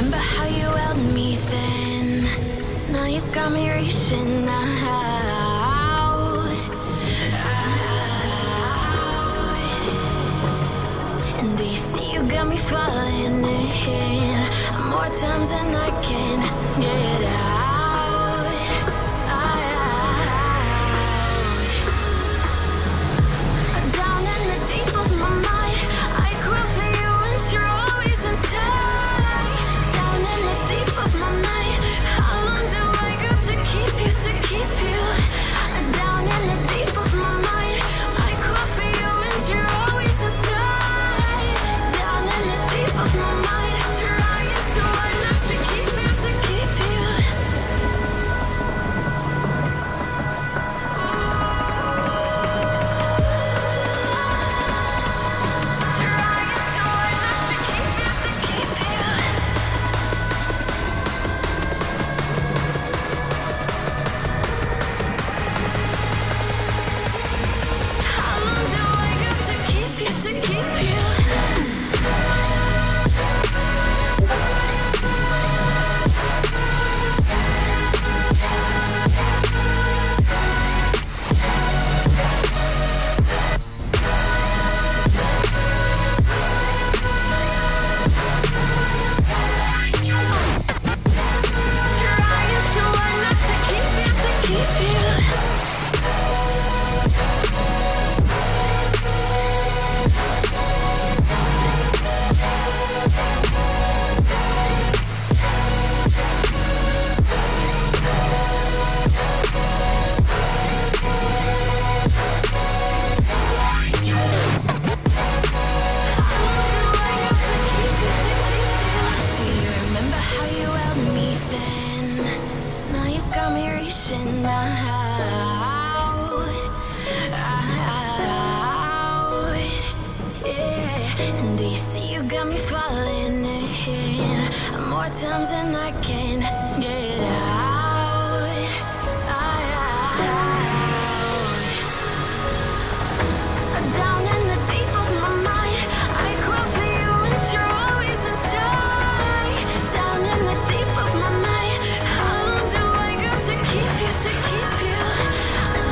remember how you held me then? Now you got me reaching out. And do you see you got me falling in more times than I can get out? Down in the deep of my mind, I crawl for you and you're always inside. Down in the deep of my mind, how long do I got to keep you, to keep you? Down in the deep of my mind, I crawl for you and you're always inside. Down in the deep of my mind, trying so hard not to keep you, to keep you. How long do I got to keep you, to keep you? Trying so hard not to keep you, to keep you. Do you remember how you held me then? Now you got me reaching out. Yeah. And do you see you got me falling in more times than I can get out? Down in the deep of my mind, I crawl for you and you're always inside. Down in the deep of my mind, how long do I got to keep you, to keep you?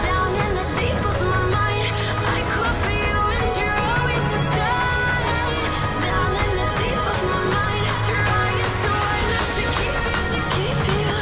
Down in the deep of my mind, I crawl for you and you're always inside. Down in the deep of my mind, trying so hard not to keep you, to keep you.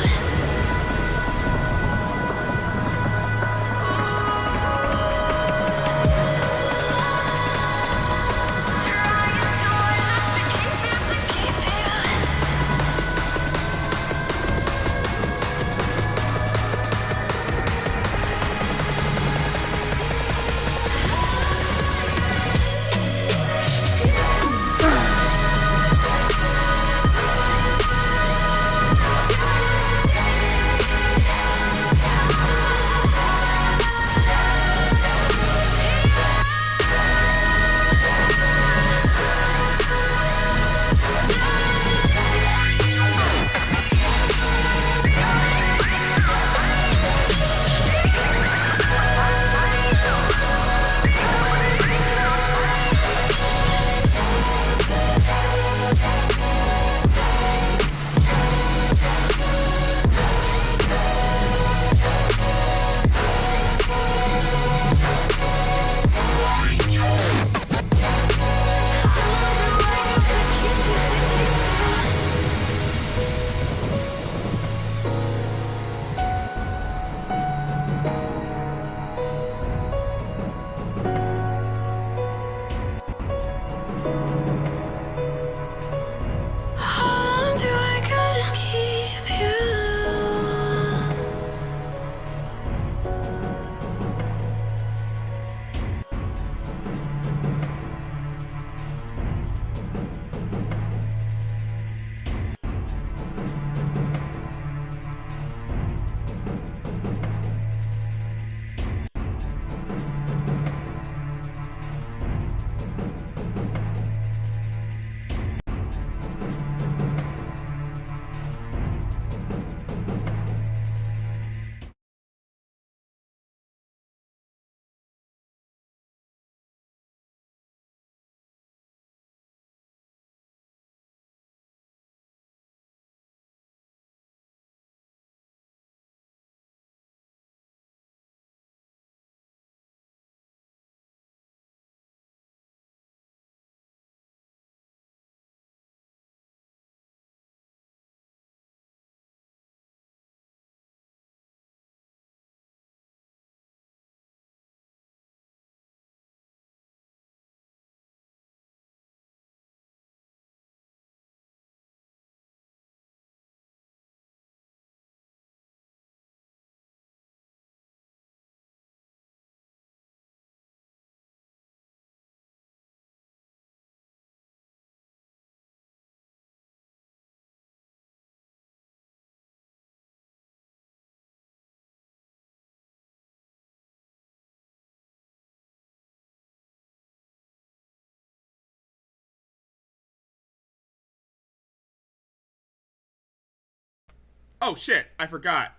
Oh shit, I forgot.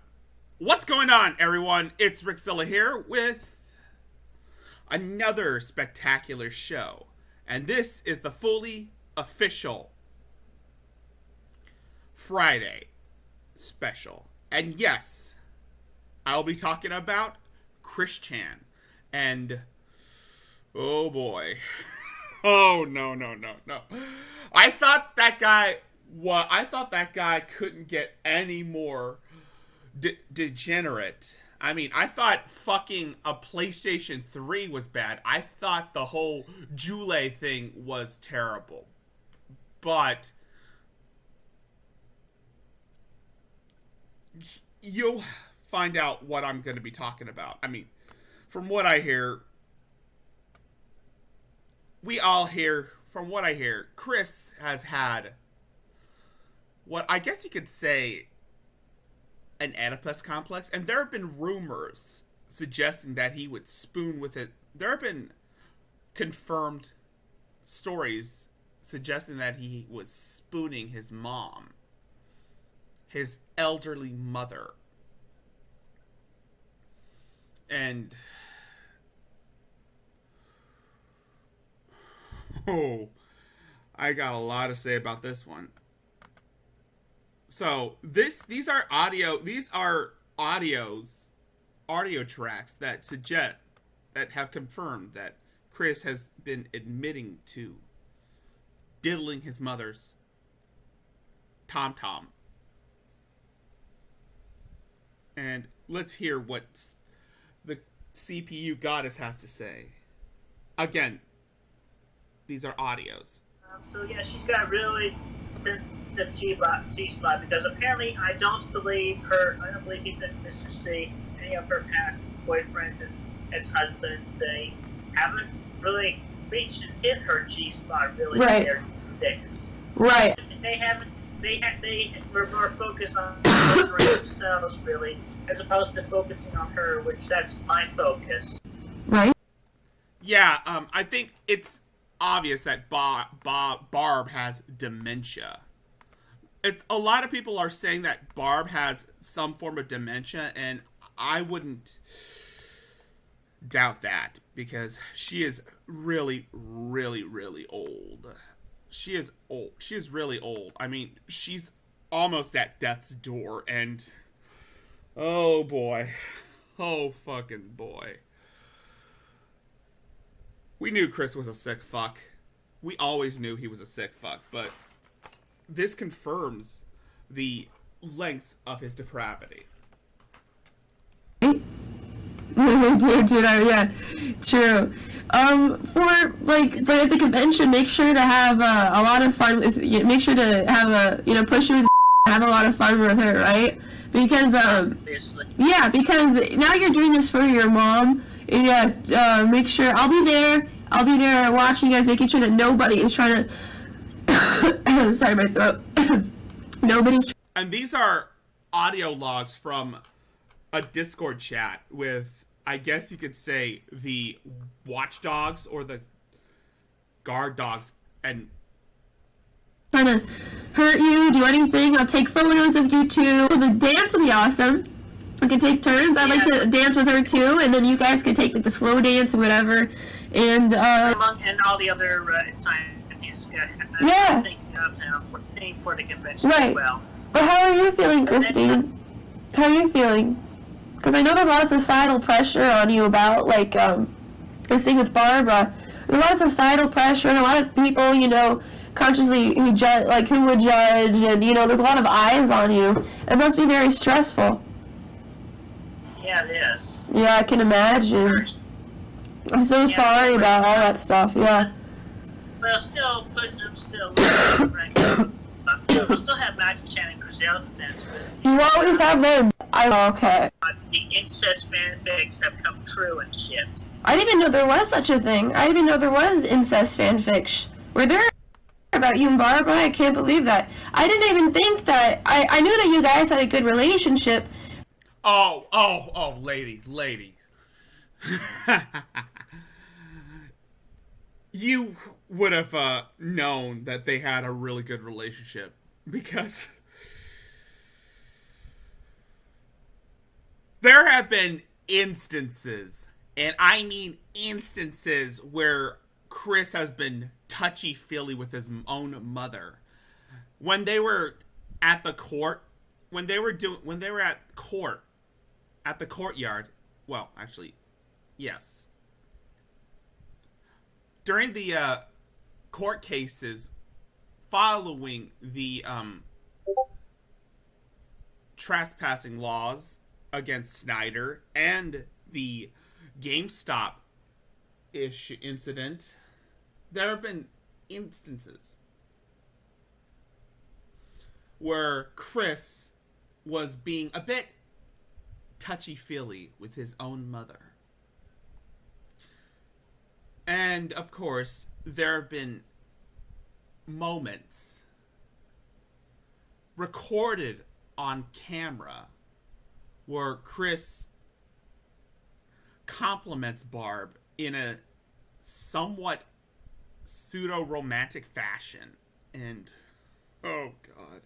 What's going on, everyone? It's Rickzilla here with another spectacular show. And this is the fully official Friday special. And yes, I'll be talking about Chris Chan. And oh boy. Oh no. I thought that guy couldn't get any more degenerate. I mean, I thought fucking a PlayStation 3 was bad. I thought the whole Jule thing was terrible. But you'll find out what I'm going to be talking about. I mean, from what I hear, from what I hear, Chris has had what I guess you could say an Oedipus complex, and there have been rumors suggesting that he would spoon with it. There have been confirmed stories suggesting that he was spooning his mom, his elderly mother. And oh, I got a lot to say about this one. So these are audio tracks that have confirmed that Chris has been admitting to diddling his mother's tom-tom. And let's hear what the CPU goddess has to say. Again, these are audios. So yeah, she's got really sensitive G-spot because apparently I don't believe either Mr. C, any of her past boyfriends and ex-husbands, they haven't really reached and hit her G-spot really in their dicks. Right. They were more focused on themselves really, as opposed to focusing on her, which that's my focus. Right. Yeah, I think it's obvious that Barb has dementia. It's a lot of people are saying that Barb has some form of dementia, and I wouldn't doubt that because she is really, really, really old. She is old. She is really old. I mean, she's almost at death's door, and oh boy, oh fucking boy. We knew Chris was a sick fuck. We always knew he was a sick fuck, but this confirms the length of his depravity. Dude, yeah, true. For at the convention, make sure to have a lot of fun with. Make sure to have push her, have a lot of fun with her, right? Because Obviously. yeah, because now you're doing this for your mom. Yeah, make sure I'll be there. I'll be there watching you guys, making sure that nobody is trying to. Sorry, my throat. Nobody's. And these are audio logs from a Discord chat with, I guess you could say, the watchdogs or the guard dogs, and Trying to hurt you, do anything. I'll take photos of you too. The dance will be awesome. We can take turns. I'd like to dance with her too, and then you guys can take like the slow dance or whatever. And and all the other scientists for the convention right. as well. But how are you feeling, Christine? How are you feeling? Because I know there's a lot of societal pressure on you about like this thing with Barbara. There's a lot of societal pressure and a lot of people, consciously who would judge, and there's a lot of eyes on you. It must be very stressful. Yeah, it is. Yeah, I can imagine. I'm so sorry about all that stuff. Yeah. Well, still pushing them still. We'll still have Magic Chan and Rickzilla to dance with. You always have them. Okay. The incest fanfics have come true and shit. I didn't even know there was such a thing. I didn't even know there was incest fanfics. Were there about you and Barbara? I can't believe that. I didn't even think that. I knew that you guys had a good relationship. Oh, lady. You would have known that they had a really good relationship because There have been instances, and I mean instances, where Chris has been touchy-feely with his own mother. When they were at the court, when they were at court, at the courtyard, well, actually, yes. During the court cases following the trespassing laws against Snyder and the GameStop-ish incident, there have been instances where Chris was being a bit touchy-feely with his own mother. And, of course, there have been moments recorded on camera where Chris compliments Barb in a somewhat pseudo-romantic fashion. And, oh God.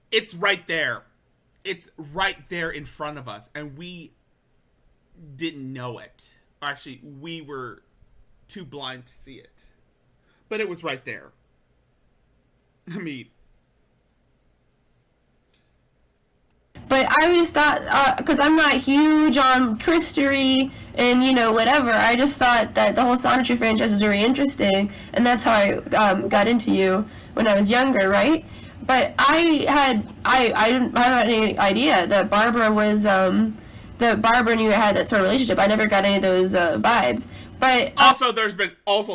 It's right there. It's right there in front of us. And we didn't know it. Actually, we were too blind to see it. But it was right there. I mean... But I just thought, because I'm not huge on Christery and, you know, whatever, I just thought that the whole Sonic franchise was very interesting, and that's how I got into you when I was younger, right? But I didn't have any idea that Barbara was, that Barbara and you had that sort of relationship. I never got any of those vibes. But also,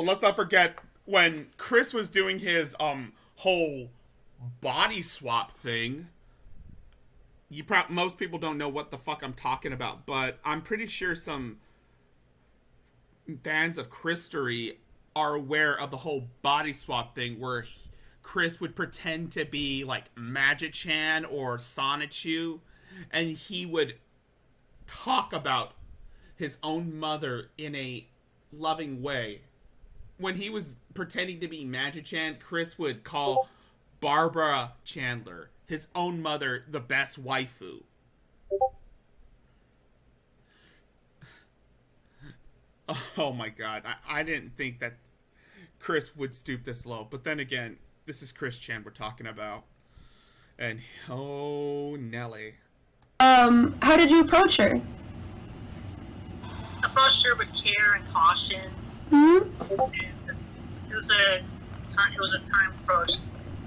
let's not forget, when Chris was doing his whole body swap thing, most people don't know what the fuck I'm talking about, but I'm pretty sure some fans of Christery are aware of the whole body swap thing, where Chris would pretend to be like Magic-chan or Sonichu, and he would talk about his own mother in a loving way. When he was pretending to be Magic-chan, Chris would call Barbara Chandler, his own mother, the best waifu. Oh my God. I didn't think that Chris would stoop this low. But then again, this is Chris Chan we're talking about. And oh, Nelly. How did you approach her? Approached her with care and caution. Mm-hmm. And it was a time approach.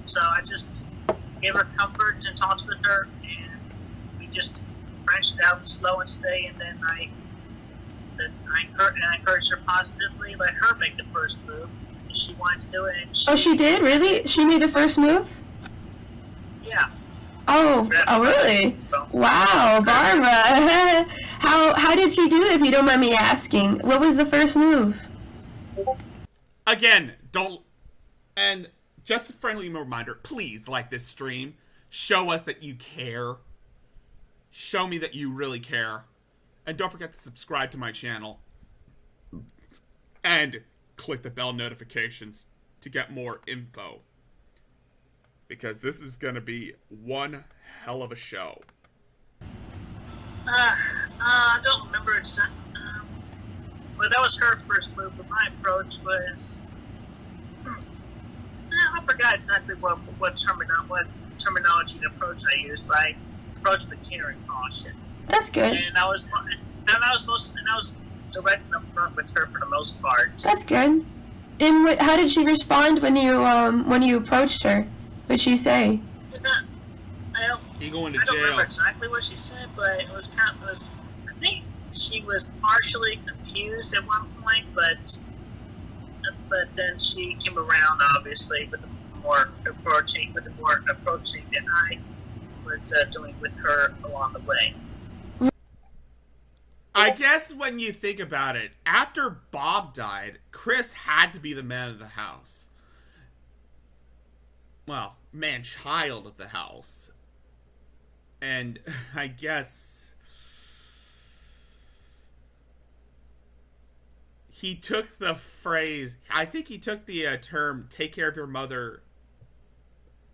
So I just gave her comfort and talked with her, and we just branched out slow and steady, and then I encouraged her positively, let her make the first move. And she wanted to do it. And She did? Really? She made the first move? Yeah. Oh, really? Wow, Barbara. How did she do it, if you don't mind me asking? What was the first move? Again, and just a friendly reminder, please like this stream. Show us that you care. Show me that you really care. And don't forget to subscribe to my channel. And click the bell notifications to get more info. Because this is going to be one hell of a show. I don't remember exactly. Well, that was her first move, but my approach was... I forgot exactly what terminology and approach I used, but I approached with care and caution. That's good. And I was direct and upfront with her for the most part. That's good. And how did she respond when you approached her? What'd she say? You going to I don't jail? remember exactly what she said, but it was I think she was partially confused at one point, but then she came around, obviously, with the more approaching than I was doing with her along the way. I guess when you think about it, after Bob died, Chris had to be the man of the house. Well, man-child of the house. And I guess he took the phrase, I think he took the term, take care of your mother,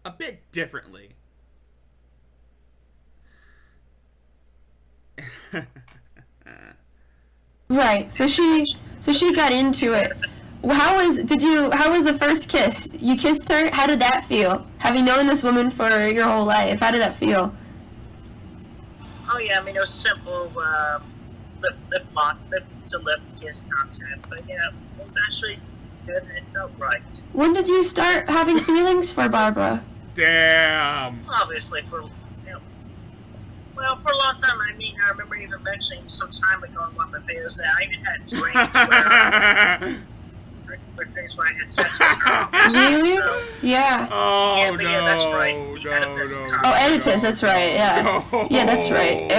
a bit differently. Right. So she got into it. How was the first kiss? You kissed her? How did that feel? Having known this woman for your whole life, how did that feel? Oh yeah, I mean it was simple lip to lip kiss contact, but yeah, it was actually good and it felt right. When did you start having feelings for Barbara? Damn. Obviously for well, for a long time. I mean, I remember even mentioning some time ago in one of the videos that I even had drinks where I had sex with her. Really? So, Yeah. Oh, yeah, but no. yeah, that's right. We had Oedipus No. complex. Oh, Oedipus, that's right. Yeah. No. Yeah, that's right.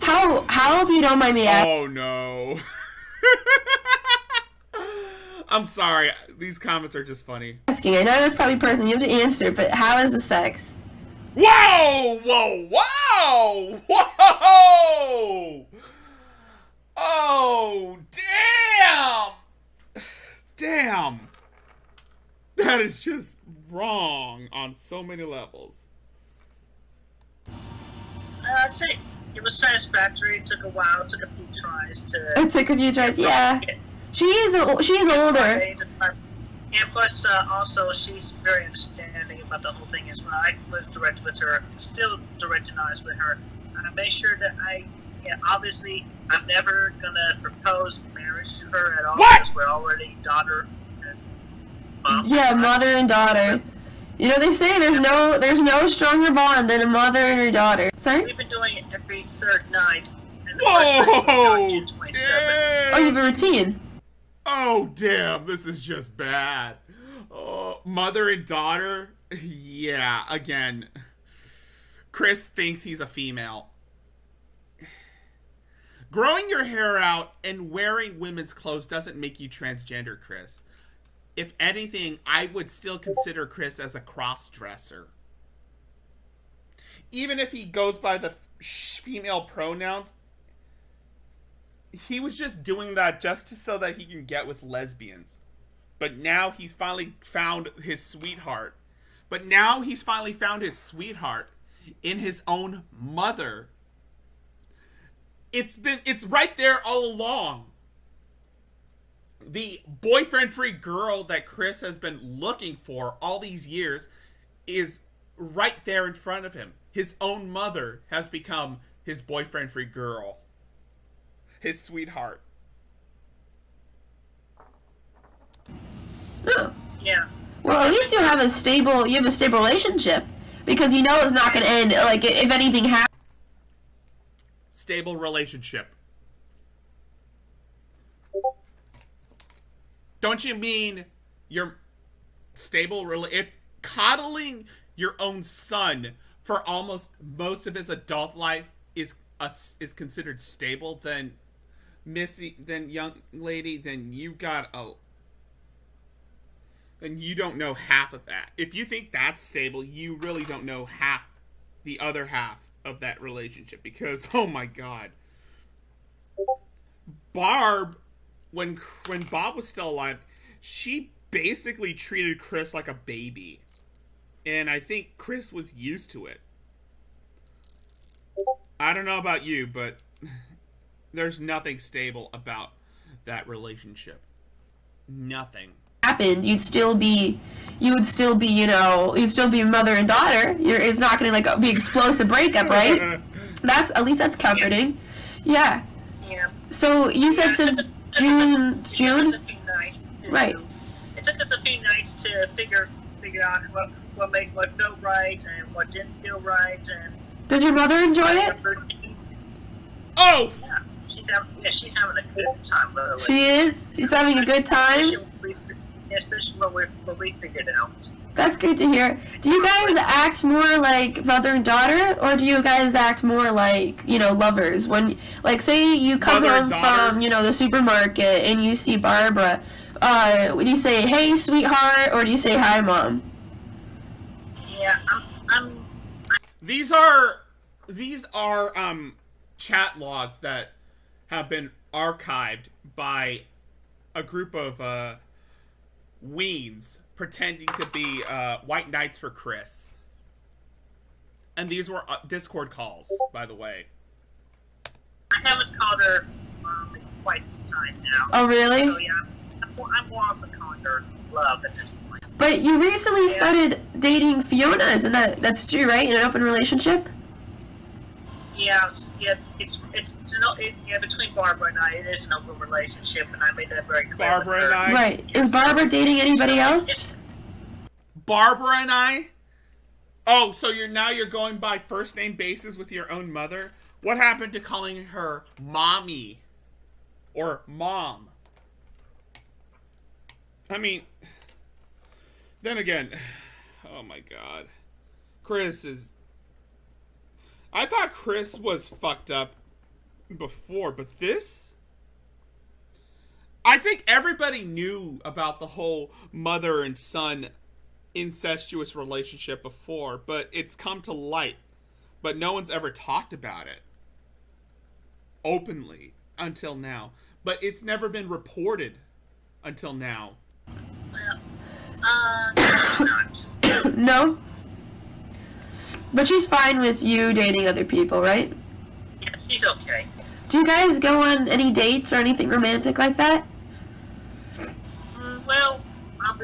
How if you don't mind me asking? Oh, no. I'm sorry. These comments are just funny. I know that's probably personal. You have to answer, but how is the sex? Whoa! Whoa! Whoa! Whoa! Oh, damn! Damn. That is just wrong on so many levels. I'd say it was satisfactory. It took a while. It took a few tries to. It took a few tries. Yeah. She's older. And plus, also, she's very understanding about the whole thing as well. I was direct with her, still direct and honest with her. I made sure that obviously, I'm never gonna propose marriage to her at all. What? Because we're already daughter and mom. Yeah, mother and daughter. You know, they say there's no stronger bond than a mother and her daughter. Sorry? We've been doing it every third night. And the first night was Whoa! on June 27th. Damn. Oh, you have a routine. Oh, damn, this is just bad. Oh, mother and daughter? Yeah, again. Chris thinks he's a female. Growing your hair out and wearing women's clothes doesn't make you transgender, Chris. If anything, I would still consider Chris as a cross-dresser. Even if he goes by the female pronouns, he was just doing that just so that he can get with lesbians. But now he's finally found his sweetheart. In his own mother. It's right there all along. The boyfriend-free girl that Chris has been looking for all these years is right there in front of him. His own mother has become his boyfriend-free girl. His sweetheart. Oh. Yeah. Well, at least you have a stable relationship, because you know it's not going to end. Like, if anything happens. Stable relationship. Don't you mean your stable if coddling your own son for almost most of his adult life is considered stable, then young lady, then you don't know half of that. If you think that's stable, you really don't know the other half of that relationship, because oh my god, Barb, when Bob was still alive, she basically treated Chris like a baby, and I think Chris was used to it. I don't know about you, but there's nothing stable about that relationship. Nothing. Happened, you'd still be mother and daughter. It's not going to like be explosive breakup, right? At least that's comforting. Yeah. Yeah. So you said since June. It took us a few nights Right. It took us a few nights to figure out what felt right and what didn't feel right, and Does your mother enjoy it? Oh! Yeah, she's having a good time. Literally. She is. She's having a good time. Especially what we figured out. That's good to hear. Do you guys act more like mother and daughter, or do you guys act more like, lovers? When, like, say you come home from, the supermarket and you see Barbara, would you say, "Hey, sweetheart," or do you say, "Hi, mom"? Yeah, These are chat logs that have been archived by a group of weens pretending to be white knights for Chris. And these were Discord calls, by the way. haven't called her mom in quite some time now. Oh, really? So, yeah, I'm more often calling her love at this point. But you recently started dating Fiona, isn't that's true, right? In an open relationship? Yeah, between Barbara and I, it is an open relationship, and I made that very clear. Barbara and I? Right. Is Barbara dating anybody else? Barbara and I? Oh, so you're going by first name basis with your own mother? What happened to calling her mommy? Or mom? I mean, then again, oh my god. I thought Chris was fucked up before, but this? I think everybody knew about the whole mother and son incestuous relationship before, but it's come to light. But no one's ever talked about it openly until now. But it's never been reported until now. Well, not. No? But she's fine with you dating other people, right? Yeah, she's okay. Do you guys go on any dates or anything romantic like that? Well, not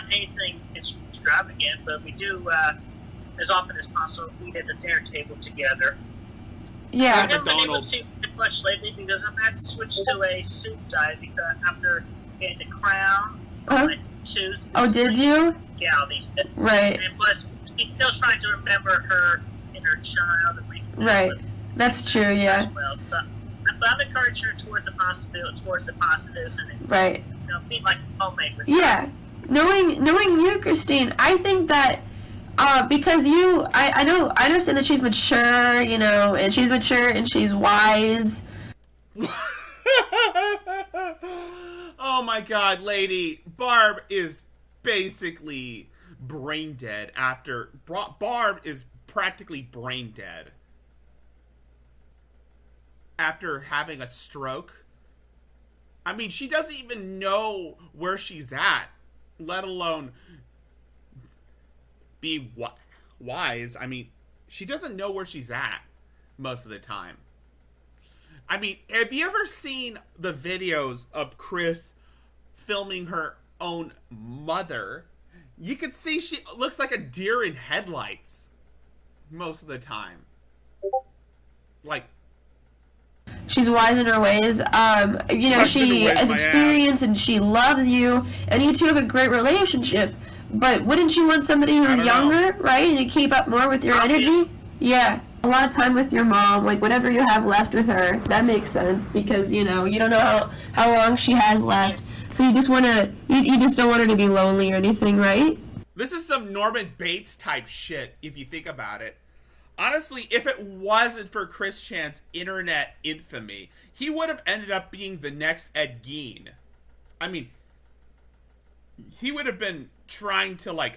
anything extravagant, but we do, as often as possible, eat at the dinner table together. I Yeah. haven't been able McDonald's. to eat much lately because I've had to switch to a soup diet because after getting the crown on Uh-huh. my tooth. Oh, did you? Yeah, these days. Right. And plus, she's still trying to remember her inner child. And Right. That's true, yeah. As well. But I've encouraged her towards the positives, and Right. be like homemade with Yeah. Knowing you, Christine, I think that because I understand that she's mature, and she's mature and she's wise. Oh my god, lady. Barb is basically brain dead after... Barb is practically brain dead after having a stroke. I mean, she doesn't even know where she's at, let alone be wise. I mean, she doesn't know where she's at most of the time. I mean, have you ever seen the videos of Chris filming her own mother? You can see she looks like a deer in headlights most of the time. Like, She's wise in her ways. She has experience and she loves you, and you two have a great relationship. But wouldn't you want somebody who's younger, right? And to keep up more with your energy? Yeah. A lot of time with your mom, like whatever you have left with her. That makes sense because, you don't know how long she has left. So you just you just don't want her to be lonely or anything, right? this is some Norman Bates type shit if you think about it. Honestly, if it wasn't for Chris Chan's internet infamy, he would have ended up being the next Ed Gein. I mean, he would have been trying to,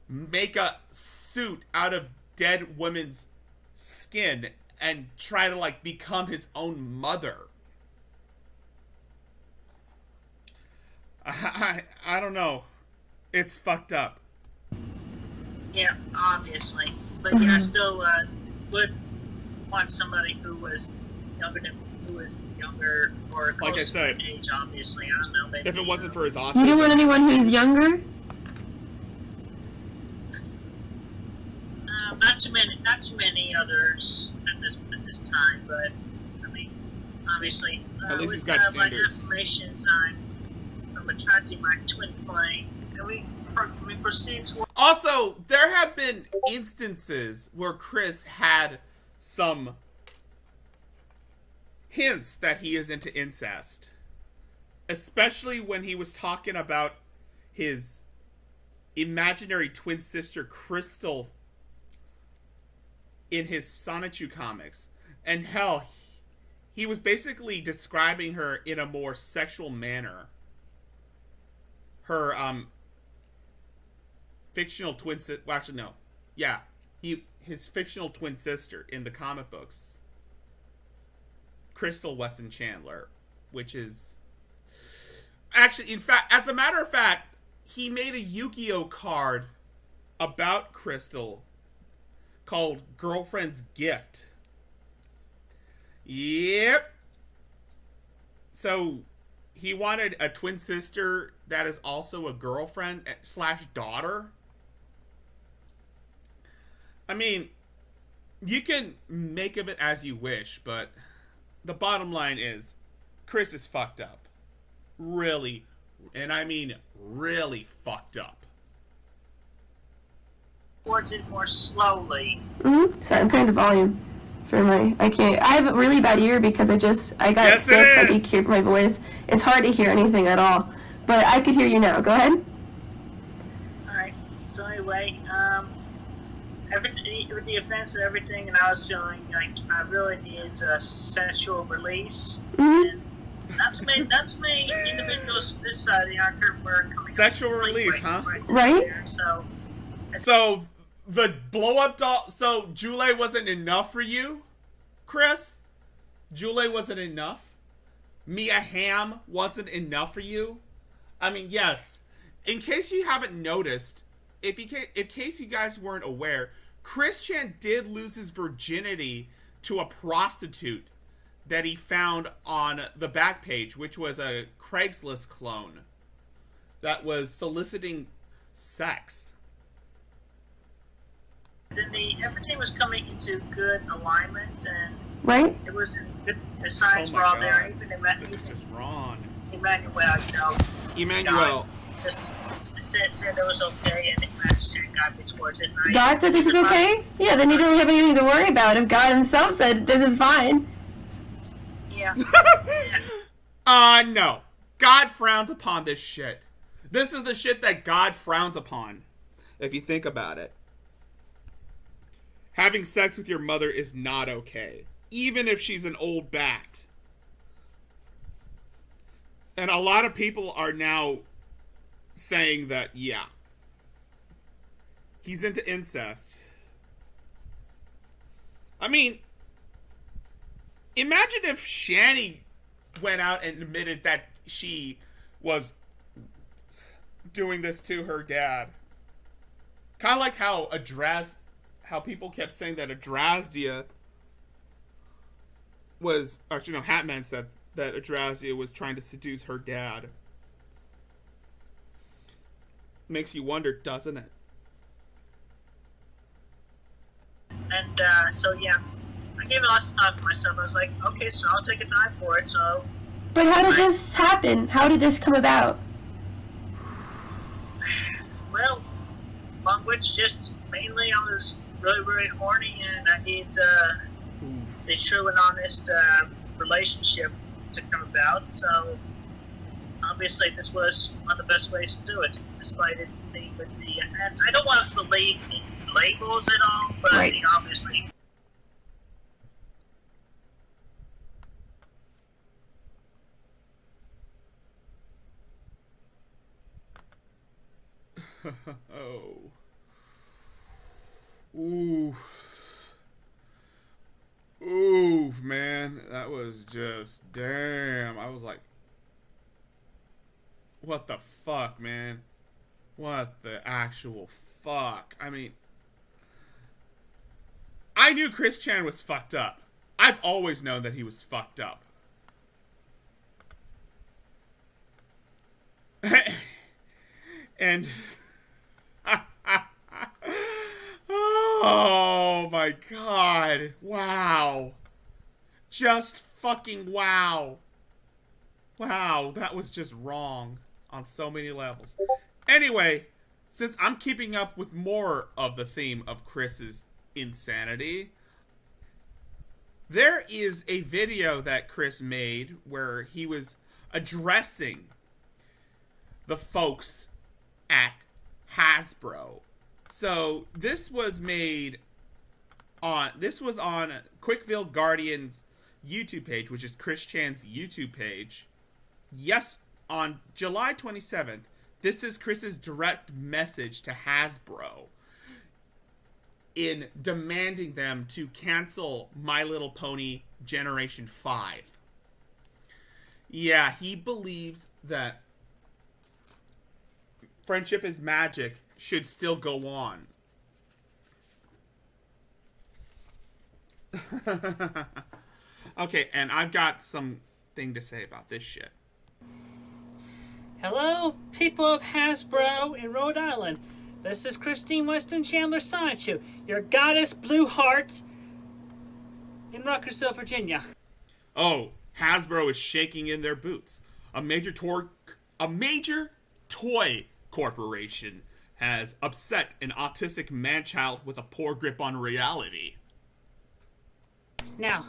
make a suit out of dead women's skin and try to, become his own mother. I don't know. It's fucked up. Yeah, obviously. But I still would want somebody who was younger or close Like I said, to my age, obviously. I don't know, maybe, if it wasn't for his You don't autism. want anyone who's younger? Not too many others at this time, but I mean, obviously, At least with he's got my standards. affirmations, I'm attracting my twin flame, and we proceed to. Also, there have been instances where Chris had some hints that he is into incest. Especially when he was talking about his imaginary twin sister, Crystal, in his Sonichu comics. And hell, he was basically describing her in a more sexual manner. Her, fictional twin sister. Well, actually, no. Yeah. His fictional twin sister in the comic books. Crystal Weston Chandler. Which is. Actually, in fact, as a matter of fact, he made a Yu-Gi-Oh card about Crystal called Girlfriend's Gift. Yep. So he wanted a twin sister that is also a girlfriend / daughter. I mean, you can make of it as you wish, but the bottom line is Chris is fucked up. Really, and I mean really fucked up. Towards it more slowly. Sorry, I'm putting the volume for I have a really bad ear because I got sick. Like you can hear from my voice. It's hard to hear anything at all. But I could hear you now. Go ahead. Alright, so anyway, everything, with the events and everything, and I was feeling like I really needed a sexual release. And not too many individuals this side of the arc were coming sexual release, huh? Right? There, so the blow up doll. So Jule wasn't enough for you, Chris? Jule wasn't enough? Mia Hamm wasn't enough for you? I mean, yes. In case you haven't noticed, in case you guys weren't aware, Chris Chan did lose his virginity to a prostitute that he found on the back page, which was a Craigslist clone that was soliciting sex. Then everything was coming into good alignment, and right? it was in good. The signs were all there. Even this is just wrong. Emmanuel just said it was okay, and Max Chan got me towards it. God said this is okay? Yeah, then you don't have anything to worry about if God himself said this is fine. Yeah. No. God frowns upon this shit. This is the shit that God frowns upon, if you think about it. Having sex with your mother is not okay, even if she's an old bat. And a lot of people are now saying that, yeah, he's into incest. I mean, imagine if Shani went out and admitted that she was doing this to her dad. Kind of like how how people kept saying that Adrasdia was, actually no, Hatman said that Adrasdia was trying to seduce her dad. Makes you wonder, doesn't it? And so yeah, I gave it lots of time for myself. I was like, okay, so I'll take a time for it. So. But how did this happen? How did this come about? Well, among which just mainly I was really, really horny, and I needed a true and honest relationship to come about. So obviously, this was one of the best ways to do it, despite it being with the. And I don't want to believe in labels at all, but right. Obviously. Oh. Oof. Oof, man. That was just, damn. I was like, what the fuck, man? What the actual fuck? I mean, I knew Chris Chan was fucked up. I've always known that he was fucked up. And oh my god. Wow. Just fucking wow. Wow, that was just wrong on so many levels. Anyway, since I'm keeping up with more of the theme of Chris's insanity, there is a video that Chris made where he was addressing the folks at Hasbro. So this was on Quickville Guardian's YouTube page, which is Chris Chan's YouTube page. Yes, on July 27th, this is Chris's direct message to Hasbro in demanding them to cancel My Little Pony Generation 5. Yeah, he believes that Friendship is Magic should still go on. Okay, and I've got something to say about this shit. Hello, people of Hasbro in Rhode Island. This is Christine Weston Chandler Sancho, your goddess Blue Heart in Ruckersville, Virginia. Oh, Hasbro is shaking in their boots. A major toy corporation has upset an autistic man-child with a poor grip on reality. Now,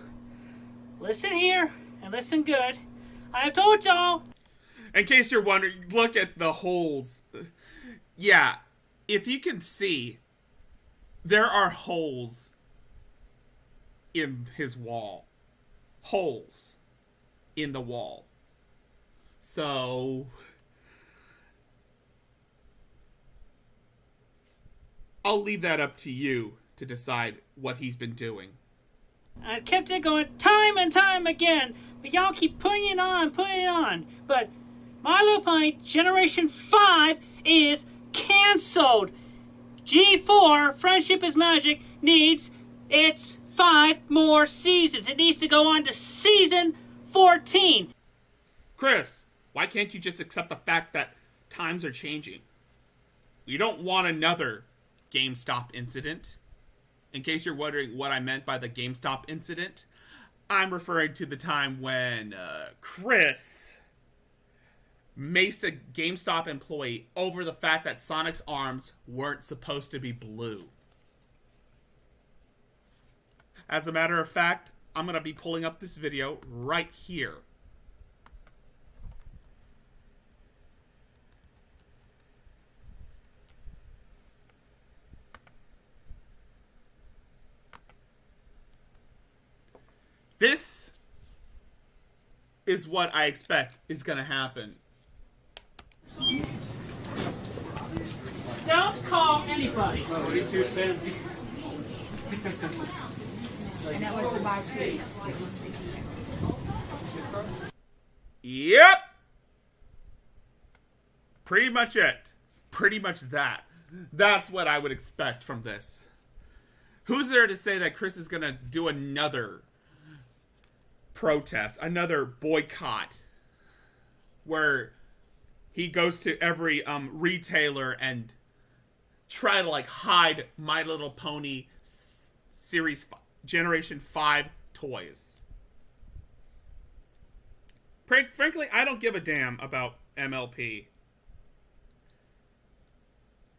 listen here and listen good. I have told y'all. In case you're wondering, look at the holes. Yeah, if you can see, there are holes in his wall. Holes in the wall. So I'll leave that up to you to decide what he's been doing. I kept it going time and time again, but y'all keep putting it on. But My Little Pony Generation 5 is canceled. G4, Friendship is Magic, needs its 5 more seasons. It needs to go on to season 14. Chris, why can't you just accept the fact that times are changing? You don't want another GameStop incident. In case you're wondering what I meant by the GameStop incident, I'm referring to the time when Chris maced a GameStop employee over the fact that Sonic's arms weren't supposed to be blue. As a matter of fact, I'm going to be pulling up this video right here. This is what I expect is going to happen. Don't call anybody. And that was the bar too. Yep. Pretty much it. Pretty much that. That's what I would expect from this. Who's there to say that Chris is going to do another protest, another boycott, where he goes to every retailer and try to like hide My Little Pony series Generation 5 toys? Frankly, I don't give a damn about MLP.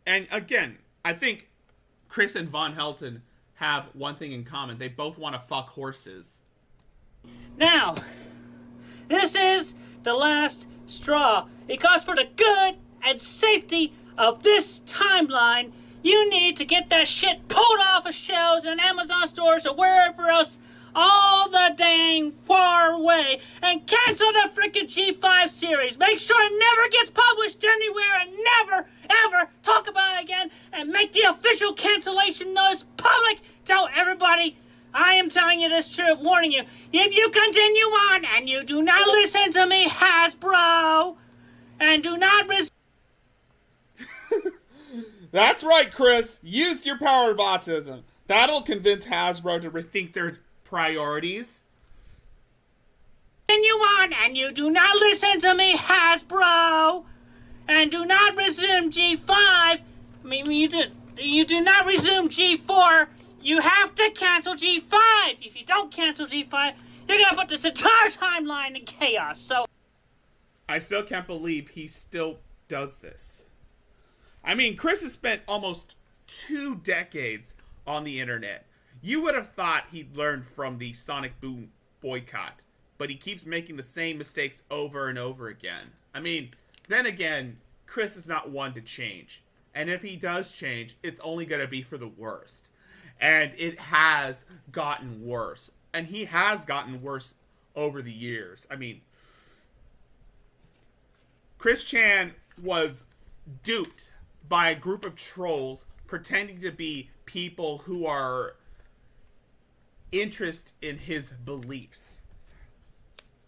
And again, I think Chris and Von Helton have one thing in common. They both want to fuck horses. Now, this is the last straw. Because for the good and safety of this timeline, you need to get that shit pulled off of shelves in Amazon stores or wherever else all the dang far away and cancel the frickin' G5 series. Make sure it never gets published anywhere and never, ever talk about it again, and make the official cancellation notice public. Tell everybody I am telling you this truth, warning you. If you continue on and you do not listen to me, Hasbro, and do not That's right, Chris. Use your power of autism. That'll convince Hasbro to rethink their priorities. continue on and you do not listen to me, Hasbro, and do not resume G5, you do not resume G4, you have to cancel G5. If you don't cancel G5, you're gonna put this entire timeline in chaos. So I still can't believe he still does this. I mean, Chris has spent almost 2 decades on the internet. You would have thought he'd learned from the Sonic Boom boycott, but he keeps making the same mistakes over and over again. I mean, then again, Chris is not one to change. And if he does change, it's only going to be for the worst. And it has gotten worse. And he has gotten worse over the years. I mean, Chris Chan was duped by a group of trolls pretending to be people who are interested in his beliefs.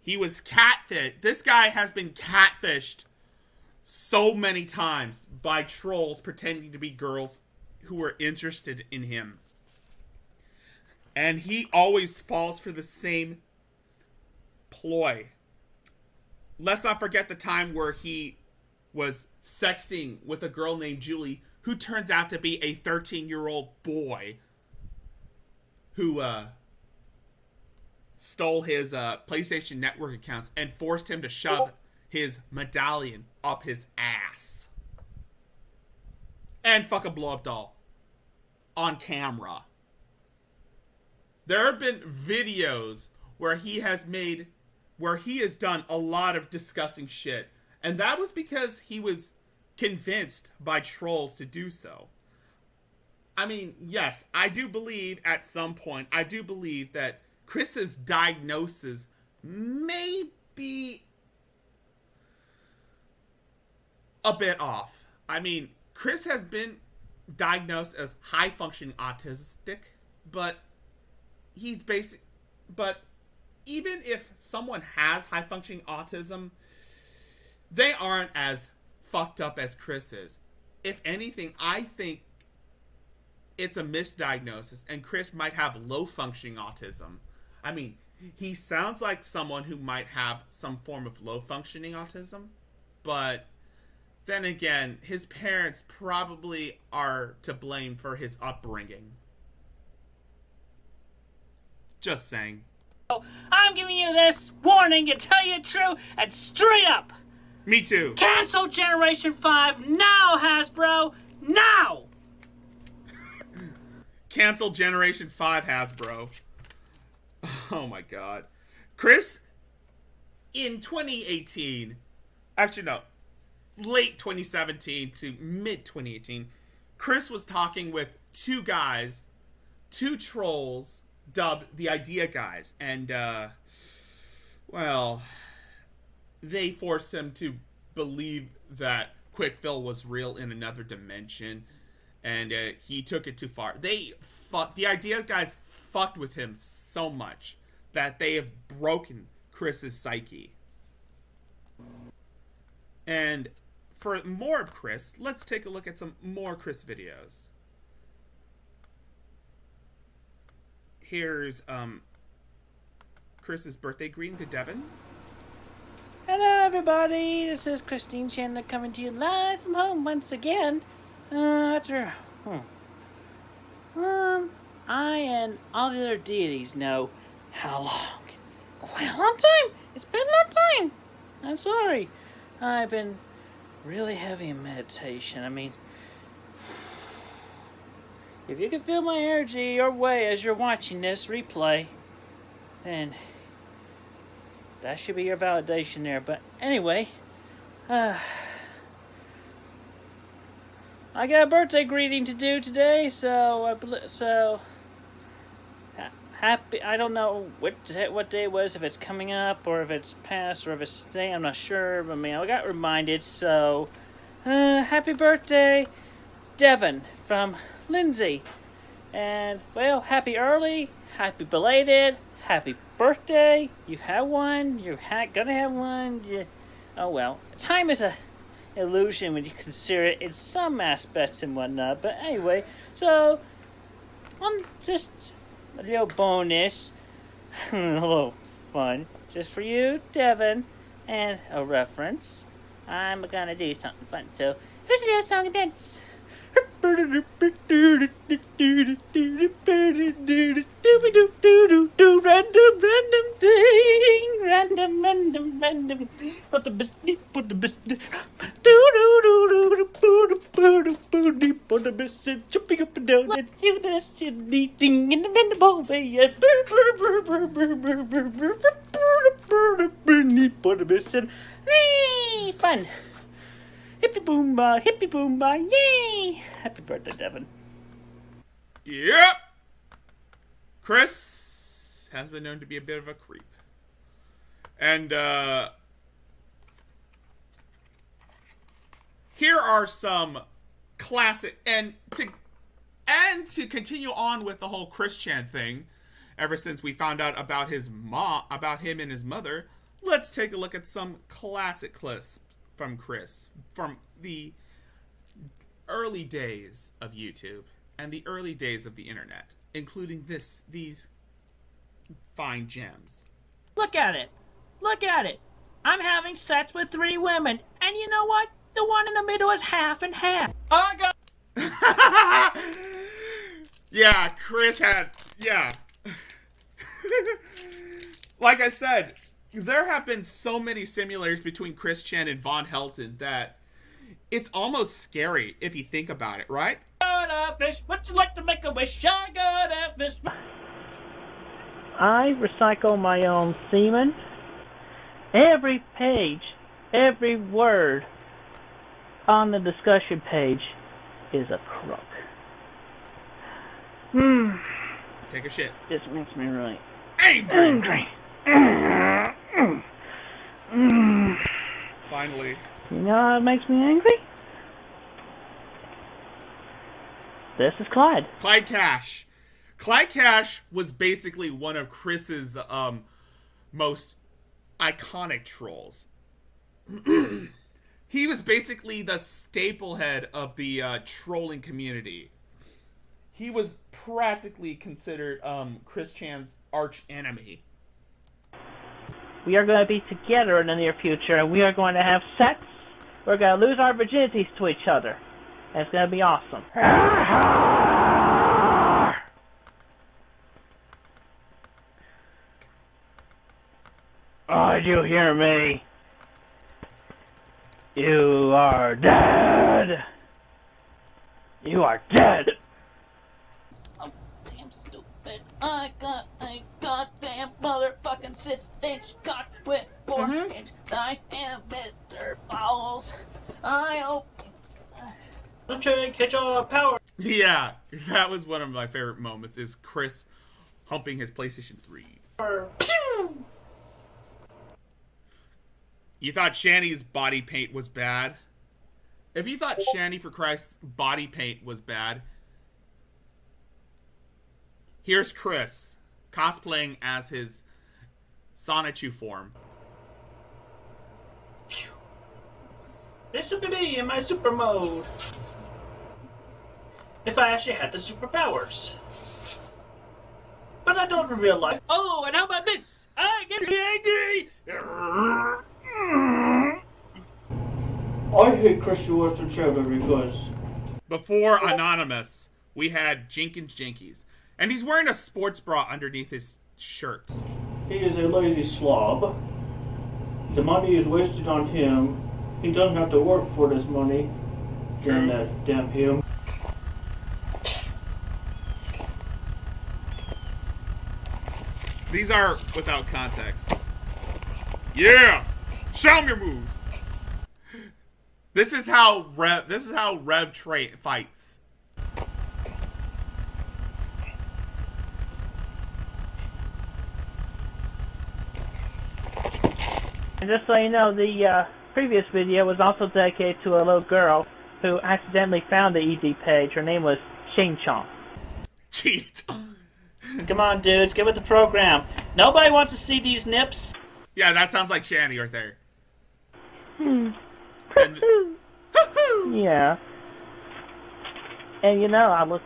He was catfished. This guy has been catfished so many times by trolls pretending to be girls who were interested in him. And he always falls for the same ploy. Let's not forget the time where he was sexting with a girl named Julie, who turns out to be a 13-year-old boy who stole his PlayStation Network accounts and forced him to shove his medallion up his ass. And fuck a blow-up doll. On camera. There have been videos where he has done a lot of disgusting shit. And that was because he was convinced by trolls to do so. I mean, yes, I do believe at some point, that Chris's diagnosis may be a bit off. I mean, Chris has been diagnosed as high-functioning autistic, but but even if someone has high-functioning autism, they aren't as fucked up as Chris is. If anything, I think it's a misdiagnosis, and Chris might have low-functioning autism. I mean, he sounds like someone who might have some form of low-functioning autism, but then again, his parents probably are to blame for his upbringing. Just saying. I'm giving you this warning to tell you true and straight up. Me too. Cancel Generation 5 now, Hasbro. Now! Cancel Generation 5, Hasbro. Oh my god. Chris, in 2018, actually no, late 2017 to mid 2018, Chris was talking with two trolls dubbed the Idea Guys, and well, they forced him to believe that Quickfill was real in another dimension, and he took it too far. The Idea Guys fucked with him so much that they have broken Chris's psyche. And for more of Chris, let's take a look at some more Chris videos. Here's Chris's birthday greeting to Devin. Hello, everybody. This is Christine Chandler coming to you live from home once again. I and all the other deities know how long. Quite a long time. It's been a long time. I'm sorry. I've been really heavy in meditation. I mean, if you can feel my energy your way as you're watching this replay, then that should be your validation there. But anyway, I got a birthday greeting to do today, so happy. I don't know what day it was, if it's coming up or if it's past or if it's today. I'm not sure. But I mean, I got reminded. So, happy birthday, Devin from Lindsay. And well, happy early, happy belated, happy birthday. You have one. You're gonna have one. Oh well, time is a illusion when you consider it in some aspects and whatnot. But anyway, so just a little bonus, a little fun, just for you, Devin, and a reference. I'm gonna do something fun. So here's a little song and dance. Random thing. What the best? What the best? What the best? Jumping up and down. Let's see this thing in the random way. What the best? Fun. Hippie boom ba, yay! Happy birthday, Devin. Yep! Chris has been known to be a bit of a creep. And, here are some classic, and to continue on with the whole Chris Chan thing, ever since we found out about about him and his mother, let's take a look at some classic clips from Chris, from the early days of YouTube and the early days of the internet, including these fine gems. Look at it. Look at it. I'm having sex with 3 women, and you know what? The one in the middle is half and half. I got. Yeah, Chris had. Yeah. Like I said, there have been so many similarities between Chris Chan and Von Helton that it's almost scary if you think about it, right? Got a fish. Would you like to make a wish? I got a fish. I recycle my own semen. Every page, every word on the discussion page is a crook. Take a shit. This makes me really Angry! angry. Finally. You know how it makes me angry? This is Clyde. Clyde Cash. Clyde Cash was basically one of Chris's most iconic trolls. He was basically the staple head of the trolling community. He was practically considered Chris Chan's arch enemy. We are going to be together in the near future, and we are going to have sex. We're going to lose our virginities to each other. And it's going to be awesome. Oh, did you hear me? You are dead. You are dead. So damn stupid. I got a goddamn motherfucking 6-inch cock with 4-inch diameter balls. I hope. I'm trying to catch all power. Yeah, that was one of my favorite moments, is Chris humping his PlayStation 3. Pew! You thought Shanny's body paint was bad? If you thought Shanny, for Christ's body paint was bad, here's Chris cosplaying as his Sonichu form. This would be in my super mode. If I actually had the superpowers. But I don't in real life. Oh, and how about this? I get angry! I hate Christian Western Traveler because... Before Anonymous, we had Jenkins Jenkies. And he's wearing a sports bra underneath his shirt. he is a lazy slob. The money is wasted on him. He doesn't have to work for this money. Damn that, damn him. These are without context. Yeah! Show me your moves! This is how Rev fights. And just so you know, the previous video was also dedicated to a little girl who accidentally found the ED page. Her name was Shane Chong. Cheat. Come on, dudes, get with the program. Nobody wants to see these nips. Yeah, that sounds like Shanny right there. Yeah. And I look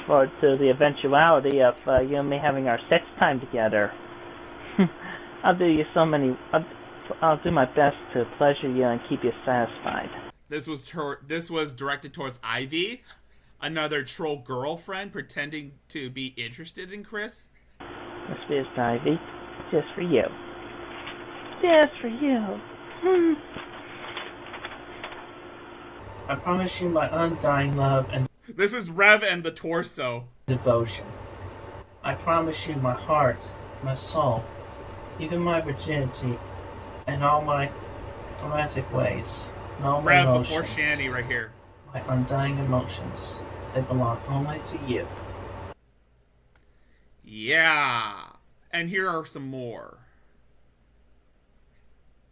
forward to the eventuality of you and me having our sex time together. I'll do my best to pleasure you and keep you satisfied. This was directed towards Ivy, another troll girlfriend pretending to be interested in Chris. This is Ivy, just for you. Just for you. I promise you my undying love and This is Rev and the torso. devotion. I promise you my heart, my soul, even my virginity, and all my romantic ways, and all my Rev emotions. before Shanny right here. My undying emotions, they belong only to you. Yeah. And here are some more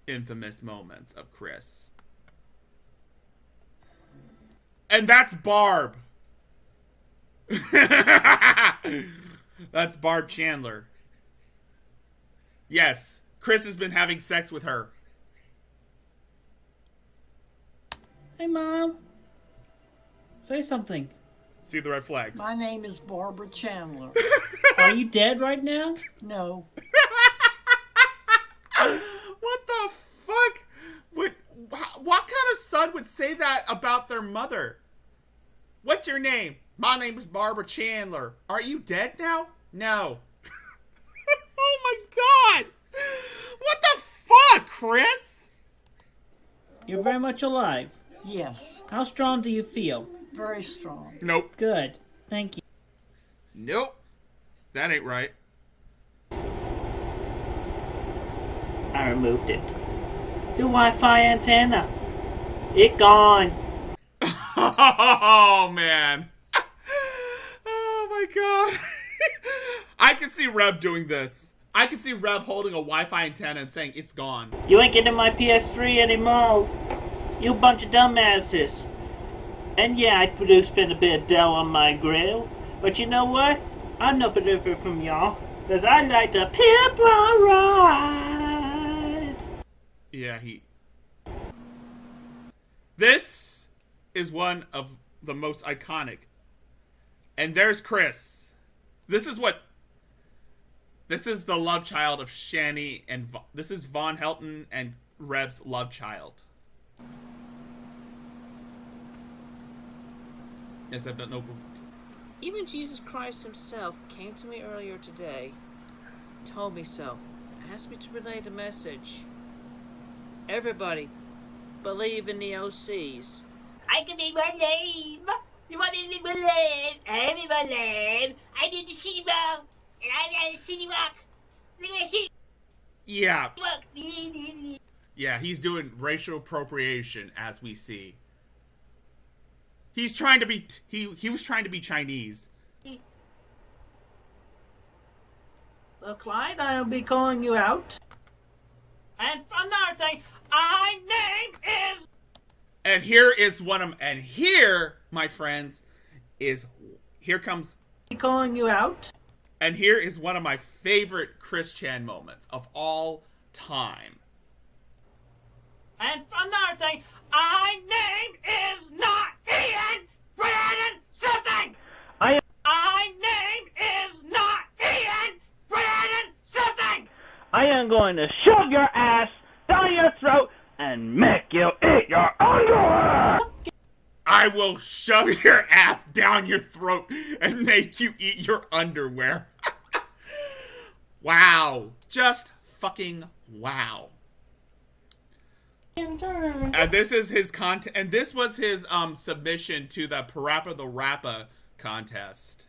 infamous moments of Chris. And that's Barb. That's Barb Chandler. Yes, Chris has been having sex with her. Hey, Mom. Say something. See the red flags. My name is Barbara Chandler. Are you dead right now? No. son would say that about their mother. What's your name? My name is Barbara Chandler. Are you dead now? No. Oh my god! What the fuck, Chris? You're very much alive. Yes, How strong do you feel? very strong. Nope. Good. Thank you. Nope. That ain't right. I removed it. The Wi-Fi antenna. It gone. Oh, man. Oh, my God. I can see Rev doing this. I can see Rev holding a Wi-Fi antenna and saying, it's gone. You ain't getting my PS3 anymore. You bunch of dumbasses. And yeah, I do spend a bit of dough on my grill. But you know what? I'm no different from y'all. Because I like to pimp a ride. Yeah, This is one of the most iconic. And there's Chris. This is the love child of Shani and this is Von Helton and Rev's love child. Yes, I've done no. Even Jesus Christ himself came to me earlier today, told me so, asked me to relay the message. Everybody, believe in the OCs. I can make my name. You want me to make my name? I make my name. I did the city walk, and I got a city walk. Look at my city Yeah. walk. Yeah, he's doing racial appropriation as we see. He's trying to be he was trying to be Chinese. Well, Clyde, I'll be calling you out. And another thing, my name is... And here, my friends, here comes... calling you out. And here is one of my favorite Chris Chan moments of all time. And another thing, my name is not Ian Brandon something! My name is not Ian Brandon something! I am going to shove your ass down your throat and make you eat your underwear! I will shove your ass down your throat and make you eat your underwear. Wow. Just fucking wow. And this is his content, and this was his submission to the Parappa the Rappa contest.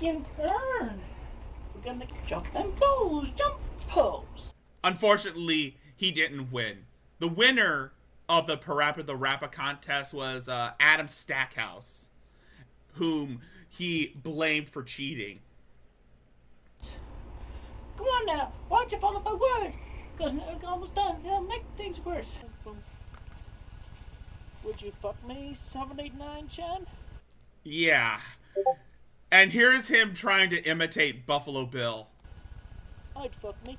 We're gonna jump and pose, jump pose. Unfortunately, he didn't win. The winner of the Parappa the Rappa contest was Adam Stackhouse, whom he blamed for cheating. Come on now, why'd you follow my word? Because it's almost done, it'll make things worse. Would you fuck me, 789 Chen? Yeah. And here's him trying to imitate Buffalo Bill. I'd fuck me.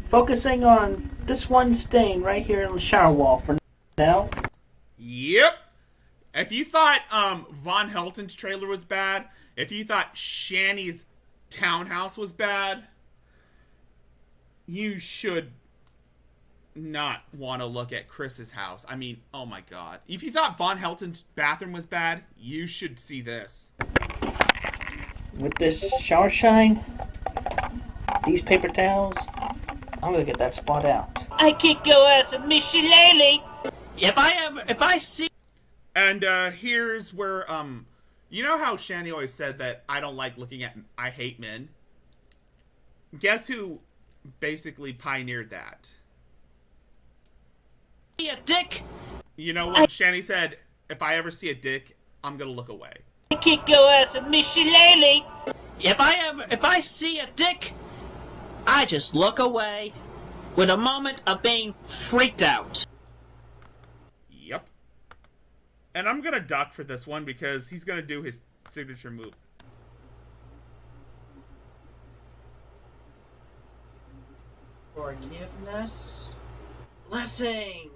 Focusing on this one stain right here in the shower wall for now. Yep. If you thought Von Helton's trailer was bad, if you thought Shani's townhouse was bad, you should not want to look at Chris's house. I mean, oh my god. If you thought Von Helton's bathroom was bad, you should see this. With this shower shine, these paper towels, I'm gonna get that spot out. I kick your ass and miss you lately. If I see... And here's where, you know how Shani always said that I hate men? Guess who basically pioneered that? See a dick? You know what Shani said? If I ever see a dick, I'm gonna look away. I kick your ass and miss you lately. If I see a dick, I just look away with a moment of being freaked out. Yep. And I'm gonna duck for this one because he's gonna do his signature move. Forgiveness. Blessings.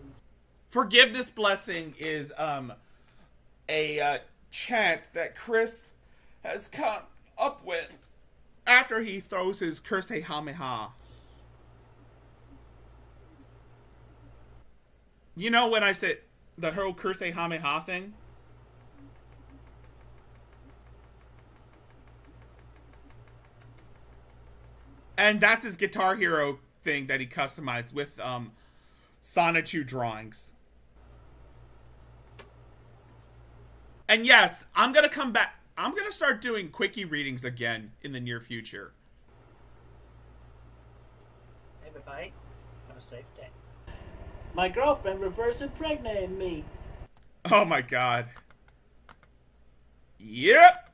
Forgiveness blessing is a chant that Chris has come up with after he throws his Kursehameha. You know when I said the whole Kursehameha thing? And that's his Guitar Hero thing that he customized with Sonichu drawings. And yes, I'm going to come back. I'm going to start doing quickie readings again in the near future. Everybody, have a safe day. My girlfriend reverse impregnated me. Oh my god. Yep.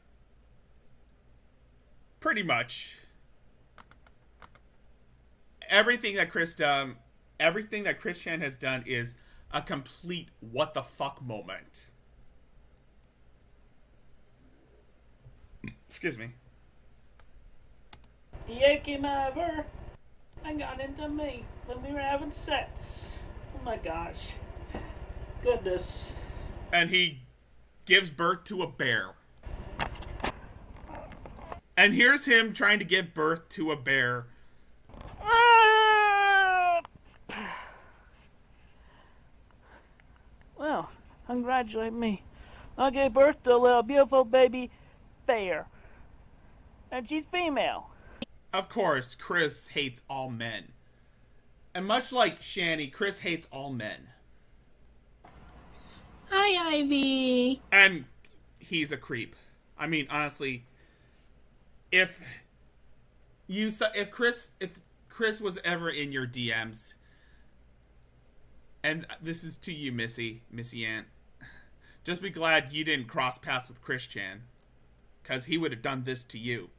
Pretty much. Everything that Chris Chan has done is a complete what the fuck moment. Excuse me. He came over and got into me when we were having sex. Oh my gosh. Goodness. And he gives birth to a bear. And here's him trying to give birth to a bear. Well, congratulate me. I gave birth to a little beautiful baby bear. And she's female. Of course, Chris hates all men. And much like Shani, Chris hates all men. Hi, Ivy. And he's a creep. I mean, honestly, if Chris was ever in your DMs, and this is to you, Missy Ant, just be glad you didn't cross paths with Chris Chan, because he would have done this to you.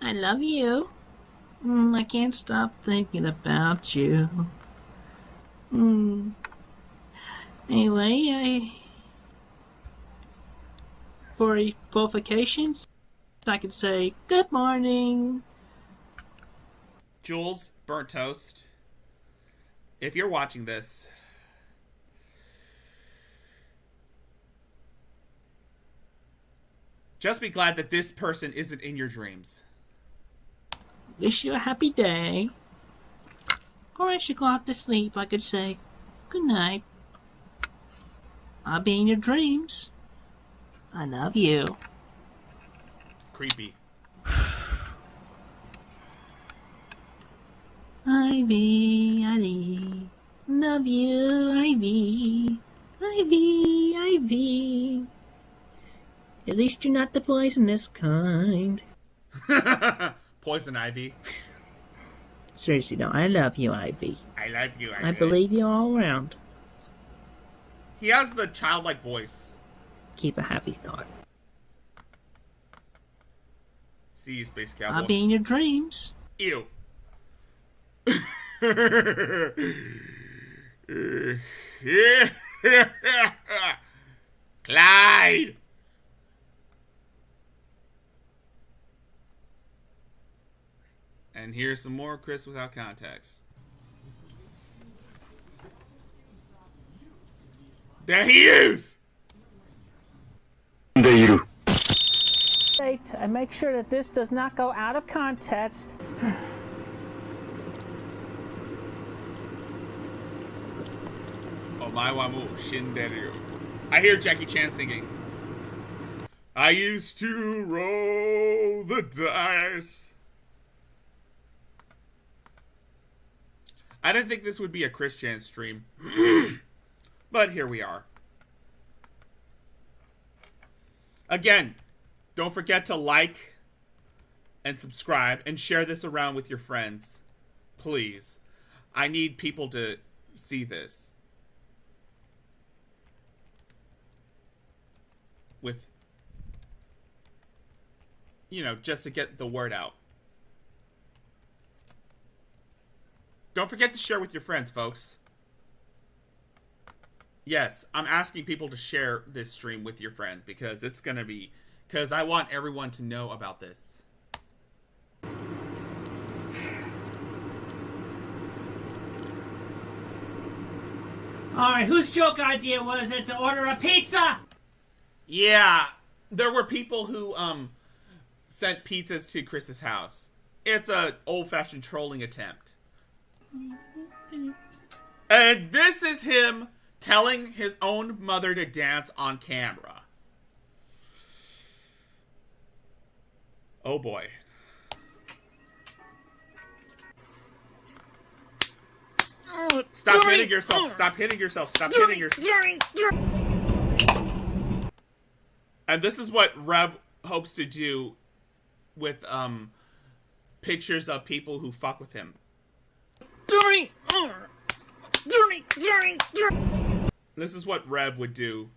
I love you. I can't stop thinking about you. Anyway, for qualifications, I could say good morning. Jules, burnt toast, if you're watching this, just be glad that this person isn't in your dreams. Wish you a happy day. Or as you go off to sleep, I could say good night. I'll be in your dreams. I love you. Creepy. Ivy, Ivy, love you, Ivy, Ivy, Ivy. At least you're not the poisonous kind. Poison Ivy. Seriously, no, I love you, Ivy. I love you, Ivy. I believe you all around. He has the childlike voice. Keep a happy thought. See you, Space Cowboy. I'll be in your dreams. Ew. Clyde! And here's some more Chris without context. There he is! And make sure that this does not go out of context. Omae wa mou shinderu. I hear Jackie Chan singing. I used to roll the dice. I didn't think this would be a Chris Chan stream. But here we are. Again, don't forget to like and subscribe and share this around with your friends. Please. I need people to see this. With, you know, just to get the word out. Don't forget to share with your friends, folks. Yes, I'm asking people to share this stream with your friends because it's going to be... Because I want everyone to know about this. Alright, whose joke idea was it to order a pizza? Yeah, There were people who sent pizzas to Chris's house. It's a old-fashioned trolling attempt. And this is him telling his own mother to dance on camera. Oh boy. Stop hitting yourself. Stop hitting yourself. Stop hitting yourself. And this is what Rev hopes to do with pictures of people who fuck with him. This is what Rev would do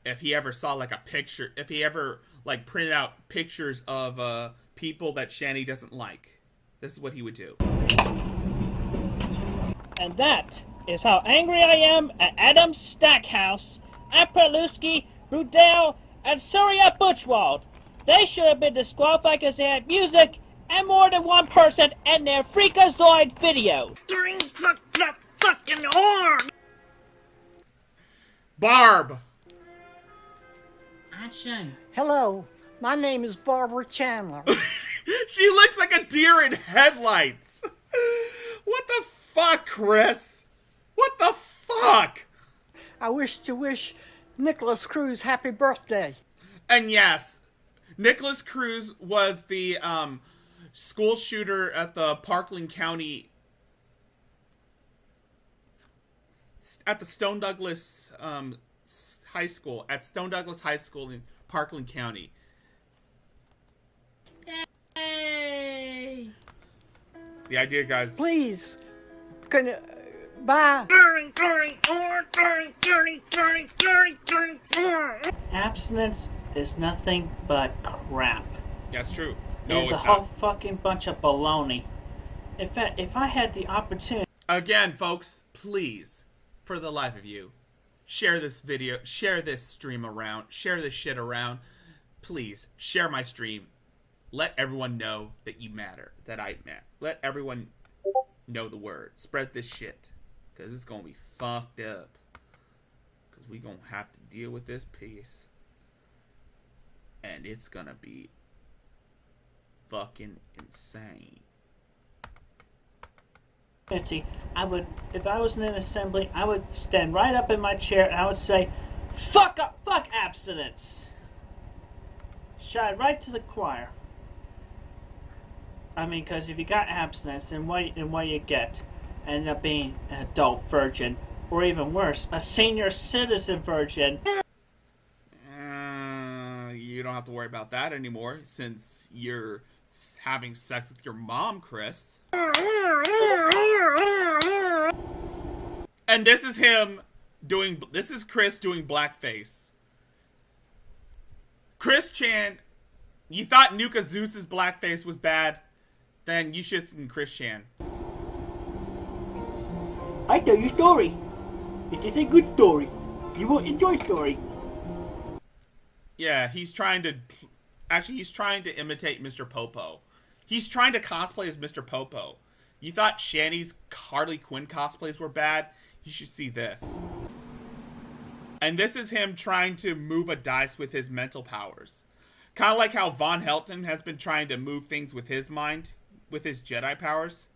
if he ever saw like a picture, if he ever like printed out pictures of people that Shani doesn't like. This is what he would do. And that is how angry I am at Adam Stackhouse, Aperluski, Rudell, and Surya Butchwald. They should have been disqualified because they had music and more than one person in their Freakazoid videos. Fucking horn! Barb! Action. Hello, my name is Barbara Chandler. She looks like a deer in headlights. What the fuck, Chris? What the fuck? I wish to wish Nicholas Cruz happy birthday. And yes, Nicholas Cruz was the school shooter at the Parkland County, at the Stone Douglas High School, at Stone Douglas High School in Parkland County. Yay! The idea, guys. Please, can bye. Abstinence is nothing but crap. That's true. No, It's a it's whole not. fucking bunch of baloney. If I had the opportunity... Again, folks, please, for the life of you, share this video, share this stream around, share this shit around. Please, share my stream. Let everyone know that you matter, that I matter. Let everyone know the word. Spread this shit, because it's going to be fucked up. Because we going to have to deal with this piece. And it's going to be fucking insane. I would, if I was in an assembly, I would stand right up in my chair and I would say, fuck up, fuck abstinence. Shout right to the choir. I mean, because if you got abstinence, then what you get? End up being an adult virgin, or even worse, a senior citizen virgin. You don't have to worry about that anymore, since you're having sex with your mom, Chris. And this is him doing, this is Chris doing blackface. Chris Chan, you thought Nuka Zeus's blackface was bad? Then you should have seen Chris Chan. I tell you a story. It is a good story. You will enjoy story. Yeah, he's trying to, actually he's trying to imitate Mr. Popo. He's trying to cosplay as Mr. Popo. You thought Shani's Harley Quinn cosplays were bad? You should see this. And this is him trying to move a dice with his mental powers. Kind of like how Von Helton has been trying to move things with his mind, with his Jedi powers.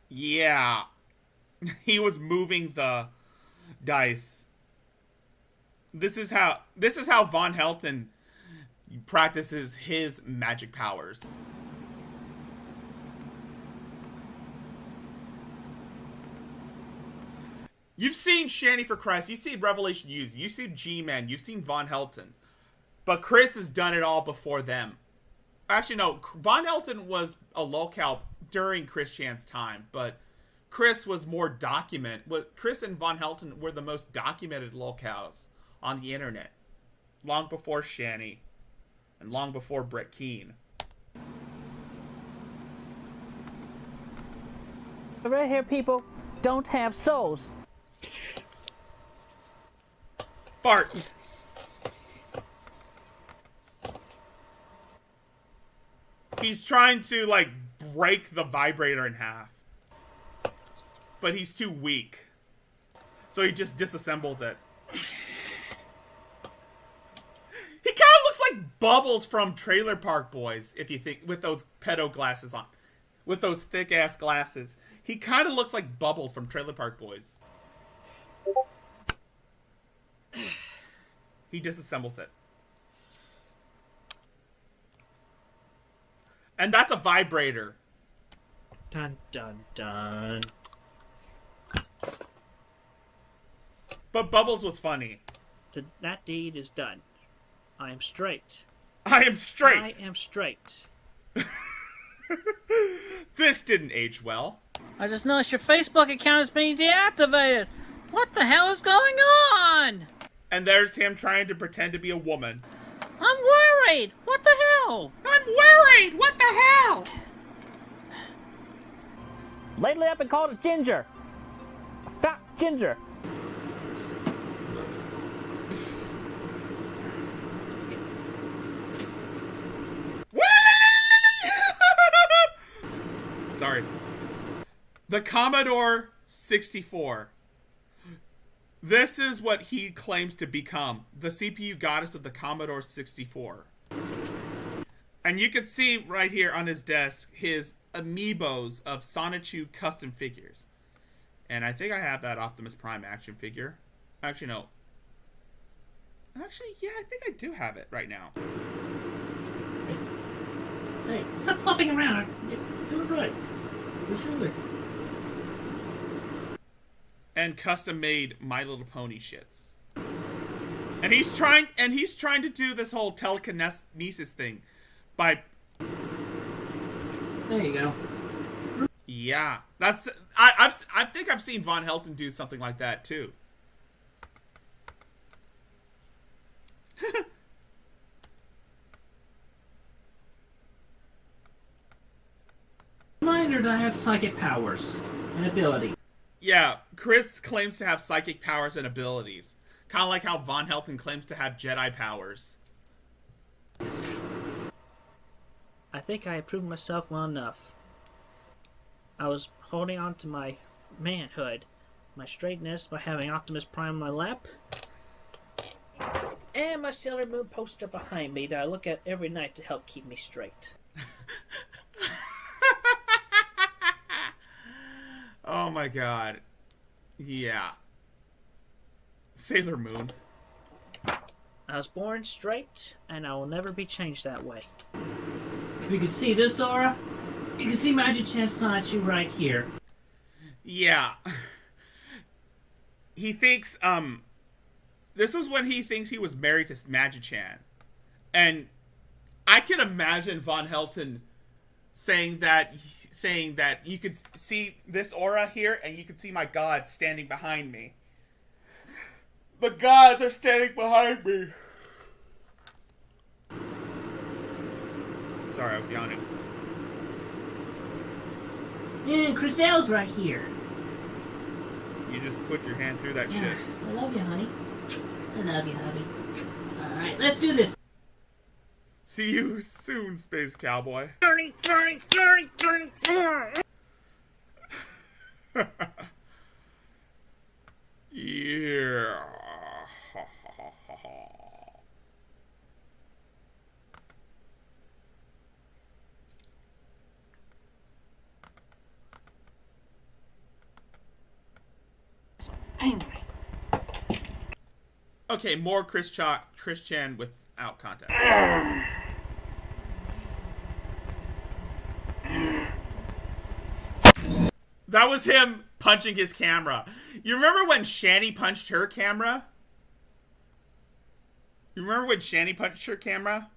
Yeah. He was moving the dice. This is how Von Helton practices his magic powers. You've seen Shani for Christ. You've seen Revelation Use. You've seen G-Man. You've seen Von Helton. But Chris has done it all before them. Actually, no. Von Helton was a lolcow during Chris Chan's time. But Chris was more Chris and Von Helton were the most documented lolcows on the internet. Long before Shani. And long before Brett Keane. The red hair people don't have souls. Fart. He's trying to, like, break the vibrator in half. But he's too weak. So he just disassembles it. He kind of looks like Bubbles from Trailer Park Boys, if you think, with those pedo glasses on. With those thick-ass glasses. He kind of looks like Bubbles from Trailer Park Boys. He disassembles it. And that's a vibrator. Dun, dun, dun. But Bubbles was funny. That deed is done. I am straight. I am straight. I am straight. This didn't age well. I just noticed your Facebook account is being deactivated. What the hell is going on? And there's him trying to pretend to be a woman. I'm worried. What the hell? I'm worried. What the hell? Lately I've been called a ginger. A fat ginger. Sorry. The Commodore 64. This is what he claims to become. The CPU goddess of the Commodore 64. And you can see right here on his desk his amiibos of Sonichu custom figures. And I think I have that Optimus Prime action figure. Actually, no. Actually, yeah, I think I do have it right now. Hey, stop flopping around. You're doing right. For sure. And custom made My Little Pony shits. And he's trying to do this whole telekinesis thing by There you go. yeah. That's I think I've seen Von Helton do something like that too. Reminder that I have psychic powers and ability. Yeah, Chris claims to have psychic powers and abilities. Kind of like how Von Helton claims to have Jedi powers. I think I have proven myself well enough. I was holding on to my manhood, my straightness, by having Optimus Prime on my lap, and my Sailor Moon poster behind me that I look at every night to help keep me straight. Oh my god. Yeah. Sailor Moon. I was born straight, and I will never be changed that way. If you can see this aura, you can see Magic Chan Sonichu right here. Yeah. He thinks, this was when he thinks he was married to Magi-Chan. And I can imagine Von Helton saying that you could see this aura here, and you could see my gods standing behind me. The gods are standing behind me. Sorry, I was yawning. And Criselle's right here. You just put your hand through that shit. I love you, honey. I love you, honey. Alright, let's do this. See you soon, Space Cowboy. Yeah. Okay, more Chris Chan without context. That was him punching his camera. You remember when Shani punched her camera? You remember when Shani punched her camera?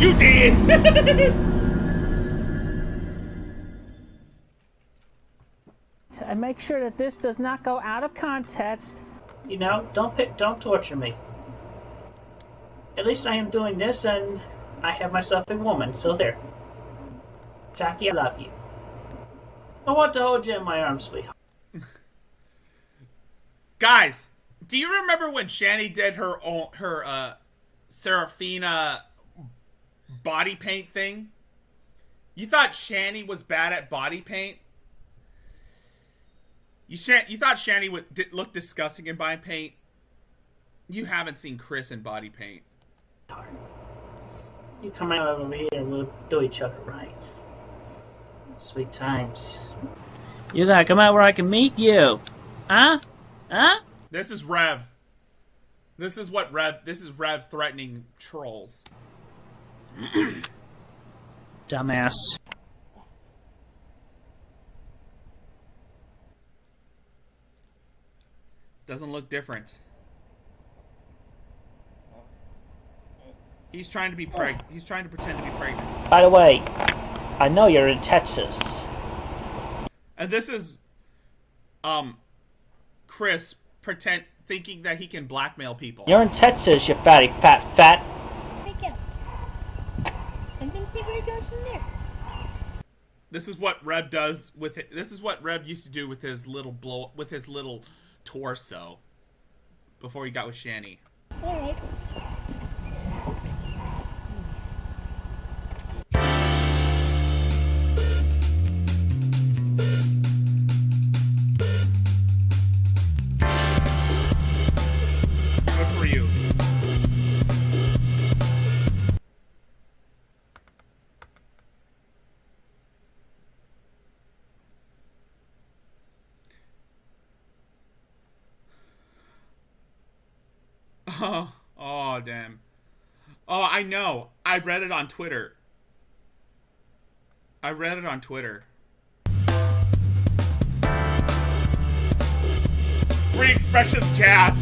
You did! And make sure that this does not go out of context. You know, don't torture me. At least I am doing this, and I have myself a woman, so there. Jackie, I love you. I want to hold you in my arms, sweetheart. Guys, do you remember when Shani did her Serafina body paint thing? You thought Shani was bad at body paint? You thought Shani would look disgusting in body paint? You haven't seen Chris in body paint. You come right over here and we'll do each other right. Sweet times. You gotta come out where I can meet you. Huh? Huh? This is Rev. This is Rev threatening trolls. Dumbass. Doesn't look different. He's trying to be He's trying to pretend to be pregnant. By the way, I know you're in Texas. And this is, Chris thinking that he can blackmail people. You're in Texas, you fatty fat. This is what Rev does with it. This is what Rev used to do with his little torso before he got with Shani. Alright. Good for you. Oh, damn. Oh, I know. I read it on Twitter. Free expression jazz.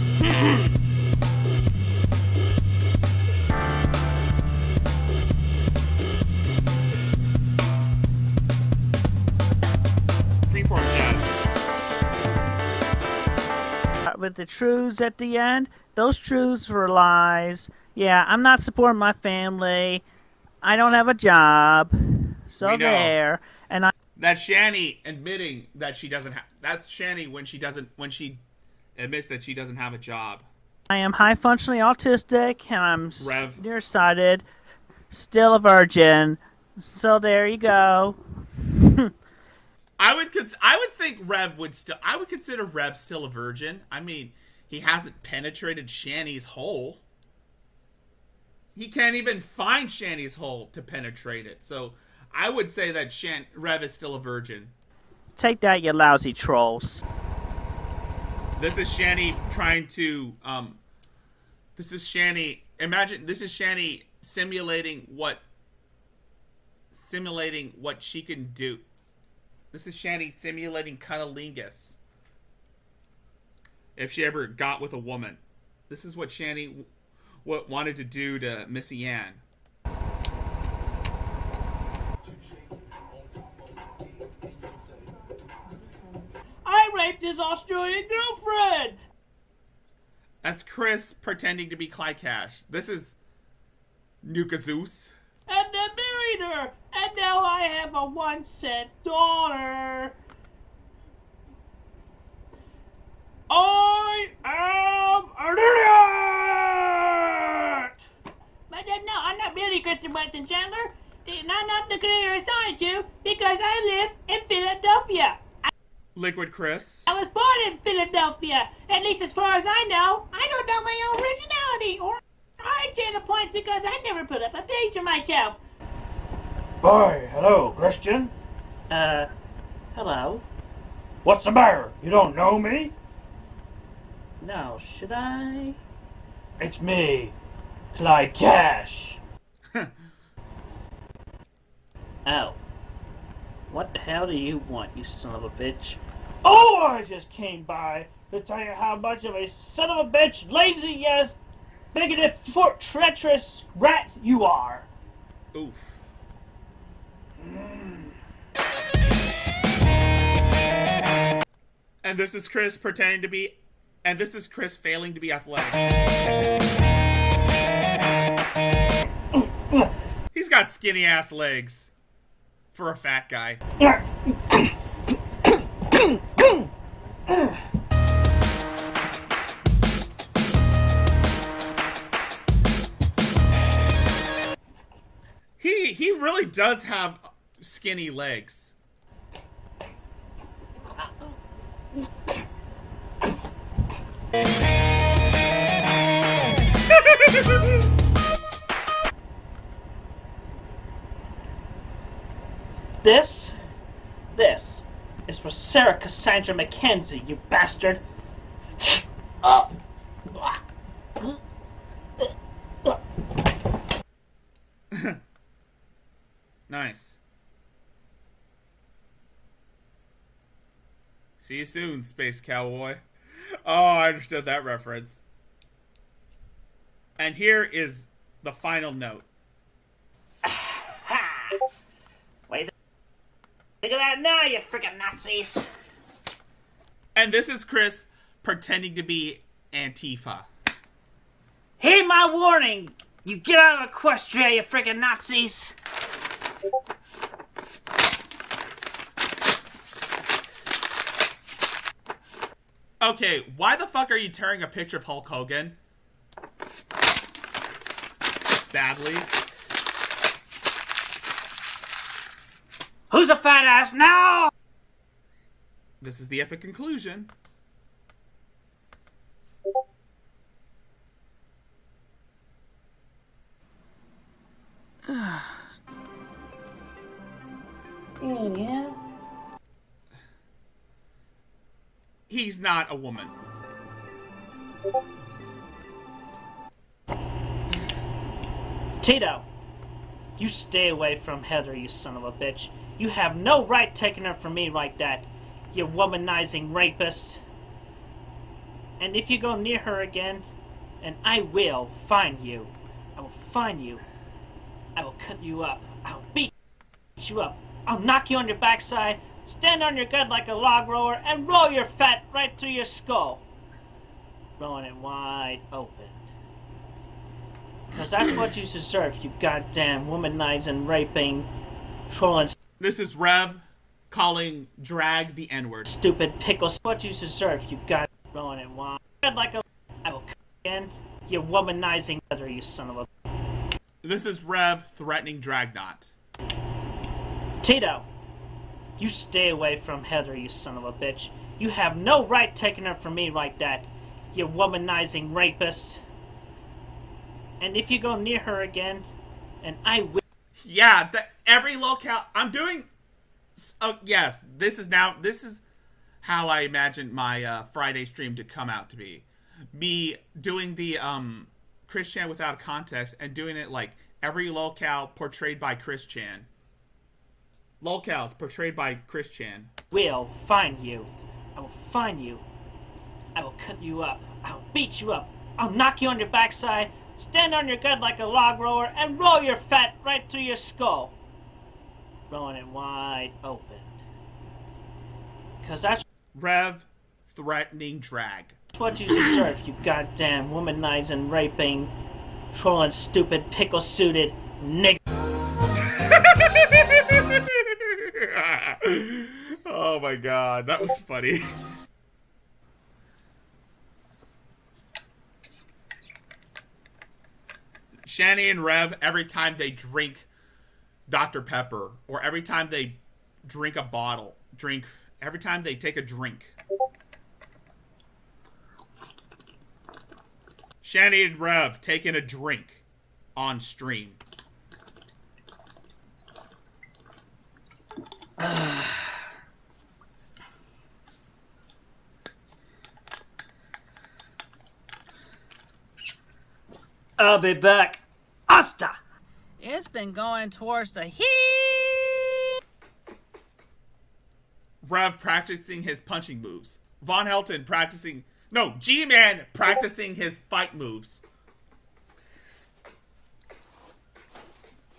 Freeform jazz. With the truths at the end, those truths were lies. Yeah, I'm not supporting my family. I don't have a job. So there. And That's Shani admitting that she doesn't have. That's Shani when she admits that she doesn't have a job. I am high functionally autistic, and I'm Rev. nearsighted, still a virgin. So there you go. I would think Rev would still. I would consider Rev still a virgin. I mean, he hasn't penetrated Shani's hole. He can't even find Shani's hole to penetrate it. So I would say that Rev is still a virgin. Take that, you lousy trolls. This is Shani trying to. This is Shani. Imagine this is Shani simulating what she can do. This is Shani simulating cunnilingus. If she ever got with a woman. This is what Shani wanted to do to Missy Ann. I raped his Australian girlfriend! That's Chris pretending to be Clyde Cash. This is Nuka Zeus. And then married her! And now I have a 1-cent daughter! I am an idiot! But no, I'm not really Christian Weston Chandler. And I'm not the creator assigned to because I live in Philadelphia. Liquid Chris. I was born in Philadelphia. At least as far as I know. I don't know my own originality or origin of points because I never put up a picture myself. Hi, hello, Christian. Hello? What's the matter? You don't know me? No, should I? It's me, Clyde Cash. Oh. What the hell do you want, you son of a bitch? Oh, I just came by to tell you how much of a son of a bitch, lazy, yes, bigoted, treacherous rat you are. Oof. And this is Chris pretending to be, and this is Chris failing to be athletic. He's got skinny ass legs for a fat guy. He really does have skinny legs. This is for Sarah Cassandra Mackenzie, you bastard. Nice. See you soon, Space Cowboy. Oh, I understood that reference. And here is the final note. Wait, think of that now, you freaking Nazis. And this is Chris pretending to be Antifa. Heed my warning! You get out of Equestria, you freaking Nazis! Okay, why the fuck are you tearing a picture of Hulk Hogan? Badly. Who's a fat ass now? This is the epic conclusion. Yeah. He's not a woman. Tito, you stay away from Heather, you son of a bitch. You have no right taking her from me like that, you womanizing rapist. And if you go near her again, and I will find you, I will find you, I will cut you up, I'll beat you up, I'll knock you on your backside, stand on your gut like a log roller, and roll your fat right through your skull. Rolling it wide open. Because that's what you deserve, you goddamn womanizing, raping, trolling, This is Rev calling drag the N-word. stupid pickles. What you deserve, you got rolling it wide. Like a I will cut again, you womanizing other, you son of a. This is Rev threatening Dragnot. Tito, you stay away from Heather, you son of a bitch. You have no right taking her from me like that, you womanizing rapist. And if you go near her again, and I will. Yeah, every locale I'm doing. Oh yes, this is how I imagined my Friday stream to come out to be. Me doing the Chris Chan without context and doing it like every locale portrayed by Chris Chan. Locales portrayed by Chris Chan. Will find you. I will find you. I will cut you up. I'll beat you up. I'll knock you on your backside, stand on your gut like a log roller, and roll your fat right through your skull. Rolling it wide open. Because that's Rev threatening drag. what you deserve, you goddamn womanizing, raping, trolling, stupid, pickle-suited nigga. Oh my god, that was funny. Shani and Rev, every time they drink Dr. Pepper, or every time they drink a bottle, every time they take a drink. Shani and Rev taking a drink on stream. I'll be back. Asta! It's been going towards the heat. Rev practicing his punching moves. Von Helton practicing... No, G-Man practicing his fight moves.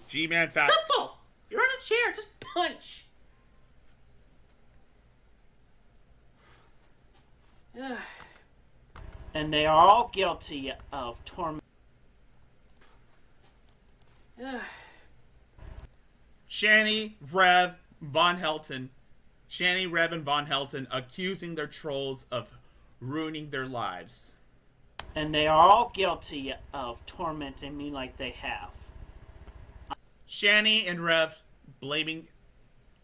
G-Man fat... Simple! You're in a chair, just punch. And they are all guilty of torment. Shani, Rev, Von Helton. Shani, Rev, and Von Helton accusing their trolls of ruining their lives. And they are all guilty of tormenting me like they have. Shani and Rev blaming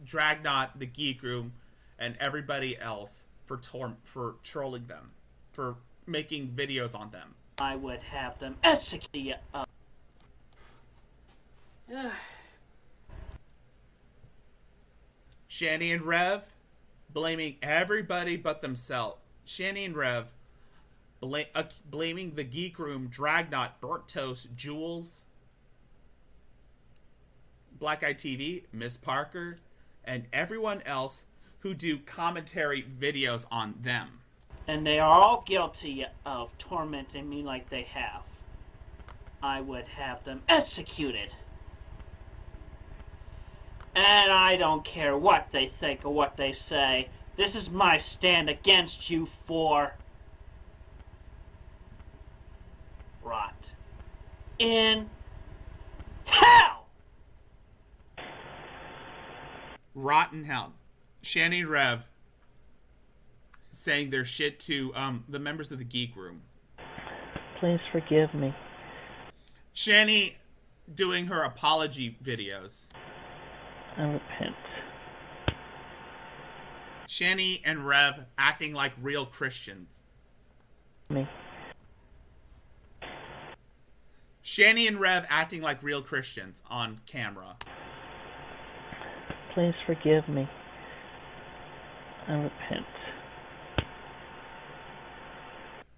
Dragnot, the Geek Room, and everybody else for trolling them, for making videos on them. I would have them execute. Shanny and Rev blaming everybody but themselves. Shanny and Rev blaming the Geek Room, Dragnot, Burnt Toast, Jules, Black Eye TV, Miss Parker, and everyone else who do commentary videos on them. And they are all guilty of tormenting me like they have. I would have them executed. And I don't care what they think or what they say. This is my stand against you for rot in hell. Rot in hell. Shanny and Rev saying their shit to the members of the Geek Room. Please forgive me. Shanny doing her apology videos. I repent. Shanny and Rev acting like real Christians. Me. Shanny and Rev acting like real Christians on camera. Please forgive me. I repent.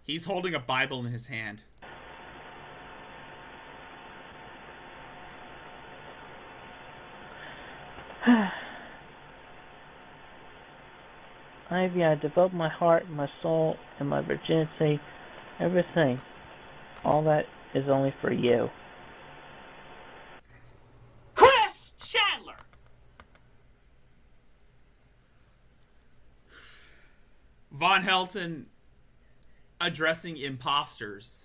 He's holding a Bible in his hand. Ivy, I devote my heart, my soul, and my virginity, everything. All that is only for you. Chris Chandler! Von Helton addressing imposters.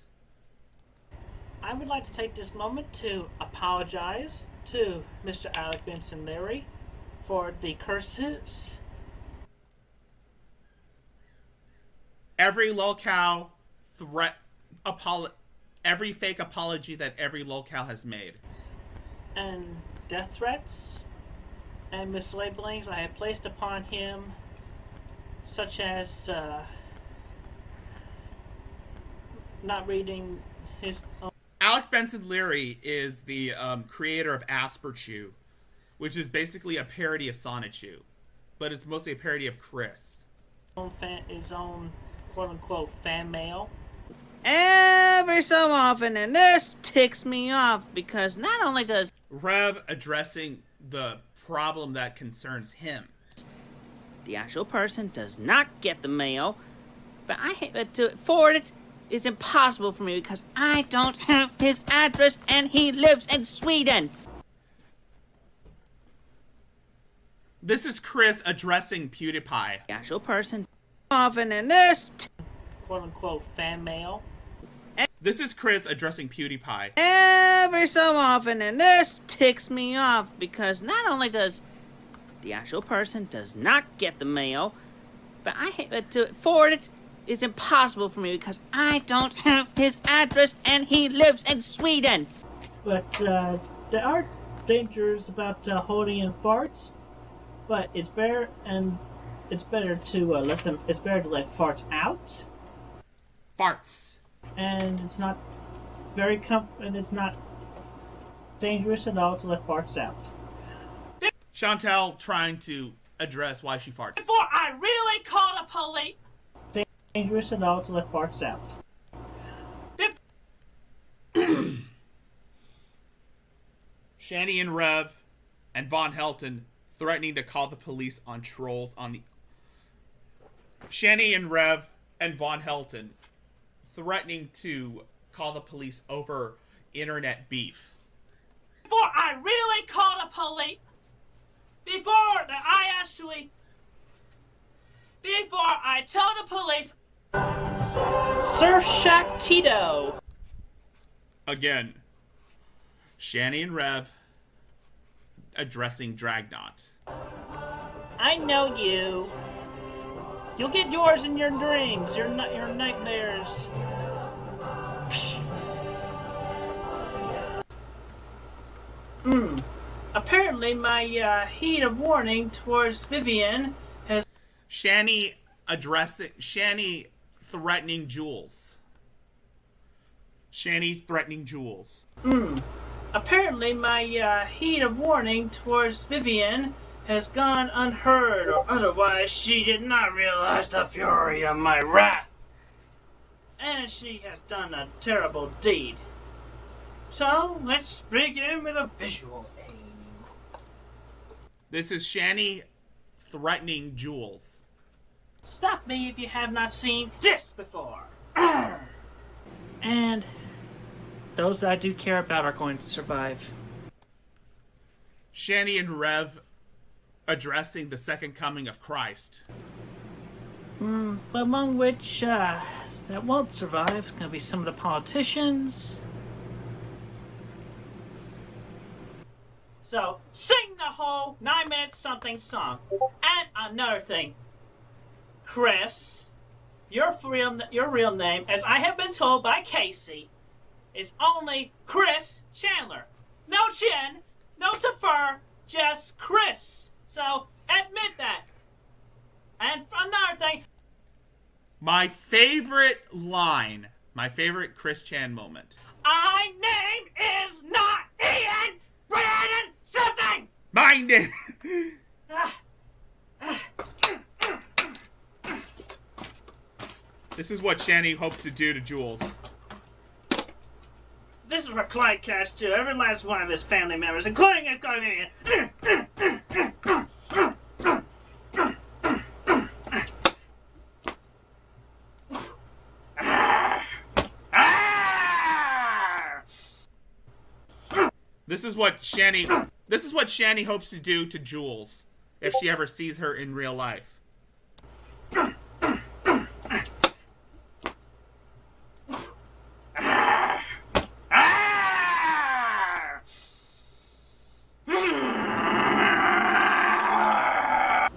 I would like to take this moment to apologize to Mr. Alec Benson Leary for the curses. Every locale every fake apology that every locale has made. And death threats and mislabelings I have placed upon him, such as not reading his own. Alec Benson Leary is the creator of Asperchew, which is basically a parody of Sonichu, but it's mostly a parody of Chris. His own quote-unquote fan mail. Every so often, and this ticks me off because not only does Rev addressing the problem that concerns him. the actual person does not get the mail, but I hate to forward it is impossible for me because I don't have his address and he lives in Sweden. This is Chris addressing PewDiePie. The actual person often in this quote-unquote fan mail. This is Chris addressing PewDiePie. Every so often, and this ticks me off because not only does the actual person does not get the mail, but I hate to forward it is impossible for me because I don't have his address and he lives in Sweden. But there are dangers about holding in farts. But it's better to let farts out. Farts. And it's not and it's not dangerous at all to let farts out. Chantel trying to address why she farts. Before I really call the police. Dangerous at all to let farts out. Shanny and Rev and Von Helton threatening to call the police on trolls on the... Shanny and Rev and Von Helton threatening to call the police over internet beef. Before I really call the police. Before I tell the police. Sir Shaq Tito. Again, Shanny and Rev addressing Dragnot. I know you. You'll get yours in your dreams, your nightmares. Apparently, my heat of warning towards Vivian has. Shani threatening Jules. Shani threatening Jules. Apparently, my heat of warning towards Vivian has gone unheard, or otherwise she did not realize the fury of my wrath. And she has done a terrible deed. So, let's begin with a visual aid. This is Shani threatening Jules. Stop me if you have not seen this before. And those that I do care about are going to survive. Shani and Rev addressing the second coming of Christ. Among which that won't survive is going to be some of the politicians. So, sing the whole 9-minute something song. And another thing, Chris, your real name, as I have been told by Casey, is only Chris Chandler. No chin, no defer, just Chris. So, admit that. And another thing. My favorite line, my favorite Chris Chan moment. My name is not Ian Brandon something! My name... This is what Shani hopes to do to Jules. This is what Clyde Cash too. Every last one of his family members, including his guardian. This is what Shani hopes to do to Jules if she ever sees her in real life.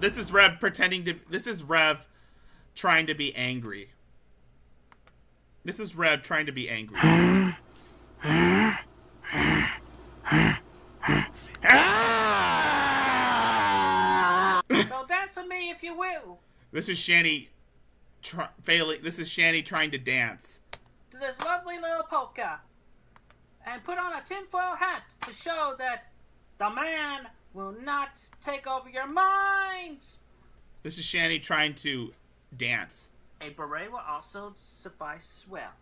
This is Rev trying to be angry. This is Rev trying to be angry. So dance with me if you will. This is Shani failing. This is Shani trying to dance. To this lovely little polka. And put on a tinfoil hat to show that the man will not take over your minds. This is Shani trying to dance. A beret will also suffice as well.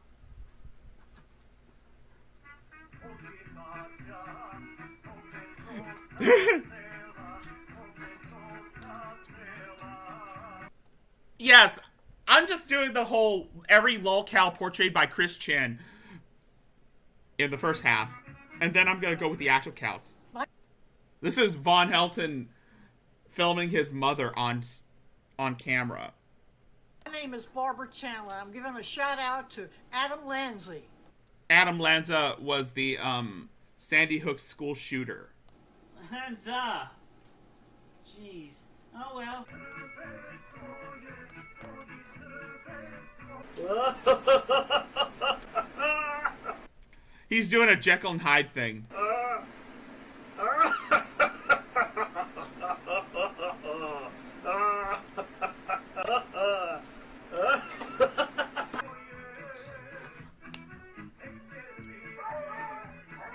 Yes, I'm just doing the whole every lolcow portrayed by Chris Chan in the first half, and then I'm gonna go with the actual cows. This is Von Helton filming his mother on camera. My name is Barbara Chandler. I'm giving a shout out to Adam Lanza. Adam Lanza was the Sandy Hook school shooter. Lanza. Jeez. Oh well. He's doing a Jekyll and Hyde thing.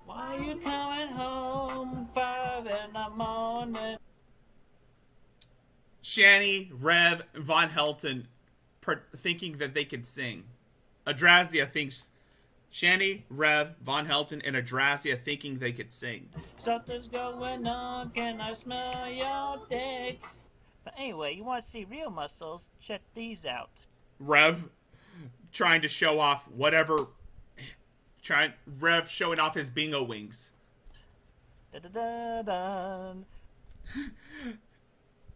Why are you coming home 5 in the morning? Shani, Rev, Von Helton thinking that they can sing. Adrazia thinks Shani, Rev, Von Helton, and Adrazia thinking they could sing. Something's going on, can I smell your dick? But anyway, you want to see real muscles? Check these out. Rev trying to show off whatever. Rev showing off his bingo wings. Da-da-da-dun.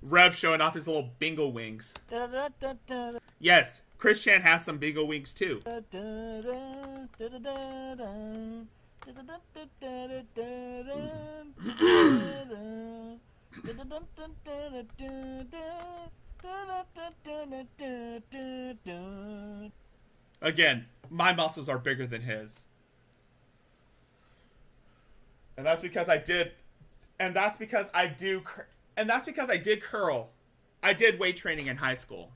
Rev showing off his little bingo wings. Da-da-da-da-da. Yes, Chris Chan has some bingo wings too. Da-da-da, da-da-da-dun. Da-da-da-da-da-da-dun. Da-da-da-da-da-da-da. Again, my muscles are bigger than his. And that's because I did and that's because I did curl. I did weight training in high school.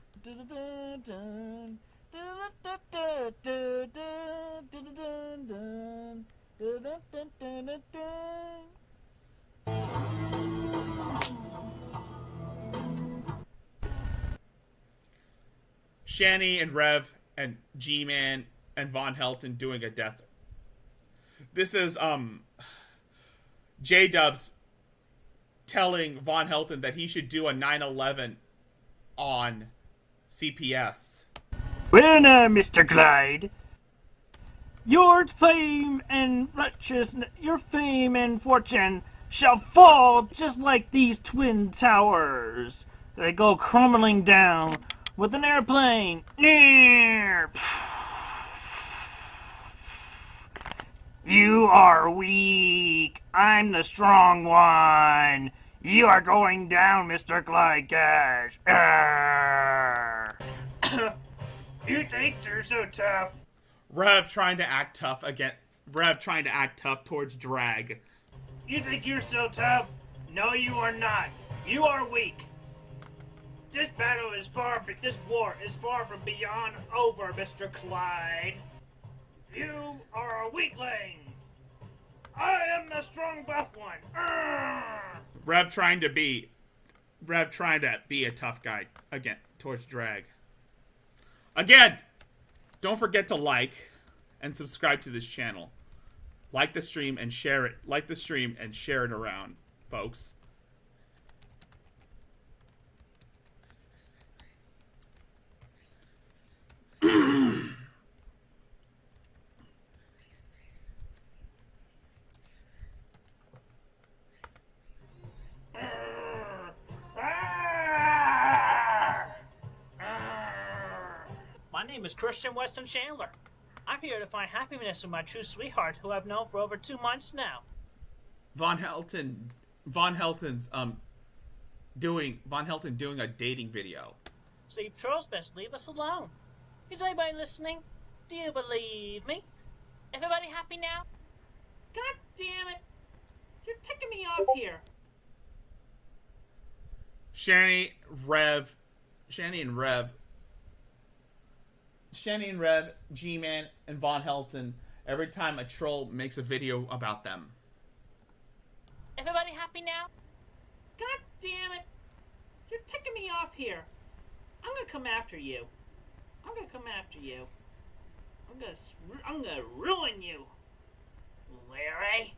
Shani and Rev and G-Man and Von Helton doing a death. This is J-Dubs telling Von Helton that he should do a 9/11 on CPS. Well now, Mr. Clyde, your fame and fortune shall fall just like these twin towers. They go crumbling down with an airplane. You are weak. I'm the strong one. You are going down, Mr. Clyde Cash. You think you're so tough? Rev trying to act tough towards Drag. You think you're so tough? No, you are not. You are weak. This war is far from beyond over, Mr. Clyde. You are a weakling. I am the strong buff one. Rev trying to be a tough guy again towards Drag. Again, don't forget to like and subscribe to this channel. Like the stream and share it. Like the stream and share it around, folks. My name is Christian Weston Chandler. I'm here to find happiness with my true sweetheart, who I've known for over 2 months now. Von Helton doing a dating video. So you trolls best leave us alone. Is anybody listening? Do you believe me? Everybody happy now? God damn it! You're ticking me off here. Shani and Rev, G-Man, and Von Helton every time a troll makes a video about them. Everybody happy now? God damn it! You're ticking me off here. I'm gonna come after you. I'm gonna ruin you, Larry.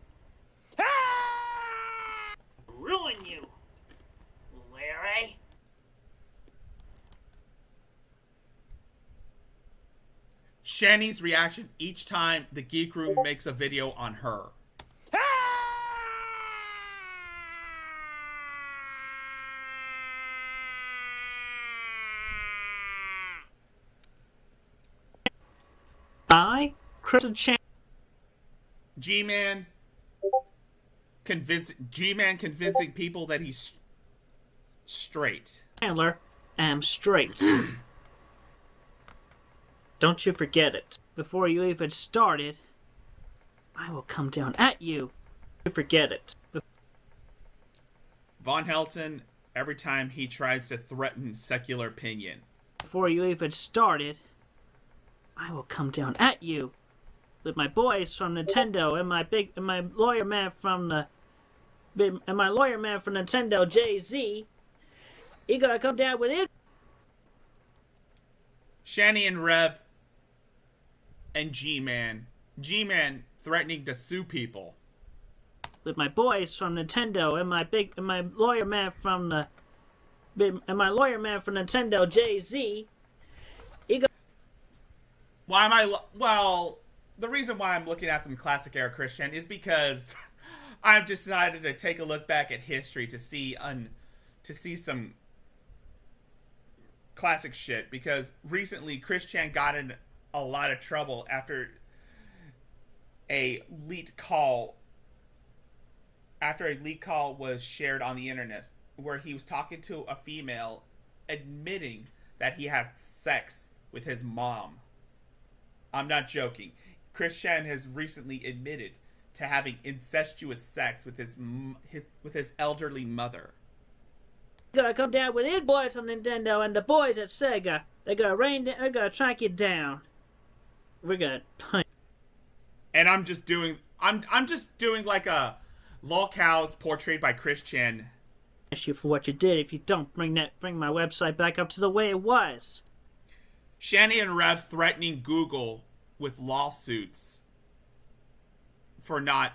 Ruin you, Larry. Shani's reaction each time the Geek Room makes a video on her. Christian Chandler. G-Man convincing people that he's straight. Am straight. Don't you forget it. Before you even started, I will come down at you. You forget it. Von Helton, every time he tries to threaten secular opinion. Before you even started, I will come down at you. With my boys from Nintendo and my lawyer man from Nintendo, Jay-Z, you gotta come down with it. Shani and Rev and G-Man threatening to sue people. With my boys from Nintendo and my lawyer man from Nintendo, Jay-Z. The reason why I'm looking at some classic era Christian is because I've decided to take a look back at history to see some classic shit, because recently Christian got in a lot of trouble after a leaked call was shared on the internet where he was talking to a female admitting that he had sex with his mom. I'm not joking. Christian has recently admitted to having incestuous sex with his elderly mother. You're gonna come down with his boys from Nintendo and the boys at Sega. They're gonna track you down. We're gonna punch. And I'm just doing like a lolcows portrayed by Chris Chan. You for what you did if you don't bring my website back up to the way it was. Shani and Rev threatening Google with lawsuits for not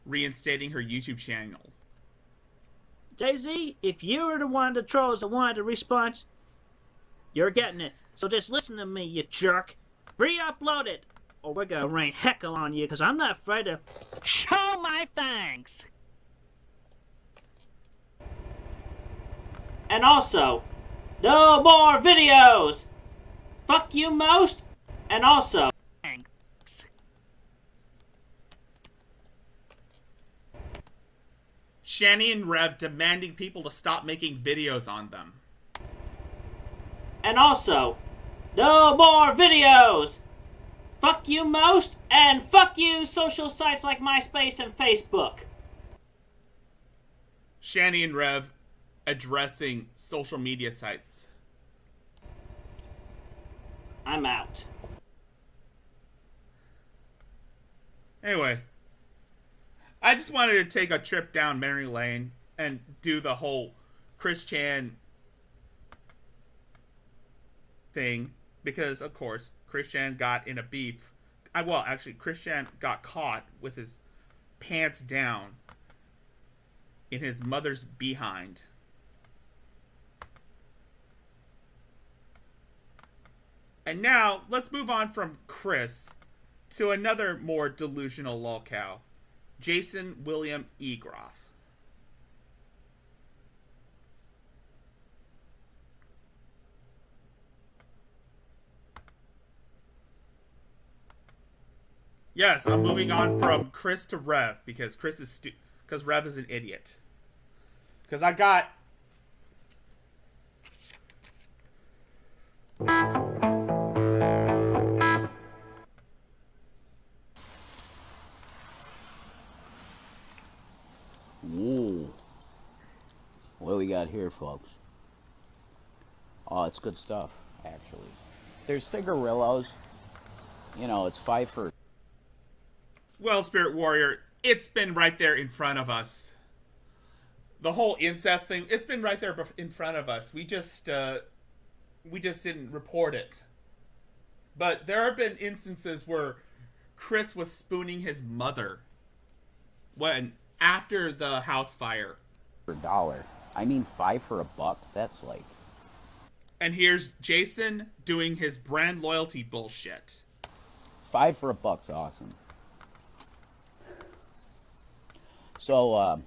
reinstating her YouTube channel. Jay-Z, if you were the one of the trolls that wanted a response, you're getting it. So just listen to me, you jerk. Re-upload it, or we're gonna rain heckle on you, because I'm not afraid to show my thanks. And also, no more videos! Fuck you most! And also, Thanks. Shani and Rev demanding people to stop making videos on them. and also, no more videos! Fuck you most, and fuck you social sites like MySpace and Facebook. Shani and Rev addressing social media sites. I'm out. Anyway, I just wanted to take a trip down memory lane and do the whole Chris Chan thing because, of course, Chris Chan got in a beef. Chris Chan got caught with his pants down in his mother's behind. And now, let's move on from Chris to another more delusional lolcow, Jason William Egroff. Yes, I'm moving on from Chris to Rev because because Rev is an idiot. Because I got Ooh. What do we got here, folks? Oh, it's good stuff, actually. There's cigarillos. You know, it's Pfeiffer. Well, Spirit Warrior, it's been right there in front of us. The whole incest thing, it's been right there in front of us. We just didn't report it. But there have been instances where Chris was spooning his mother after the house fire. For $1. I mean, 5 for $1. That's like... And here's Jason doing his brand loyalty bullshit. 5 for $1's awesome. So,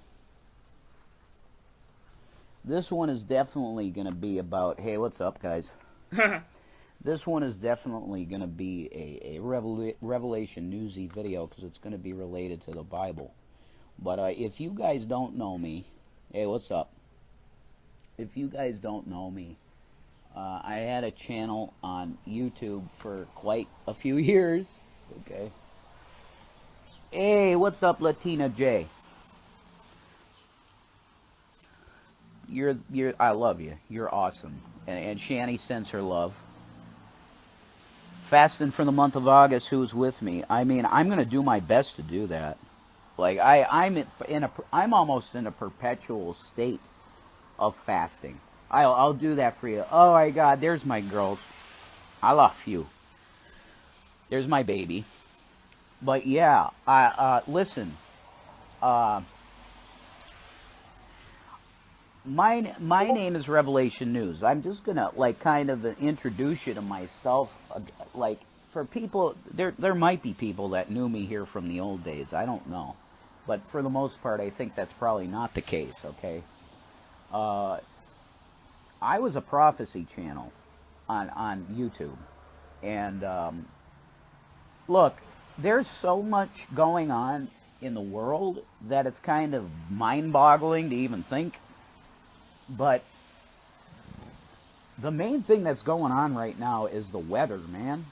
this one is definitely going to be about... Hey, what's up, guys? This one is definitely going to be a Revelation newsy video because it's going to be related to the Bible. But if you guys don't know me... Hey, what's up? If you guys don't know me, I had a channel on YouTube for quite a few years. Okay. Hey, what's up, Latina J? I love you. You're awesome. And Shani sends her love. Fasting for the month of August, who's with me? I mean, I'm going to do my best to do that. Like, I'm almost in a perpetual state of fasting. I'll do that for you. Oh my God, there's my girls. I love you. There's my baby. But yeah, listen. My name is Revelation News. I'm just gonna kind of introduce you to myself. Like, for people, there might be people that knew me here from the old days. I don't know, but for the most part, I think that's probably not the case. Okay. I was a prophecy channel on YouTube, and look, there's so much going on in the world that it's kind of mind-boggling to even think. But the main thing that's going on right now is the weather, man.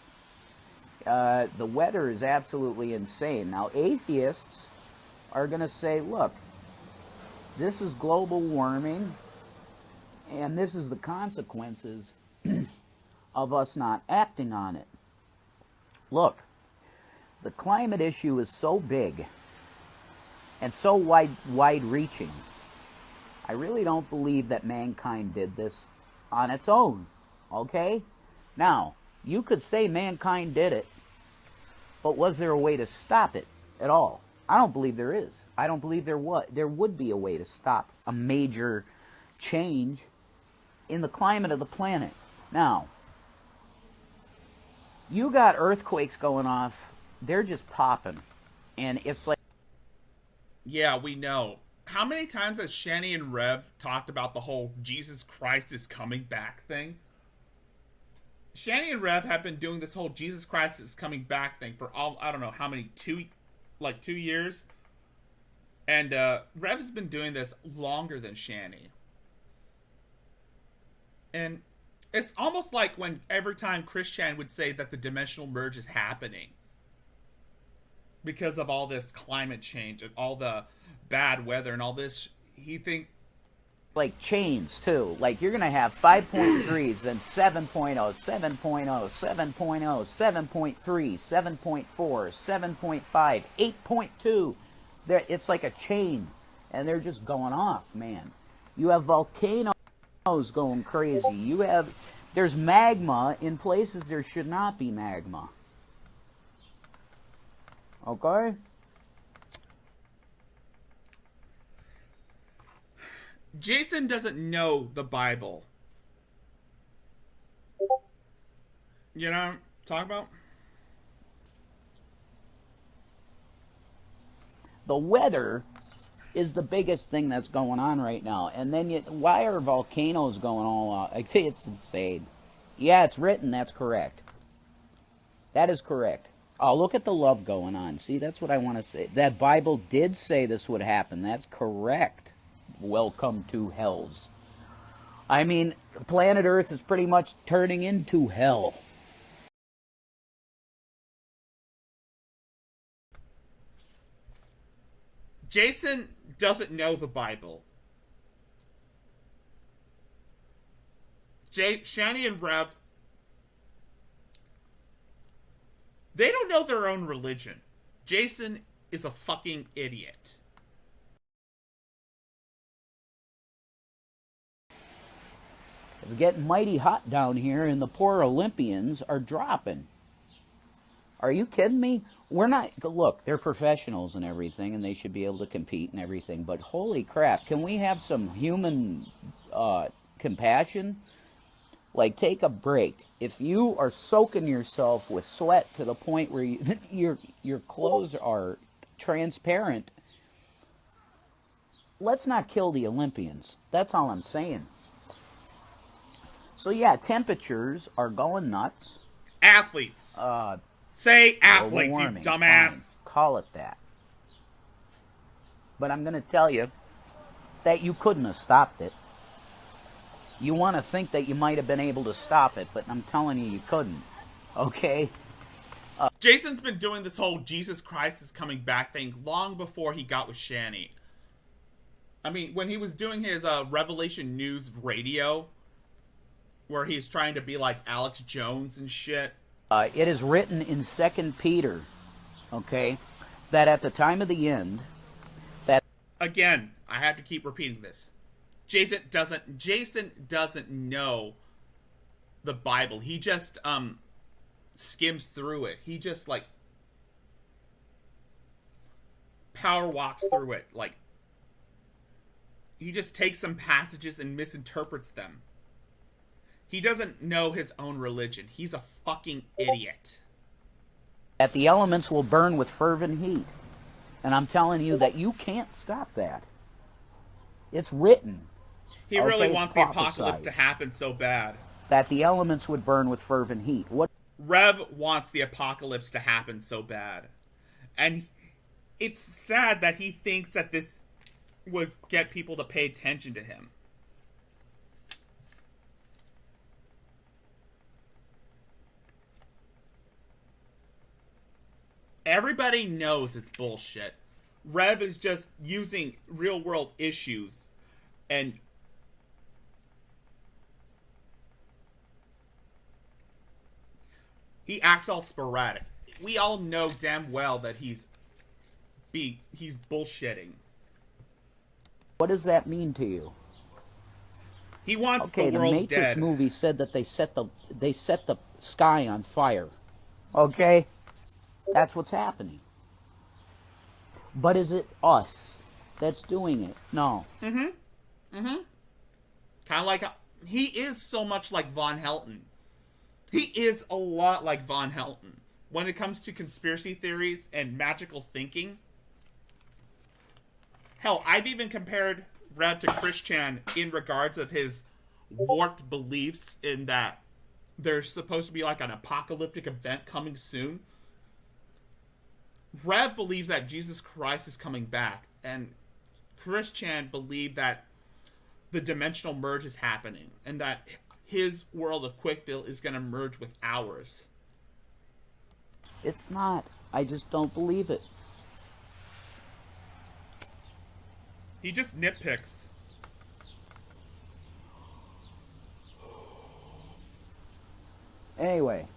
The weather is absolutely insane. Now, atheists are going to say, look, this is global warming, and this is the consequences of us not acting on it. Look, the climate issue is so big and so wide-reaching. I really don't believe that mankind did this on its own, okay? Now, you could say mankind did it, but was there a way to stop it at all? I don't believe there is. I don't believe there would be a way to stop a major change in the climate of the planet. Now, you got earthquakes going off. They're just popping. And it's like... Yeah, we know. How many times has Shani and Rev talked about the whole Jesus Christ is coming back thing? Shani and Rev have been doing this whole Jesus Christ is coming back thing for I don't know how many, 2 years? And Rev has been doing this longer than Shani. And it's almost like when every time Christian would say that the dimensional merge is happening because of all this climate change and all the bad weather and all this, he think like chains too. Like you're gonna have 5.3s, then 7.0, 7.0, 7.0, 7.3, 7.4, 7.5, 8.2. It's like a chain, and they're just going off, man. You have volcanoes going crazy. There's magma in places there should not be magma. Okay? Jason doesn't know the Bible. You know what I'm talking about? The weather is the biggest thing that's going on right now. And then why are volcanoes going all out? I say it's insane. Yeah, it's written. That's correct. That is correct. Oh, look at the love going on. See, that's what I want to say. That Bible did say this would happen. That's correct. Welcome to hells. I mean, planet Earth is pretty much turning into hell. Jason doesn't know the Bible. Shani and Rev, they don't know their own religion. Jason is a fucking idiot. It's getting mighty hot down here, and the poor Olympians are dropping. Are you kidding me? We're not... Look, they're professionals and everything, and they should be able to compete and everything, but holy crap, can we have some human compassion? Like, take a break. If you are soaking yourself with sweat to the point where your clothes are transparent, let's not kill the Olympians. That's all I'm saying. So yeah, temperatures are going nuts. Athletes. Say athlete, warming, you dumbass. Fine. Call it that. But I'm going to tell you that you couldn't have stopped it. You want to think that you might have been able to stop it, but I'm telling you, you couldn't. Okay? Jason's been doing this whole Jesus Christ is coming back thing long before he got with Shani. I mean, when he was doing his Revelation News radio, where he's trying to be like Alex Jones and shit. It is written in 2 Peter, okay, that at the time of the end, that... Again, I have to keep repeating this. Jason doesn't know the Bible. He just skims through it. He just like power walks through it. Like he just takes some passages and misinterprets them. He doesn't know his own religion. He's a fucking idiot. That the elements will burn with fervent heat. And I'm telling you that you can't stop that. It's written. He really wants the apocalypse to happen so bad. That the elements would burn with fervent heat. What? Rev wants the apocalypse to happen so bad. And it's sad that he thinks that this would get people to pay attention to him. Everybody knows it's bullshit. Rev is just using real world issues and he acts all sporadic. We all know damn well that he's bullshitting. What does that mean to you? He wants okay, the world the Matrix dead. movie said that they set the sky on fire. Okay? That's what's happening. But is it us that's doing it? No. Kind of like he is so much like Von Helton. He is a lot like Von Helton when it comes to conspiracy theories and magical thinking. Hell, I've even compared Rev to Christian in regards of his warped beliefs in that there's supposed to be like an apocalyptic event coming soon. Rev believes that Jesus Christ is coming back, and Christian believed that the dimensional merge is happening, and that his world of Quickville is going to merge with ours. It's not. I just don't believe it. He just nitpicks. Anyway.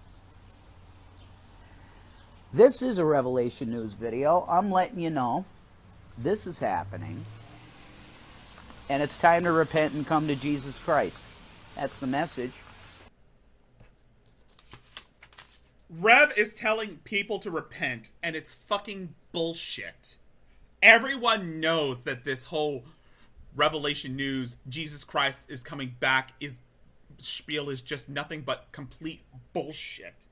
This is a Revelation News video. I'm letting you know this is happening. And it's time to repent and come to Jesus Christ. That's the message. Rev is telling people to repent, and it's fucking bullshit. Everyone knows that this whole Revelation News, Jesus Christ is coming back, spiel is just nothing but complete bullshit.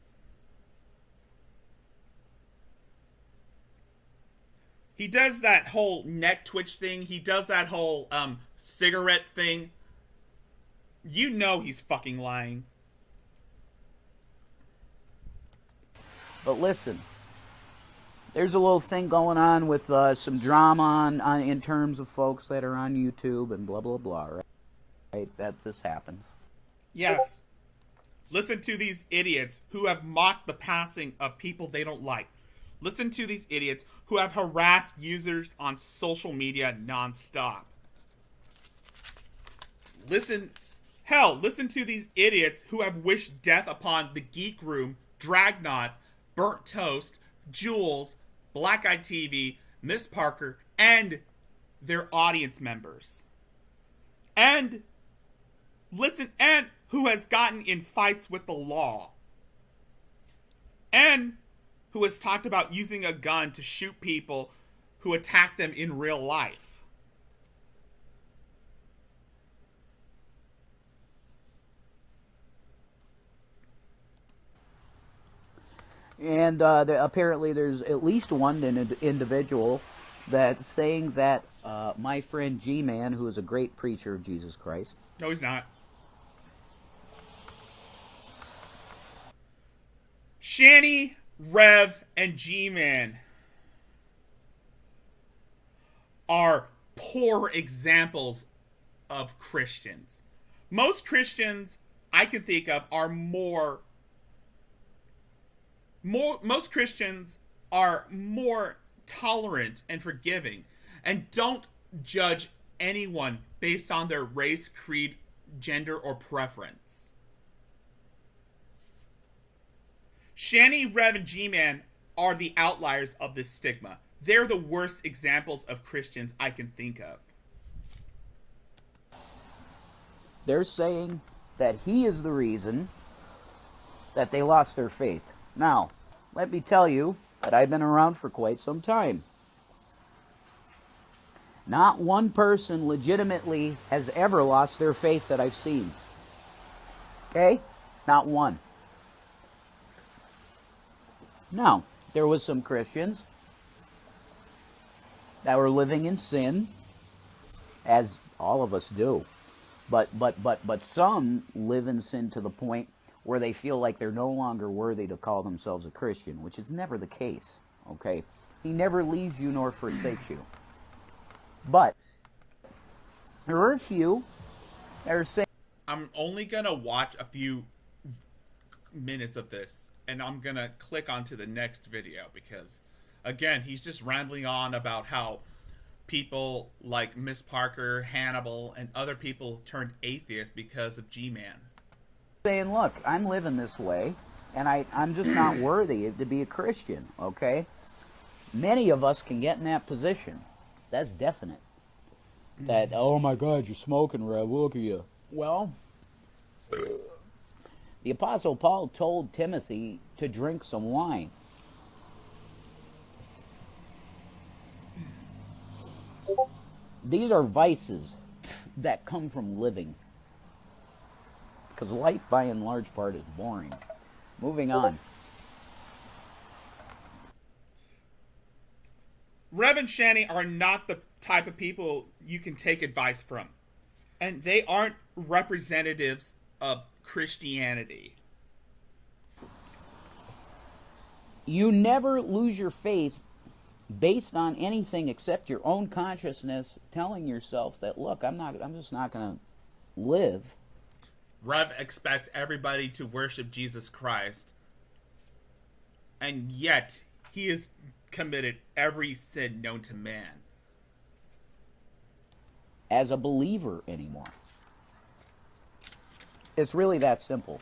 He does that whole neck twitch thing. He does that whole cigarette thing. You know he's fucking lying. But listen, there's a little thing going on with some drama on in terms of folks that are on YouTube and blah, blah, blah, right? That this happens. Yes. Listen to these idiots who have mocked the passing of people they don't like. Listen to these idiots who have harassed users on social media nonstop. Listen to these idiots who have wished death upon the Geek Room, Dragnot, Burnt Toast, Jules, Black Eye TV, Miss Parker, and their audience members. And who has gotten in fights with the law. And who has talked about using a gun to shoot people who attack them in real life. And apparently there's at least one individual that's saying that my friend G-Man, who is a great preacher of Jesus Christ... No, he's not. Shanny, Rev, and G-Man are poor examples of Christians. Most Christians I can think of are most Christians are more tolerant and forgiving and don't judge anyone based on their race, creed, gender, or preference. Shanny, Rev, and G-Man are the outliers of this stigma. They're the worst examples of Christians I can think of. They're saying that he is the reason that they lost their faith. Now, let me tell you that I've been around for quite some time. Not one person legitimately has ever lost their faith that I've seen. Okay? Not one. Now, there was some Christians that were living in sin, as all of us do. But some live in sin to the point where they feel like they're no longer worthy to call themselves a Christian, which is never the case, okay? He never leaves you nor forsakes you. But there are a few that are saying... I'm only going to watch a few minutes of this, and I'm going to click onto the next video because Again, he's just rambling on about how people like Miss Parker, Hannibal, and other people turned atheist because of G-Man. Saying, look, I'm living this way, and I'm just not worthy to be a Christian, okay? Many of us can get in that position. That's definite. That, oh my God, you're smoking, Rev, look at you. Well, the Apostle Paul told Timothy to drink some wine. These are vices that come from living. Because life, by and large part, is boring. Moving on. Rev and Shani are not the type of people you can take advice from. And they aren't representatives of Christianity. You never lose your faith based on anything except your own consciousness telling yourself that, look, I'm just not going to live. Rev expects everybody to worship Jesus Christ. And yet, he has committed every sin known to man. As a believer anymore. It's really that simple.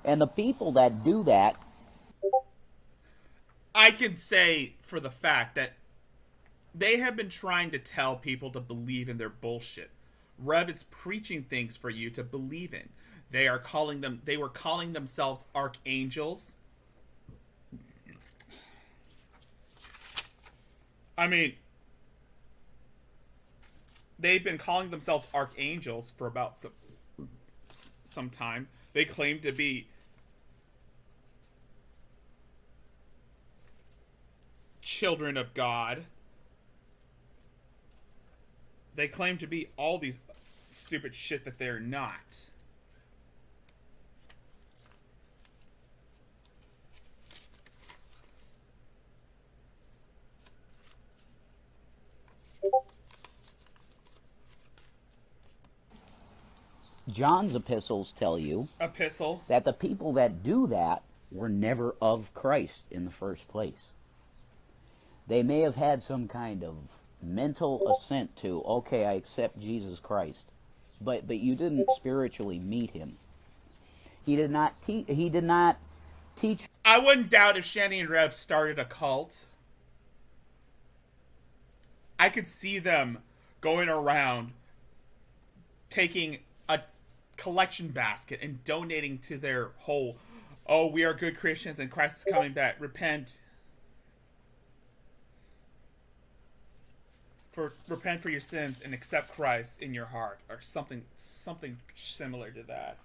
And the people that do that, I can say for the fact that they have been trying to tell people to believe in their bullshit. Rev is preaching things for you to believe in. They were calling themselves archangels. I mean, they've been calling themselves archangels for about some time. They claim to be children of God. They claim to be all these stupid shit that they're not. John's epistles tell you that the people that do that were never of Christ in the first place. They may have had some kind of mental assent to, okay, I accept Jesus Christ, but you didn't spiritually meet him. He did not teach. I wouldn't doubt if Shani and Rev started a cult. I could see them going around taking a collection basket and donating to their whole, oh, we are good Christians and Christ is coming back, repent for your sins and accept Christ in your heart, or something similar to that.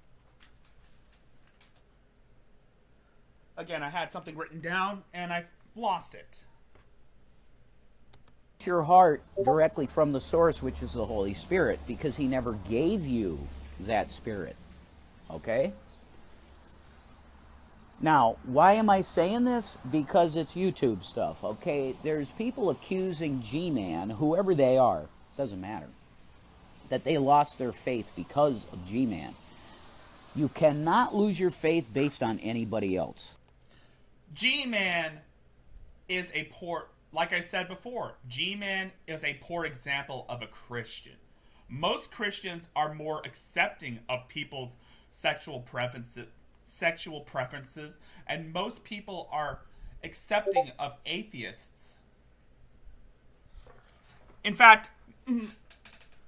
Again, I had something written down and I've lost it. Your heart directly from the source, which is the Holy Spirit, because he never gave you that spirit. Okay? Now, why am I saying this? Because it's YouTube stuff, okay? There's people accusing G-Man, whoever they are, doesn't matter, that they lost their faith because of G-Man. You cannot lose your faith based on anybody else. G-Man is a poor, like I said before, G-Man is a poor example of a Christian. Most Christians are more accepting of people's sexual preferences, and most people are accepting of atheists. In fact,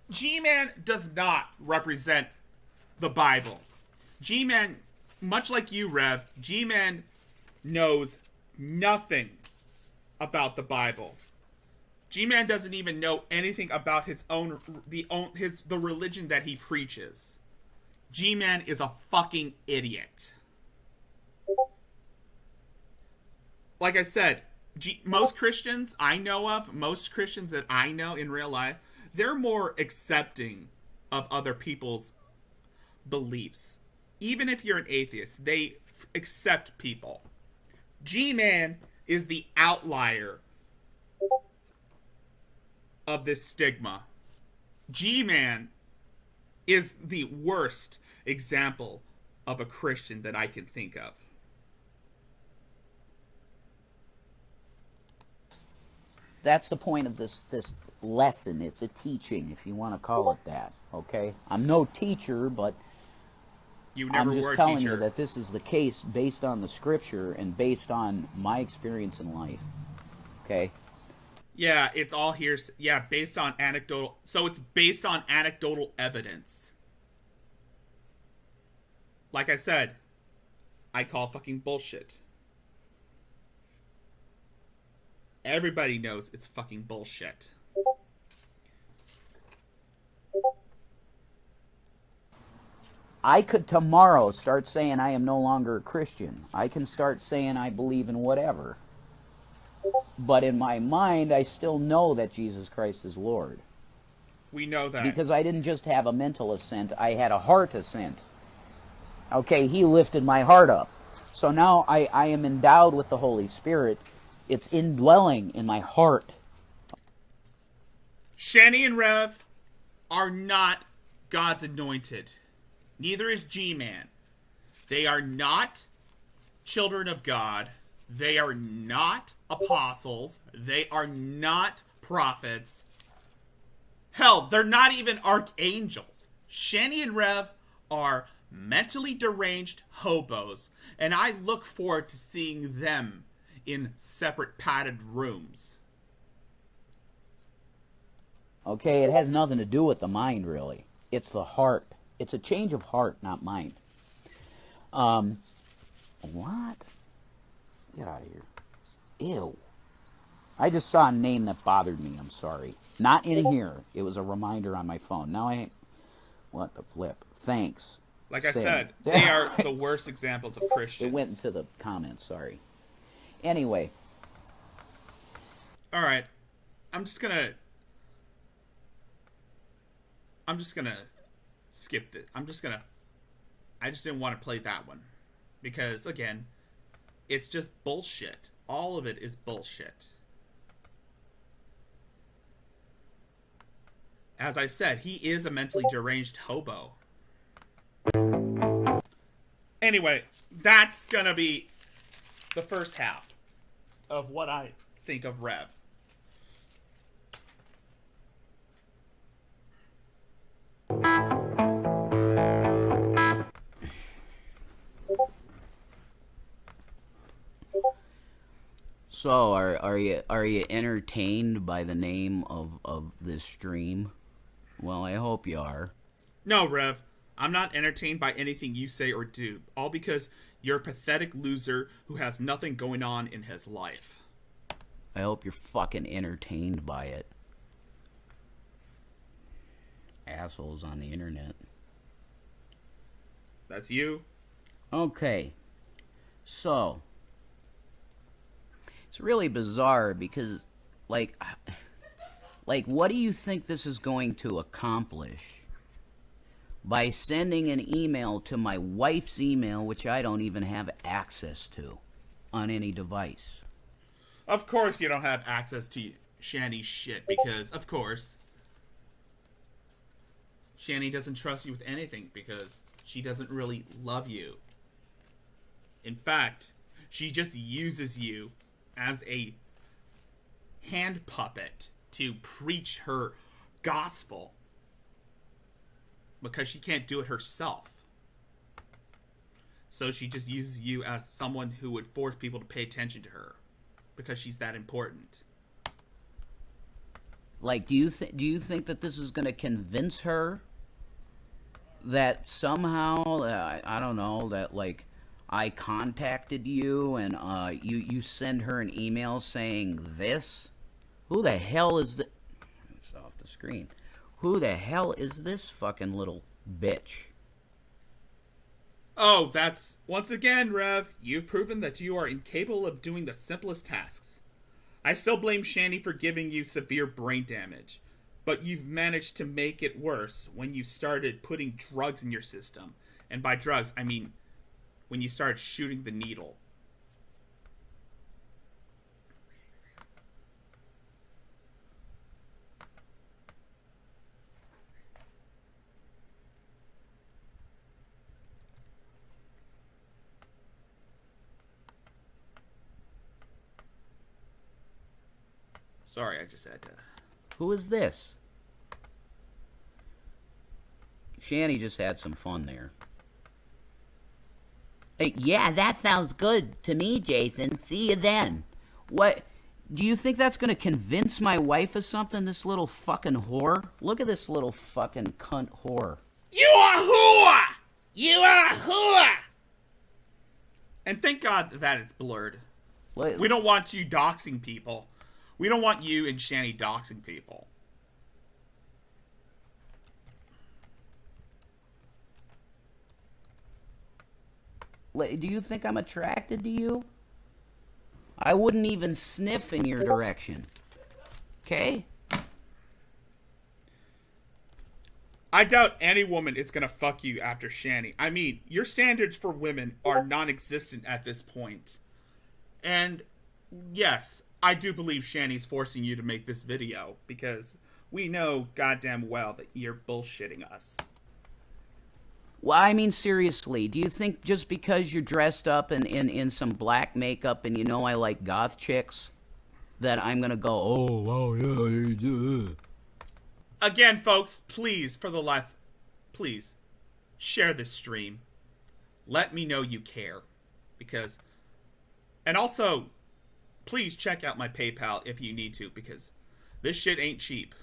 G-Man does not represent the Bible. G-Man, much like you, Rev, G-Man knows nothing about the Bible. G-Man doesn't even know anything about the religion that he preaches. G-Man is a fucking idiot. Like I said, most Christians I know of, most Christians that I know in real life, they're more accepting of other people's beliefs. Even if you're an atheist, they accept people. G-Man is the outlier of this stigma. G-Man is the worst example of a Christian that I can think of. that's the point of this lesson. It's a teaching, if you want to call it that. Okay, I'm no teacher, but You never I'm just were a telling teacher. you that this is the case based on the scripture and based on my experience in life. Okay. Yeah, it's all here. Yeah, based on anecdotal. So it's based on anecdotal evidence. Like I said, I call fucking bullshit. Everybody knows it's fucking bullshit. I could tomorrow start saying I am no longer a Christian. I can start saying I believe in whatever. But in my mind, I still know that Jesus Christ is Lord. We know that. Because I didn't just have a mental assent, I had a heart assent. Okay, he lifted my heart up. So now I am endowed with the Holy Spirit. It's indwelling in my heart. Shani and Rev are not God's anointed. Neither is G-Man. They are not children of God. They are not apostles. They are not prophets. Hell, they're not even archangels. Shani and Rev are mentally deranged hobos, and I look forward to seeing them in separate padded rooms. Okay, it has nothing to do with the mind, really. It's the heart. It's a change of heart, not mind. What? Get out of here. Ew. I just saw a name that bothered me. I'm sorry. Not in here. It was a reminder on my phone. Now I... What the flip? Thanks. Like I said, they are the worst examples of Christians. It went into the comments, sorry. Anyway. Alright. I'm just gonna skip this. I just didn't want to play that one. Because, again, it's just bullshit. All of it is bullshit. As I said, he is a mentally deranged hobo. Anyway, that's gonna be the first half of what I think of Rev. So, are you entertained by the name of this stream? Well, I hope you are. No, Rev. I'm not entertained by anything you say or do. All because you're a pathetic loser who has nothing going on in his life. I hope you're fucking entertained by it. Assholes on the internet. That's you. Okay. So, it's really bizarre because, like, what do you think this is going to accomplish? By sending an email to my wife's email, which I don't even have access to on any device. Of course you don't have access to Shani's shit, because, of course, Shani doesn't trust you with anything because she doesn't really love you. In fact, she just uses you as a hand puppet to preach her gospel because she can't do it herself. So she just uses you as someone who would force people to pay attention to her because she's that important. Like, do you think that this is going to convince her that somehow, I don't know, that, like, I contacted you and you send her an email saying this? Who the hell is this? It's off the screen. Who the hell is this fucking little bitch? Oh, that's... Once again, Rev, you've proven that you are incapable of doing the simplest tasks. I still blame Shani for giving you severe brain damage, but you've managed to make it worse when you started putting drugs in your system. And by drugs, I mean when you started shooting the needle. Sorry, I just had to. Who is this? Shanny just had some fun there. Hey, yeah, that sounds good to me, Jason. See you then. What? Do you think that's going to convince my wife of something, this little fucking whore? Look at this little fucking cunt whore. You are whore! You are whore! And thank God that it's blurred. What? We don't want you doxing people. We don't want you and Shanny doxing people. Do you think I'm attracted to you? I wouldn't even sniff in your direction. Okay? I doubt any woman is gonna fuck you after Shanny. I mean, your standards for women are non-existent at this point. And yes, I do believe Shanny's forcing you to make this video because we know goddamn well that you're bullshitting us. Well, I mean, seriously, do you think just because you're dressed up in some black makeup and you know I like goth chicks, that I'm gonna go, oh, wow, yeah. Again, folks, please, for the life, please, share this stream. Let me know you care. Because, and also, please check out my PayPal if you need to, because this shit ain't cheap.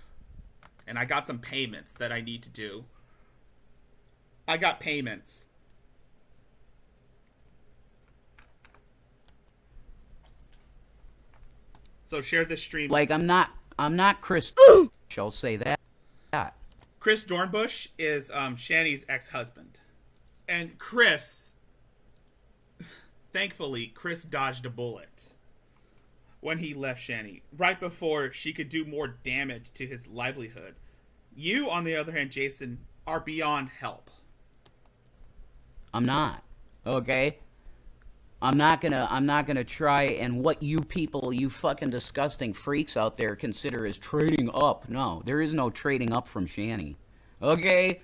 And I got some payments that I need to do. I got payments. So share this stream. Like, I'm not Chris. I'll say that. Chris Dornbush is Shanny's ex-husband. And Chris, thankfully, Chris dodged a bullet when he left Shanny, right before she could do more damage to his livelihood. You, on the other hand, Jason, are beyond help. I'm not. Okay? I'm not gonna try and what you people, you fucking disgusting freaks out there consider as trading up. No, there is no trading up from Shanny. Okay?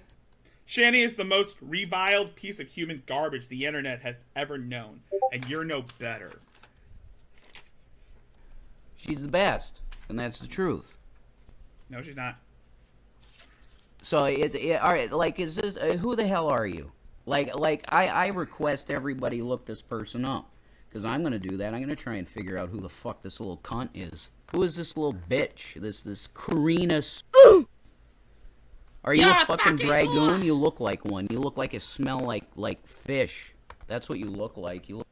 Shanny is the most reviled piece of human garbage the internet has ever known, and you're no better. She's the best, and that's the truth. No, she's not. So, all right, like, is this, who the hell are you? Like, I request everybody look this person up. Because I'm going to do that. I'm going to try and figure out who the fuck this little cunt is. Who is this little bitch? This Karina... Are you a fucking dragoon? You look like one. You look like you smell like fish. That's what you look like. You look...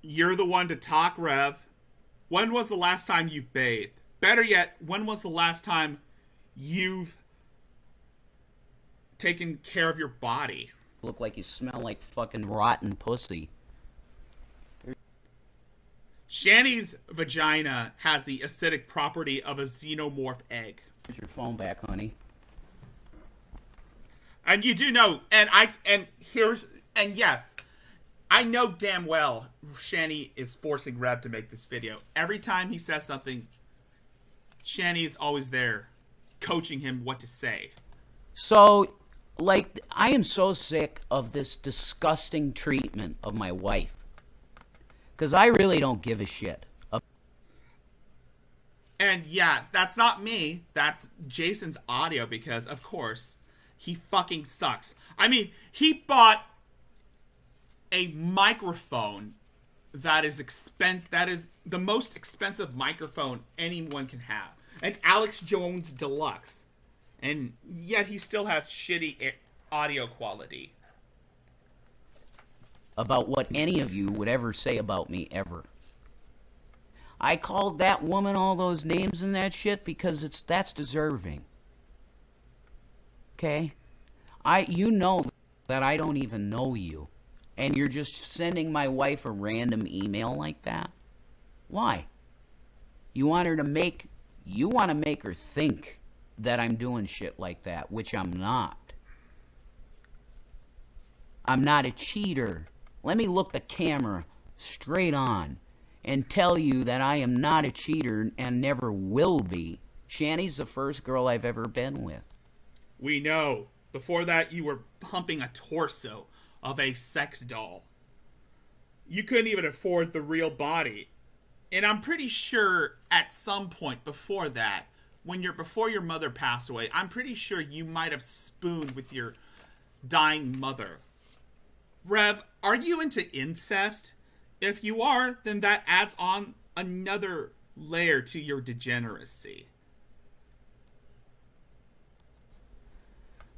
You're the one to talk, Rev. When was the last time you bathed? Better yet, when was the last time you've taken care of your body? Look like you smell like fucking rotten pussy. Shanny's vagina has the acidic property of a xenomorph egg. Put your phone back, honey. And you do know, yes, I know damn well Shanny is forcing Rev to make this video. Every time he says something, Shanny is always there, coaching him what to say. So, like, I am so sick of this disgusting treatment of my wife. Because I really don't give a shit. And yeah, that's not me. That's Jason's audio because, of course, he fucking sucks. I mean, he bought a microphone that is the most expensive microphone anyone can have. An Alex Jones Deluxe. And yet he still has shitty audio quality. About what any of you would ever say about me, ever. I called that woman all those names and that shit because that's deserving. Okay? You know that I don't even know you. And you're just sending my wife a random email like that? Why? You want to make her think that I'm doing shit like that, which I'm not. I'm not a cheater. Let me look the camera straight on and tell you that I am not a cheater and never will be. Shanny's the first girl I've ever been with. We know. Before that, you were pumping a torso of a sex doll. you couldn't even afford the real body. And I'm pretty sure at some point before that, before your mother passed away, I'm pretty sure you might have spooned with your dying mother. Rev, are you into incest? If you are, then that adds on another layer to your degeneracy.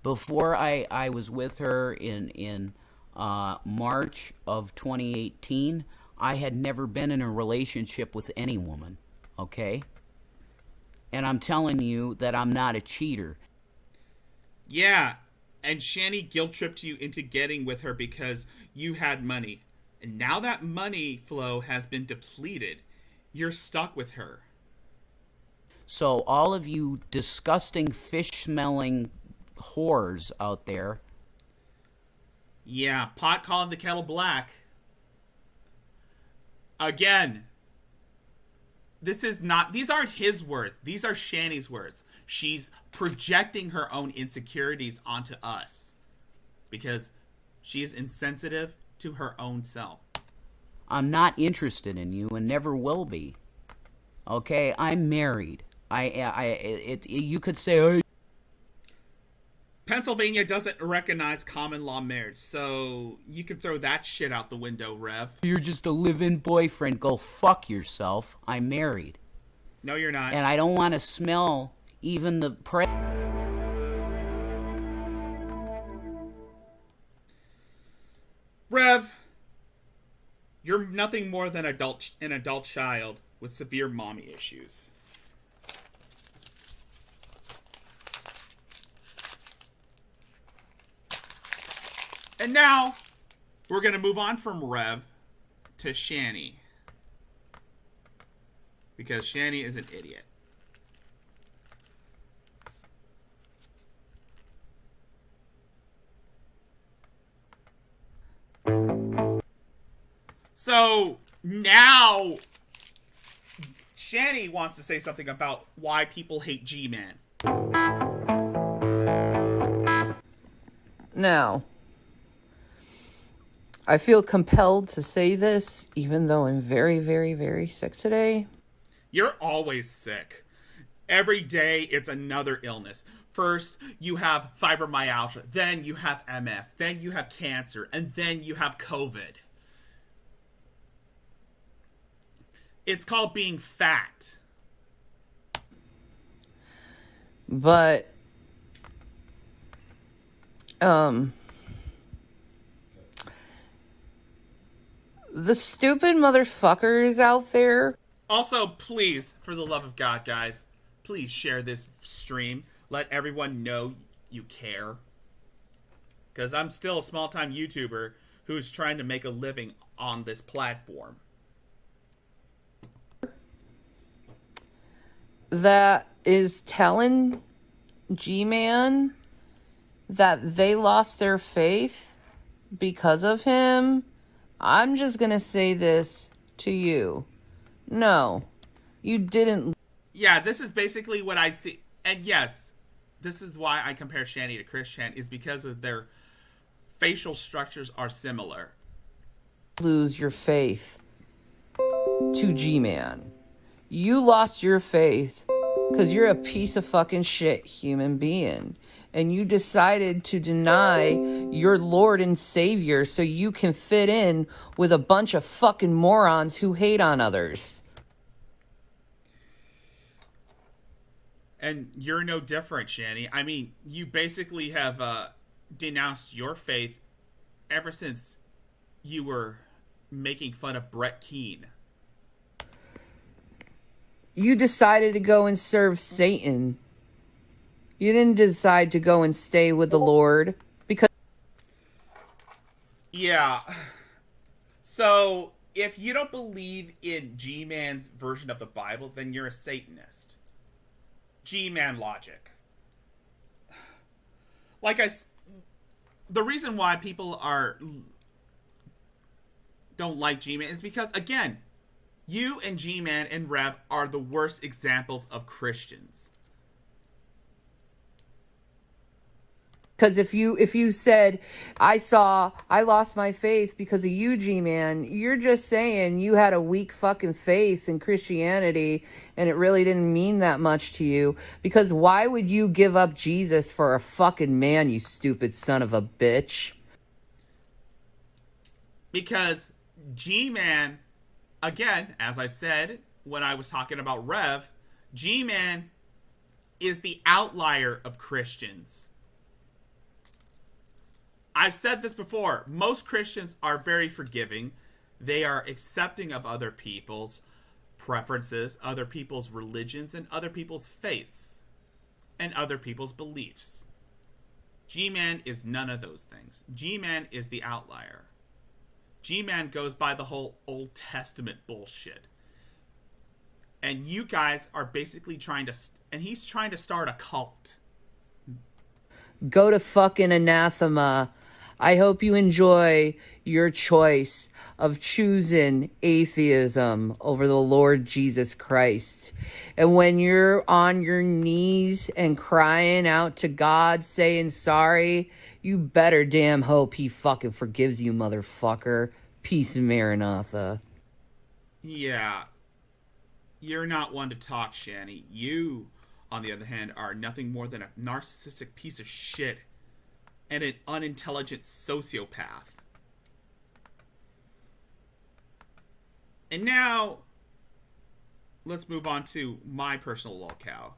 Before I was with her in March of 2018, I had never been in a relationship with any woman, okay? And I'm telling you that I'm not a cheater. Yeah, and Shani guilt-tripped you into getting with her because you had money. And now that money flow has been depleted, you're stuck with her. So all of you disgusting fish-smelling whores out there. Yeah, pot calling the kettle black. Again, these aren't his words. These are Shani's words. She's projecting her own insecurities onto us because she is insensitive to her own self. I'm not interested in you and never will be. Okay, I'm married. You could say, oh, Pennsylvania doesn't recognize common law marriage, so you can throw that shit out the window, Rev. You're just a live-in boyfriend. Go fuck yourself. I'm married. No, you're not. And I don't want to smell even the Rev, you're nothing more than an adult child with severe mommy issues. And now, we're going to move on from Rev to Shani. Because Shani is an idiot. So, now, Shani wants to say something about why people hate G-Man. Now, I feel compelled to say this, even though I'm very, very, very sick today. You're always sick. Every day, it's another illness. First, you have fibromyalgia. Then you have MS. Then you have cancer. And then you have COVID. It's called being fat. But, the stupid motherfuckers out there. Also, please, for the love of God, guys, please share this stream. Let everyone know you care. Because I'm still a small-time YouTuber who's trying to make a living on this platform. That is telling G-Man that they lost their faith because of him. I'm just gonna say this to you. No, you didn't. Yeah, this is basically what I see. And yes, this is why I compare Shani to Chris Chan, is because of their facial structures are similar. Lose your faith to G-Man. You lost your faith because you're a piece of fucking shit human being. And you decided to deny your Lord and Savior so you can fit in with a bunch of fucking morons who hate on others. And you're no different, Shani. I mean, you basically have denounced your faith ever since you were making fun of Brett Keane. You decided to go and serve Satan. You didn't decide to go and stay with the Lord because... Yeah. So, if you don't believe in G-Man's version of the Bible, then you're a Satanist. G-Man logic. The reason why people don't like G-Man is because, again, you and G-Man and Rev are the worst examples of Christians. Because if you said, I lost my faith because of you, G-Man, you're just saying you had a weak fucking faith in Christianity and it really didn't mean that much to you. Because why would you give up Jesus for a fucking man, you stupid son of a bitch? Because G-Man, again, as I said when I was talking about Rev, G-Man is the outlier of Christians. I've said this before. Most Christians are very forgiving. They are accepting of other people's preferences, other people's religions, and other people's faiths, and other people's beliefs. G-Man is none of those things. G-Man is the outlier. G-Man goes by the whole Old Testament bullshit. And you guys are basically he's trying to start a cult. Go to fucking anathema. I hope you enjoy your choice of choosing atheism over the Lord Jesus Christ. And when you're on your knees and crying out to God saying sorry, you better damn hope he fucking forgives you, motherfucker. Peace and Maranatha. Yeah. You're not one to talk, Shanny. You, on the other hand, are nothing more than a narcissistic piece of shit and an unintelligent sociopath. And now, let's move on to my personal lolcow,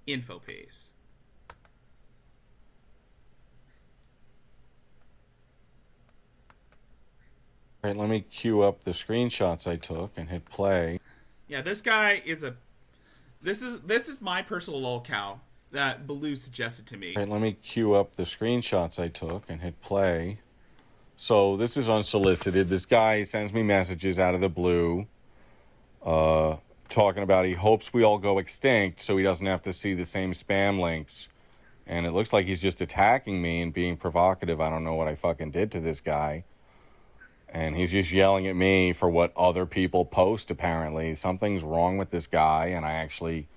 InfoPace. All right, let me queue up the screenshots I took and hit play. Yeah, this guy is This is my personal lolcow that Baloo suggested to me. All right, let me queue up the screenshots I took and hit play. So this is unsolicited. This guy sends me messages out of the blue, talking about he hopes we all go extinct so he doesn't have to see the same spam links. And it looks like he's just attacking me and being provocative. I don't know what I fucking did to this guy. And he's just yelling at me for what other people post, apparently. Something's wrong with this guy, and I actually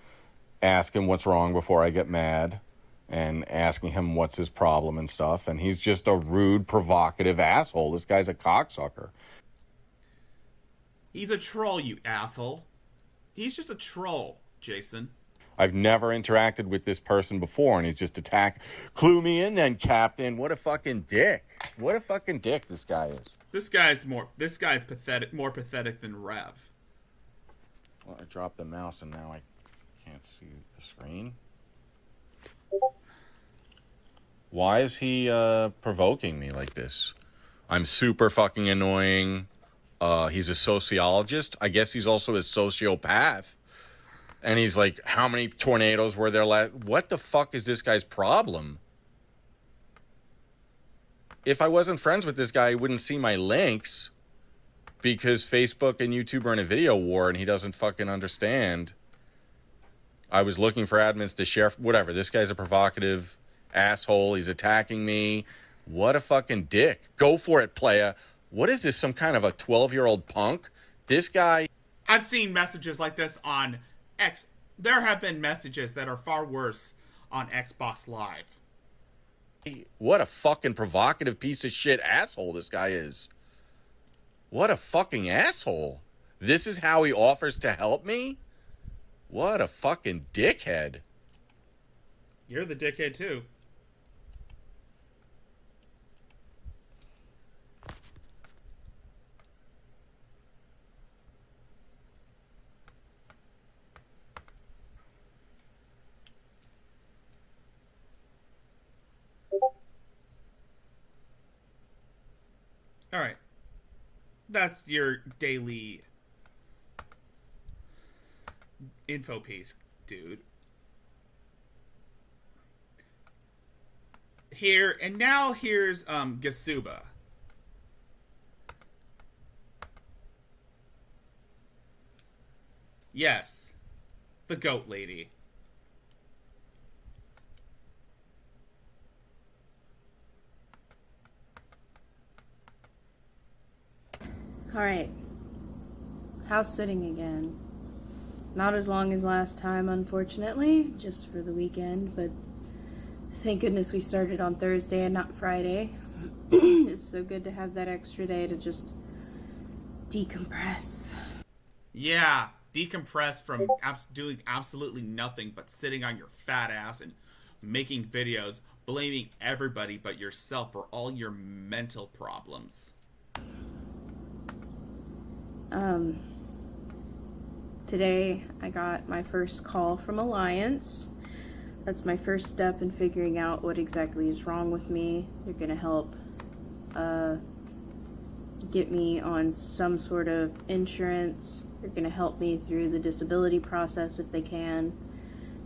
ask him what's wrong before I get mad, and asking him what's his problem and stuff. And he's just a rude, provocative asshole. This guy's a cocksucker. He's a troll, you asshole. He's just a troll, Jason. I've never interacted with this person before, and he's just clue me in then, Captain. What a fucking dick. What a fucking dick this guy is. This guy's pathetic, more pathetic than Rev. Well, I dropped the mouse and now I can't see the screen. Why is he provoking me like this? I'm super fucking annoying. He's a sociologist. I guess he's also a sociopath. And he's like, how many tornadoes were there last? What the fuck is this guy's problem? If I wasn't friends with this guy, he wouldn't see my links because Facebook and YouTube are in a video war and he doesn't fucking understand. I was looking for admins to share, whatever. This guy's a provocative asshole. He's attacking me. What a fucking dick. Go for it, playa. What is this, some kind of a 12-year-old punk? This guy... I've seen messages like this on X. There have been messages that are far worse on Xbox Live. What a fucking provocative piece of shit asshole this guy is. What a fucking asshole. This is how he offers to help me? What a fucking dickhead. You're the dickhead too. All right. That's your daily info piece, dude. Here, and now here's Gasuba. Yes. The goat lady. Alright. House sitting again. Not as long as last time, unfortunately, just for the weekend, but Thank goodness we started on Thursday and not Friday. It's so good to have that extra day to just decompress. Yeah, decompress from doing absolutely nothing but sitting on your fat ass and making videos, blaming everybody but yourself for all your mental problems. Today I got my first call from Alliance. That's my first step in figuring out what exactly is wrong with me. They're gonna help get me on some sort of insurance. They're gonna help me through the disability process if they can.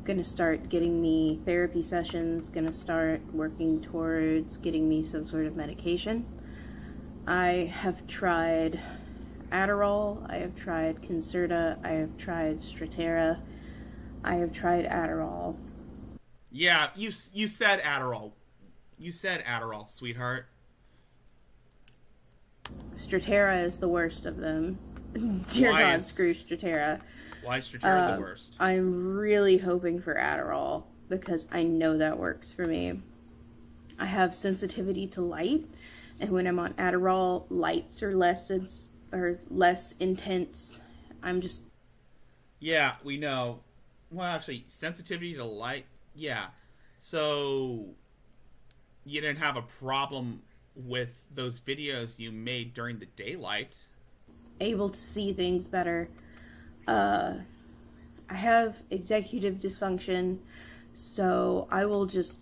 Gonna start getting me therapy sessions, gonna start working towards getting me some sort of medication. I have tried Adderall, I have tried Concerta, I have tried Strattera, I have tried Adderall. Yeah, you said Adderall. You said Adderall, sweetheart. Strattera is the worst of them. Dear God, screw Strattera. Why is Strattera the worst? I'm really hoping for Adderall because I know that works for me. I have sensitivity to light, and when I'm on Adderall, lights are less intense. I'm just... Yeah, we know. Well, actually, sensitivity to light. Yeah. So you didn't have a problem with those videos you made during the daylight. Able to see things better. I have executive dysfunction, so I will just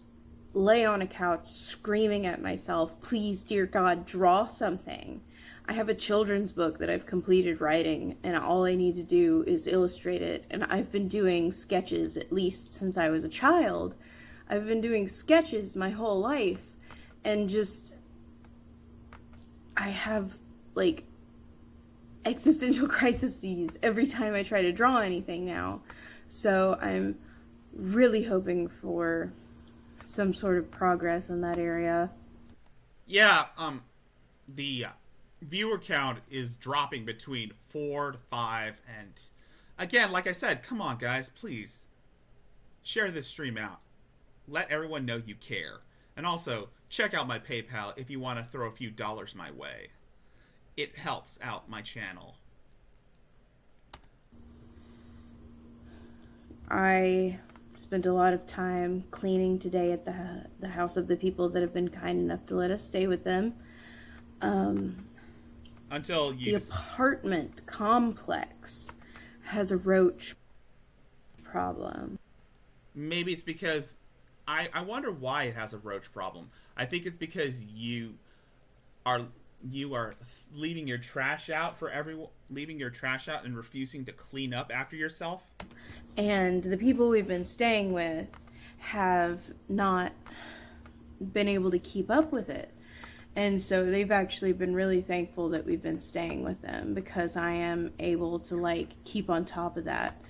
lay on a couch screaming at myself, please, dear God, draw something. I have a children's book that I've completed writing, and all I need to do is illustrate it. And I've been doing sketches at least since I was a child. I've been doing sketches my whole life, and just, I have, like, existential crises every time I try to draw anything now. So I'm really hoping for some sort of progress in that area. Yeah, the viewer count is dropping between 4 to 5, and again, like I said, come on guys, please share this stream out. Let everyone know you care. And also, check out my PayPal if you want to throw a few dollars my way. It helps out my channel. I spent a lot of time cleaning today at the house of the people that have been kind enough to let us stay with them. Until you... The apartment complex has a roach problem. Maybe it's because... I wonder why it has a roach problem. I think it's because you are leaving your trash out for everyone, leaving your trash out and refusing to clean up after yourself. And the people we've been staying with have not been able to keep up with it. And so they've actually been really thankful that we've been staying with them because I am able to, like, keep on top of that.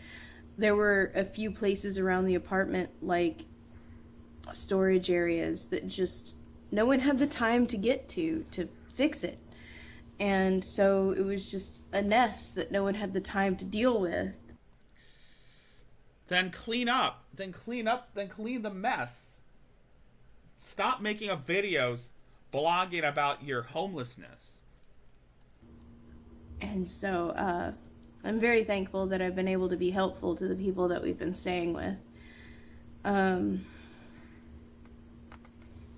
There were a few places around the apartment, like storage areas, that just no one had the time to get to fix it. And so it was just a nest that no one had the time to deal with. Then clean up. Then clean the mess. Stop making up videos blogging about your homelessness. And so I'm very thankful that I've been able to be helpful to the people that we've been staying with.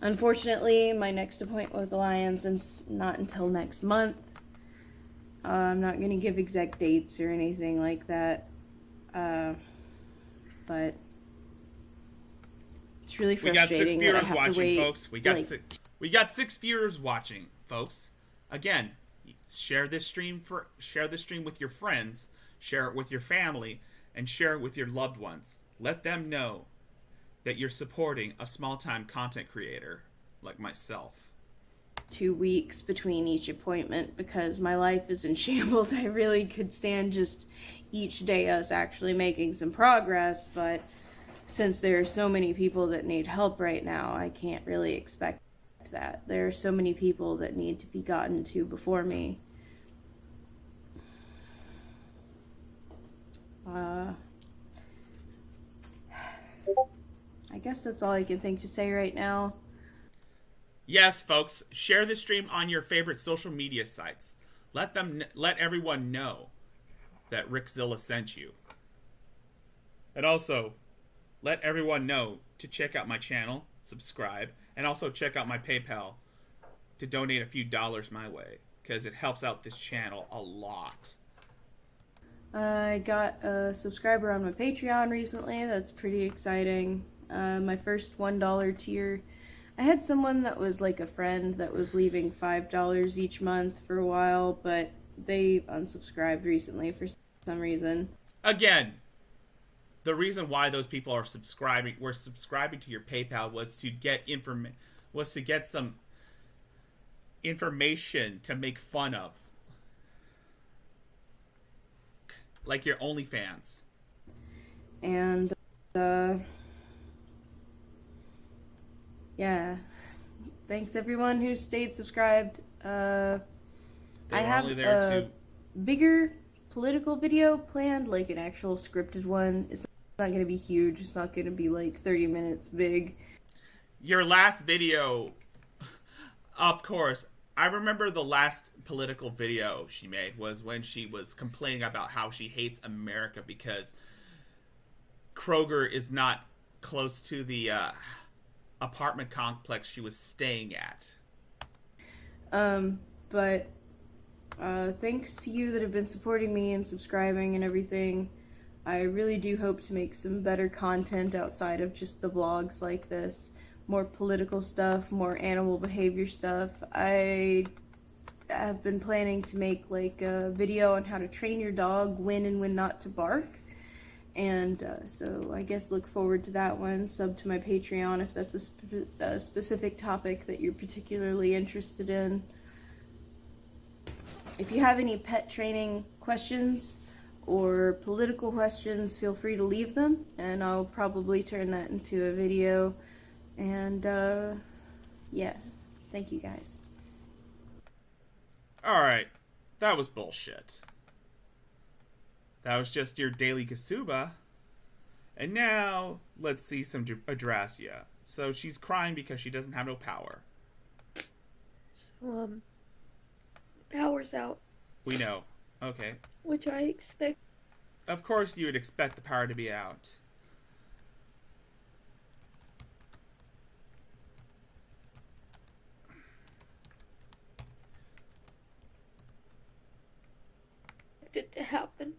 Unfortunately, my next appointment with Alliance is not until next month. I'm not going to give exact dates or anything like that. But it's really frustrating. We got 6 viewers watching, folks. We got 6 viewers watching, folks. Again, share this stream with your friends, share it with your family, and share it with your loved ones. Let them know that you're supporting a small-time content creator like myself. 2 weeks between each appointment because my life is in shambles. I really could stand just each day us actually making some progress, but since there are so many people that need help right now, I can't really expect that. There are so many people that need to be gotten to before me. I guess that's all I can think to say right now. Yes, folks, share this stream on your favorite social media sites. Let everyone know that Rickzilla sent you. And also, let everyone know to check out my channel, subscribe, and also check out my PayPal to donate a few dollars my way, because it helps out this channel a lot. I got a subscriber on my Patreon recently. That's pretty exciting. My first $1 tier. I had someone that was like a friend that was leaving $5 each month for a while, but they unsubscribed recently for some reason. Again, the reason why those people were subscribing to your PayPal was to get some information to make fun of, like your OnlyFans. And yeah, thanks everyone who stayed subscribed. I have a bigger political video planned, like an actual scripted one. It's not going to be huge. It's not going to be like 30 minutes big. Your last video, of course, I remember the last political video she made was when she was complaining about how she hates America because Kroger is not close to the apartment complex she was staying at. But thanks to you that have been supporting me and subscribing and everything. I really do hope to make some better content outside of just the vlogs like this. More political stuff, more animal behavior stuff. I have been planning to make like a video on how to train your dog when and when not to bark. And so I guess look forward to that one. Sub to my Patreon if that's a specific topic that you're particularly interested in. If you have any pet training questions or political questions, feel free to leave them, and I'll probably turn that into a video. And yeah, thank you guys. Alright, that was bullshit. That was just your daily Kasuba. And now, let's see some Adrasia. So she's crying because she doesn't have no power. So, power's out. We know. Okay. Which I expect. Of course you would expect the power to be out. It to happen.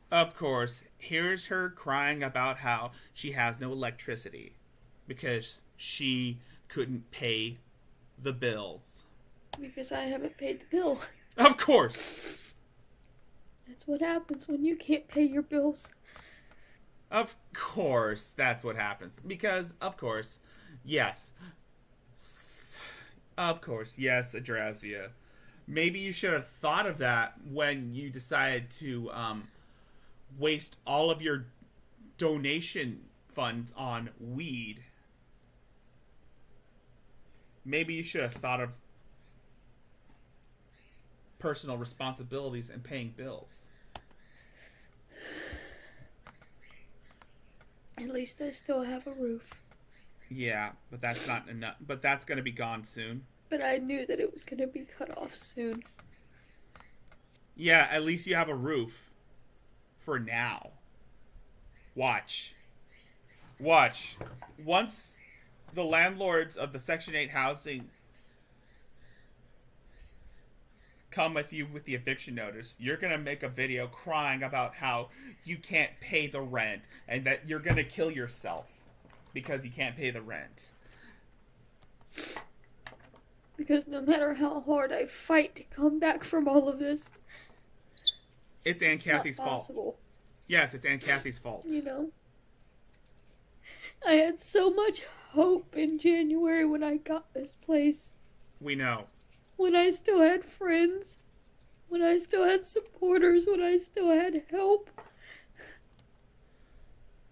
Of course, here's her crying about how she has no electricity because she couldn't pay the bills. Because I haven't paid the bill. Of course! That's what happens when you can't pay your bills. Of course, that's what happens. Because, of course, yes. Of course, yes, Adrasia. Maybe you should have thought of that when you decided to waste all of your donation funds on weed. Maybe you should have thought of personal responsibilities and paying bills. At least I still have a roof. Yeah, but that's not enough. But that's going to be gone soon. But I knew that it was going to be cut off soon. Yeah, at least you have a roof. For now. Watch. Watch. Once the landlords of the Section 8 housing come with you with the eviction notice, you're going to make a video crying about how you can't pay the rent and that you're going to kill yourself because you can't pay the rent. Because no matter how hard I fight to come back from all of this, it's Aunt Kathy's fault. Possible. Yes, it's Aunt Kathy's fault. You know, I had so much hope in January when I got this place. We know. When I still had friends. When I still had supporters. When I still had help.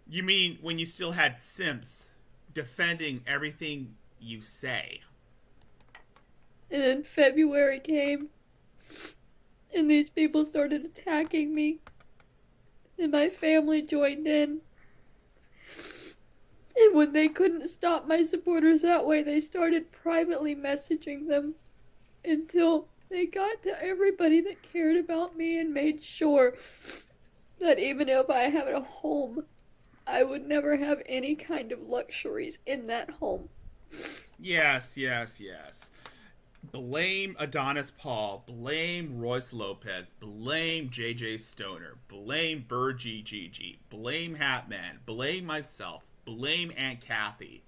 You mean when you still had simps defending everything you say? And then February came. And these people started attacking me. And my family joined in. And when they couldn't stop my supporters that way, they started privately messaging them until they got to everybody that cared about me and made sure that even if I had a home, I would never have any kind of luxuries in that home. Yes. Blame Adonis Paul, blame Royce Lopez, blame JJ Stoner, blame Virgie Gigi, blame Hatman, blame myself, blame Aunt Kathy,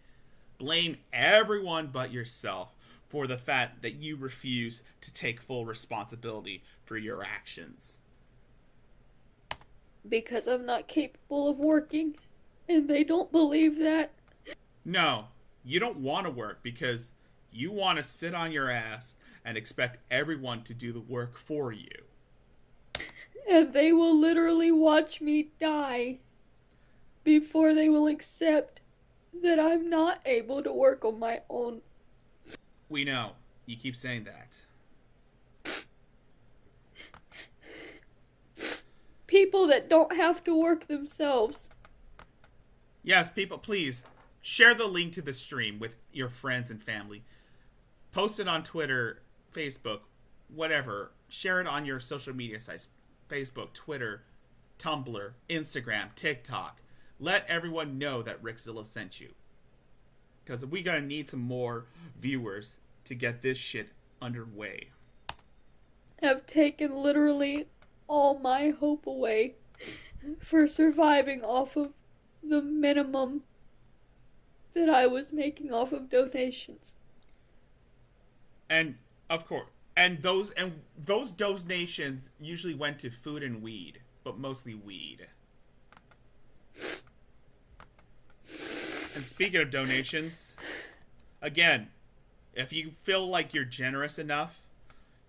blame everyone but yourself for the fact that you refuse to take full responsibility for your actions. Because I'm not capable of working, and they don't believe that. No, you don't want to work because you want to sit on your ass and expect everyone to do the work for you. And they will literally watch me die before they will accept that I'm not able to work on my own. We know. You keep saying that. People that don't have to work themselves. Yes, people, please share the link to the stream with your friends and family. Post it on Twitter, Facebook, whatever. Share it on your social media sites. Facebook, Twitter, Tumblr, Instagram, TikTok. Let everyone know that Rickzilla sent you. Because we gotta need some more viewers to get this shit underway. Have taken literally all my hope away for surviving off of the minimum that I was making off of donations. And of course, those donations usually went to food and weed, but mostly weed. And speaking of donations, again, if you feel like you're generous enough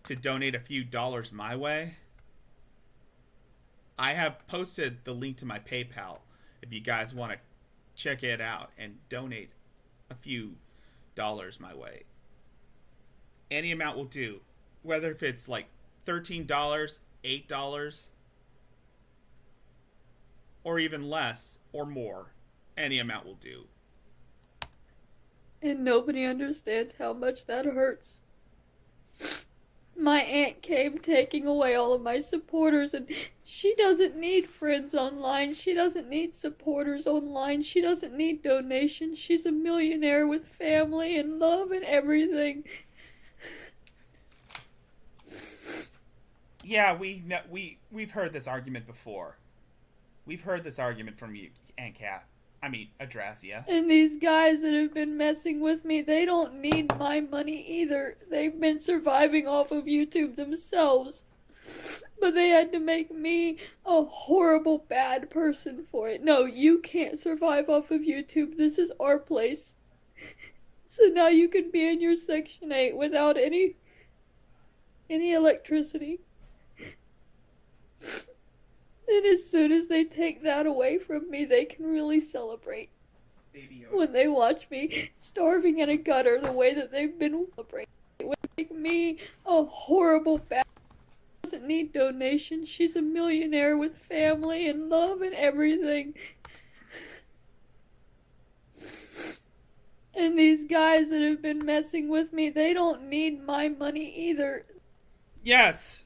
to donate a few dollars my way, I have posted the link to my PayPal if you guys want to check it out and donate a few dollars my way. Any amount will do. Whether if it's like $13, $8, or even less or more, any amount will do. And nobody understands how much that hurts. My aunt came taking away all of my supporters, and she doesn't need friends online. She doesn't need supporters online. She doesn't need donations. She's a millionaire with family and love and everything. Yeah, we've heard this argument before. We've heard this argument from you, Aunt Kat. I mean, Adrasia. And these guys that have been messing with me, they don't need my money either. They've been surviving off of YouTube themselves. But they had to make me a horrible, bad person for it. No, you can't survive off of YouTube. This is our place. So now you can be in your Section 8 without any electricity. And as soon as they take that away from me, they can really celebrate. When they watch me starving in a gutter the way that they've been celebrating. It would make me a horrible bad. Doesn't need donations. She's a millionaire with family and love and everything. And these guys that have been messing with me, they don't need my money either. Yes.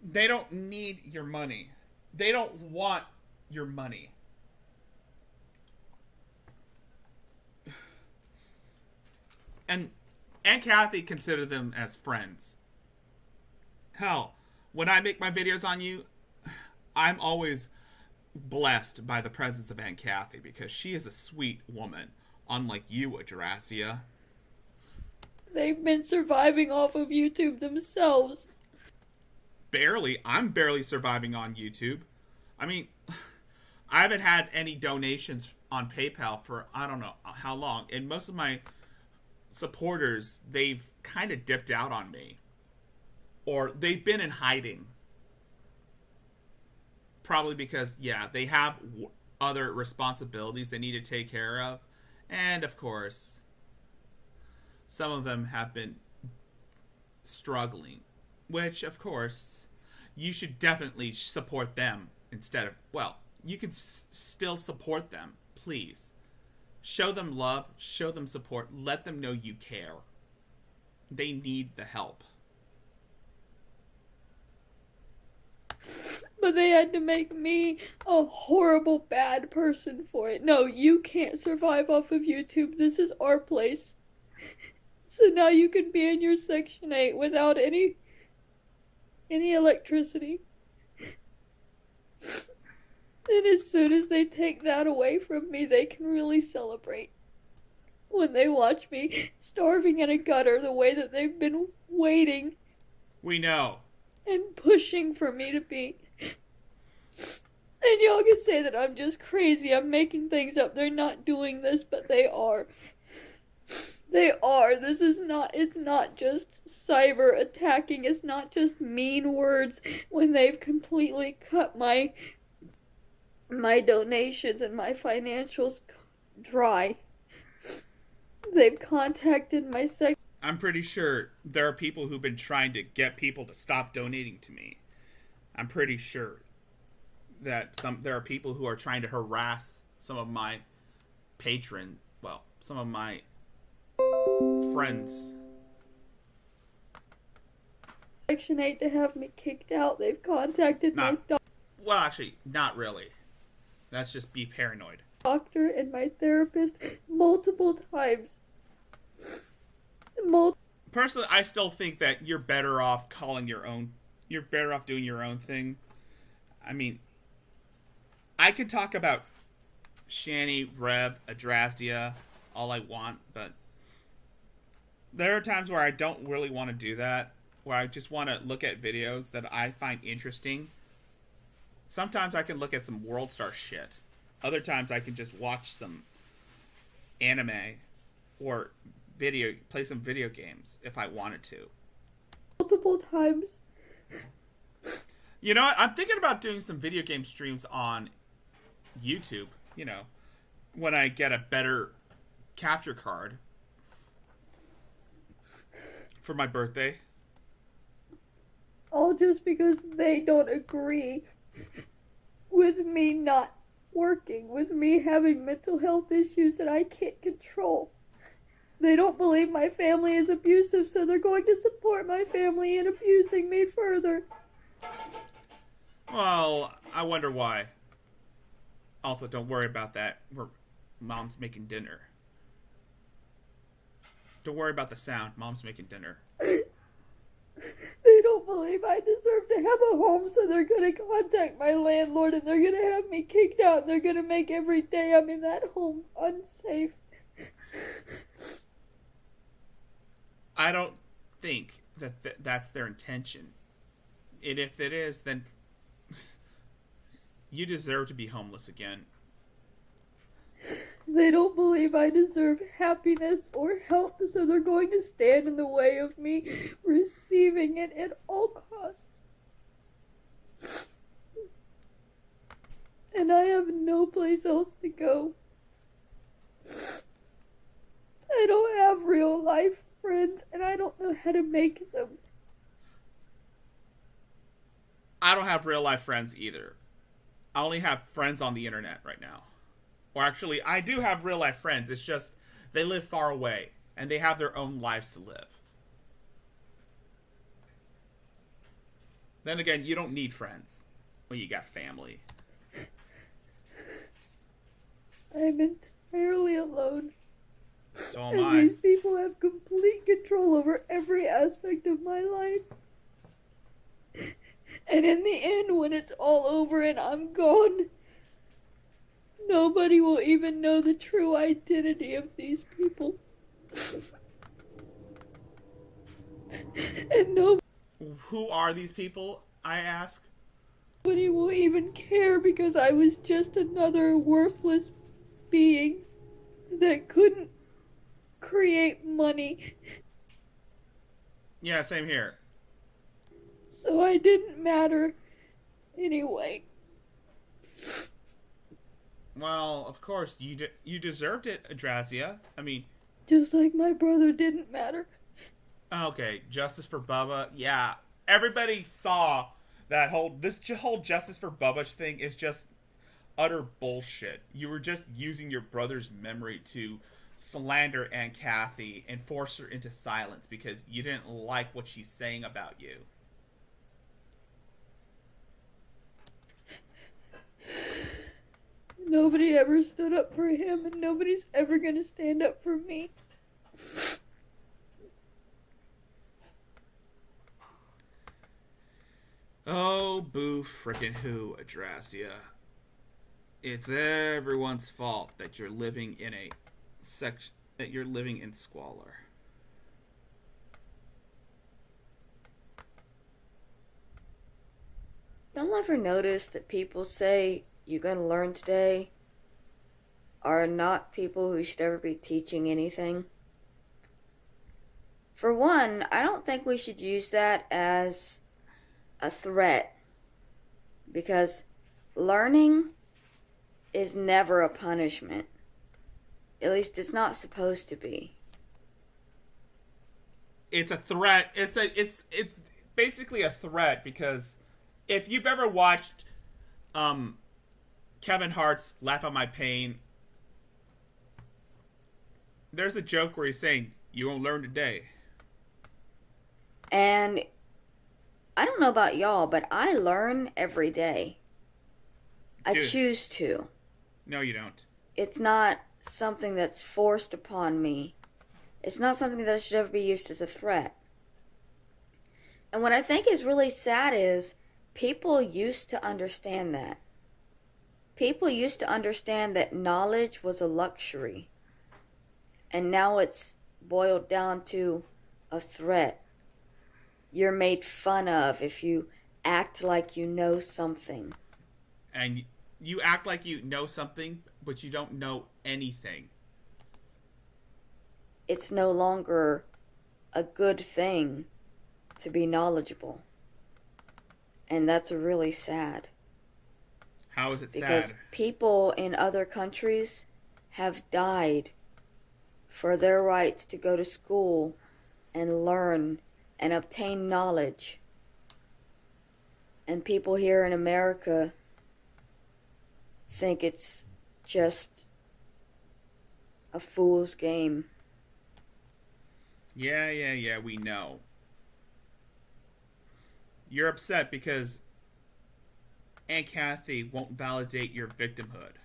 They don't need your money. They don't want your money. And Aunt Kathy considered them as friends. Hell, when I make my videos on you, I'm always blessed by the presence of Aunt Kathy because she is a sweet woman, unlike you, Adrasia. They've been surviving off of YouTube themselves. Barely. I'm barely surviving on YouTube. I mean, I haven't had any donations on PayPal for I don't know how long. And most of my supporters, they've kind of dipped out on me. Or they've been in hiding. Probably because, yeah, they have other responsibilities they need to take care of. And, of course, some of them have been struggling. Which, of course, you should definitely support them instead of... Well, you can still support them. Please. Show them love, show them support, let them know you care. They need the help. But they had to make me a horrible bad person for it. No, you can't survive off of YouTube. This is our place. So now you can be in your Section 8 without any electricity. And as soon as they take that away from me, they can really celebrate. When they watch me starving in a gutter the way that they've been waiting We know. and pushing for me to be. And y'all can say that I'm just crazy, I'm making things up, they're not doing this, but they are. They are. It's not just cyber attacking, it's not just mean words when they've completely cut my donations and my financials dry. They've contacted my I'm pretty sure there are people who've been trying to get people to stop donating to me. I'm pretty sure that there are people who are trying to harass some of my some of my friends. Section 8 to have me kicked out. They've contacted my Well, actually, not really. That's just be paranoid. doctor and my therapist multiple times. Personally, I still think that you're better off calling your own. You're better off doing your own thing. I mean, I could talk about Shani, Reb, Adrastia, all I want, but there are times where I don't really want to do that, where I just want to look at videos that I find interesting. Sometimes I can look at some World Star shit. Other times I can just watch some anime or play some video games if I wanted to. Multiple times. You know what? I'm thinking about doing some video game streams on YouTube, when I get a better capture card for my birthday. All just because they don't agree with me not working, with me having mental health issues that I can't control. They don't believe my family is abusive, so they're going to support my family in abusing me further. Well, I wonder why. Also, don't worry about that. Mom's making dinner. Don't worry about the sound. Mom's making dinner. They don't believe I deserve to have a home, so they're going to contact my landlord and they're going to have me kicked out and they're going to make every day I'm in that home unsafe. I don't think that that's their intention. And if it is, then you deserve to be homeless again. They don't believe I deserve happiness or health, so they're going to stand in the way of me receiving it at all costs. And I have no place else to go. I don't have real life friends, and I don't know how to make them. I don't have real life friends either. I only have friends on the internet right now. Or actually, I do have real life friends. It's just they live far away and they have their own lives to live. Then again, you don't need friends when you got family. I'm entirely alone. So am and I. these people have complete control over every aspect of my life. And in the end, when it's all over and I'm gone, nobody will even know the true identity of these people. And Who are these people, I ask? nobody will even care because I was just another worthless being that couldn't create money. Yeah, same here. So I didn't matter anyway. Well, of course, you deserved it, Adrasia. I mean... Just like my brother didn't matter. Okay, justice for Bubba. Yeah, everybody saw that whole Justice for Bubba thing is just utter bullshit. You were just using your brother's memory to slander Aunt Kathy and force her into silence because you didn't like what she's saying about you. Nobody ever stood up for him, and nobody's ever gonna stand up for me. Oh, boo frickin' who, Adrastia. It's everyone's fault that you're living in squalor. Y'all ever notice that people say you're gonna learn today are not people who should ever be teaching anything? For one, I don't think we should use that as a threat, because learning is never a punishment. At least it's not supposed to be. It's a threat. It's basically a threat, because if you've ever watched Kevin Hart's Laugh at My Pain, there's a joke where he's saying, "You won't learn today." And I don't know about y'all, but I learn every day. I Dude. choose to. No, you don't. It's not something that's forced upon me. It's not something that should ever be used as a threat. And what I think is really sad is people used to understand that. People used to understand that knowledge was a luxury. And now it's boiled down to a threat. You're made fun of if you act like you know something. And you act like you know something, but you don't know anything. It's no longer a good thing to be knowledgeable. And that's really sad. How is it because sad? People in other countries have died for their rights to go to school and learn and obtain knowledge. And people here in America think it's just a fool's game. Yeah, we know. You're upset because Aunt Kathy won't validate your victimhood.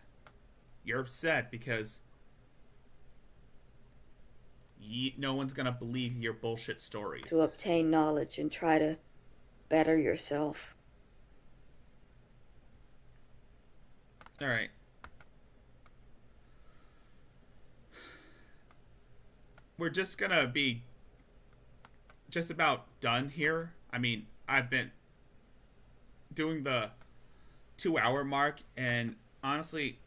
You're upset because no one's gonna believe your bullshit stories. To obtain knowledge and try to better yourself. Alright. We're just gonna be just about done here. I mean, I've been doing the 2-hour mark, and honestly,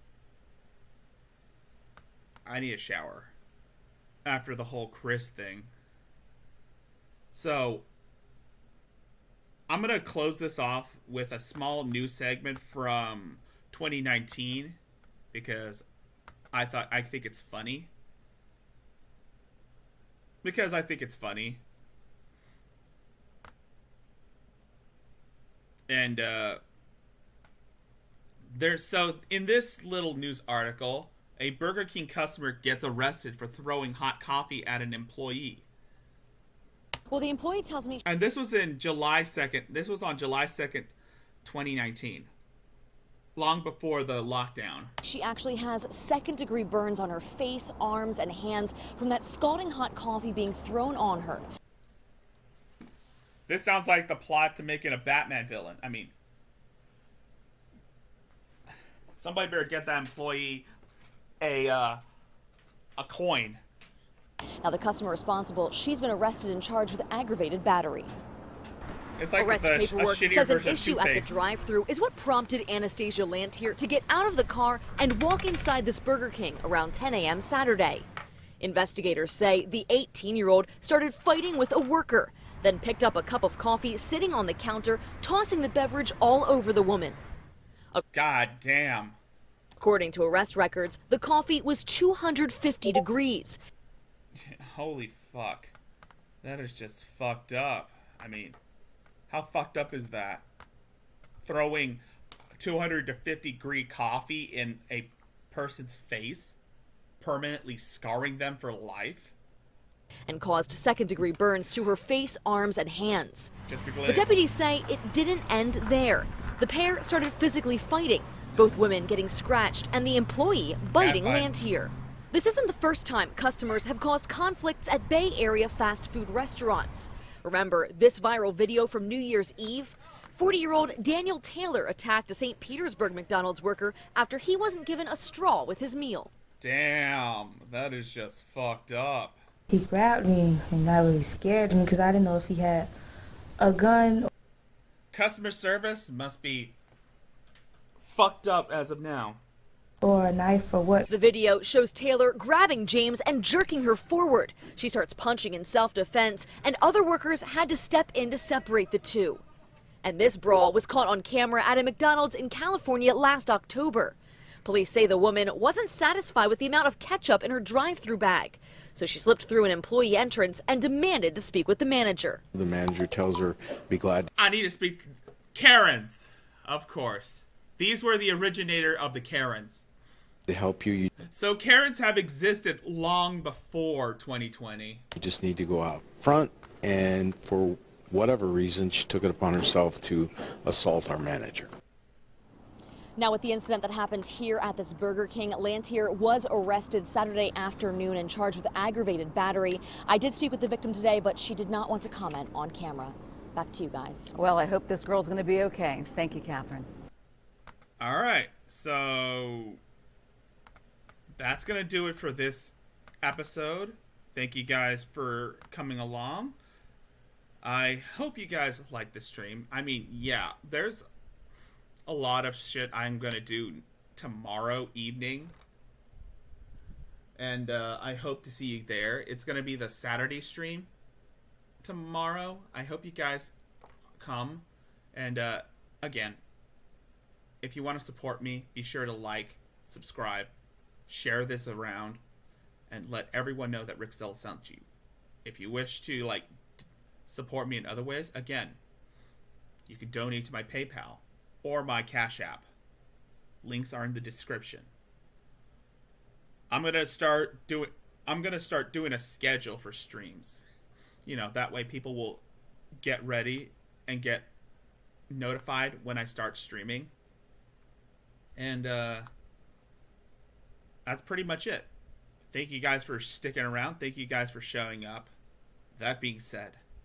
I need a shower after the whole Chris thing. So, I'm gonna close this off with a small news segment from 2019 because I think it's funny. Because I think it's funny. And so in this little news article, a Burger King customer gets arrested for throwing hot coffee at an employee. Well, the employee tells me... And this was in July 2nd. This was on July 2nd, 2019. Long before the lockdown. She actually has second-degree burns on her face, arms, and hands from that scalding hot coffee being thrown on her. This sounds like the plot to making a Batman villain. I mean, somebody better get that employee a coin. Now, the customer responsible, she's been arrested and charged with aggravated battery. It's like Arrest a paperwork shittier says an version of issue at the Two-Face. drive-thru is what prompted Anastasia Lantier to get out of the car and walk inside this Burger King around 10 a.m. Saturday. Investigators say the 18-year-old started fighting with a worker, then picked up a cup of coffee sitting on the counter, tossing the beverage all over the woman. God damn. According to arrest records, the coffee was 250 degrees. Holy fuck. That is just fucked up. I mean, how fucked up is that? Throwing 250-degree coffee in a person's face, permanently scarring them for life. And caused second-degree burns to her face, arms, and hands. Just because But deputies say it didn't end there. The pair started physically fighting, both women getting scratched and the employee biting Lantier. This isn't the first time customers have caused conflicts at Bay Area fast food restaurants. Remember this viral video from New Year's Eve? 40-year-old Daniel Taylor attacked a St. Petersburg McDonald's worker after he wasn't given a straw with his meal. Damn, that is just fucked up. He grabbed me and that really scared me because I didn't know if he had a gun. Customer service must be fucked up as of now. Or a knife or what. The video shows Taylor grabbing James and jerking her forward. She starts punching in self-defense, and other workers had to step in to separate the two. And this brawl was caught on camera at a McDonald's in California last October. Police say the woman wasn't satisfied with the amount of ketchup in her drive-through bag, so she slipped through an employee entrance and demanded to speak with the manager. The manager tells her, be glad. I need to speak to Karens, of course. These were the originator of the Karens. To help you. So Karens have existed long before 2020. You just need to go out front, and for whatever reason, she took it upon herself to assault our manager. Now, with the incident that happened here at this Burger King, Lantier was arrested Saturday afternoon and charged with aggravated battery. I did speak with the victim today, but she did not want to comment on camera. Back to you guys. Well, I hope this girl's going to be okay. Thank you, Catherine. All right, so that's going to do it for this episode. Thank you guys for coming along. I hope you guys like this stream. I mean, yeah, there's a lot of shit I'm going to do tomorrow evening. And I hope to see you there. It's going to be the Saturday stream tomorrow. I hope you guys come. And again, if you want to support me, be sure to like, subscribe, share this around, and let everyone know that Rickzilla sent you. If you wish to support me in other ways, again, you can donate to my PayPal or my Cash App. Links are in the description. I'm gonna start doing a schedule for streams. You know, that way people will get ready and get notified when I start streaming. And that's pretty much it. Thank you guys for sticking around. Thank you guys for showing up. That being said,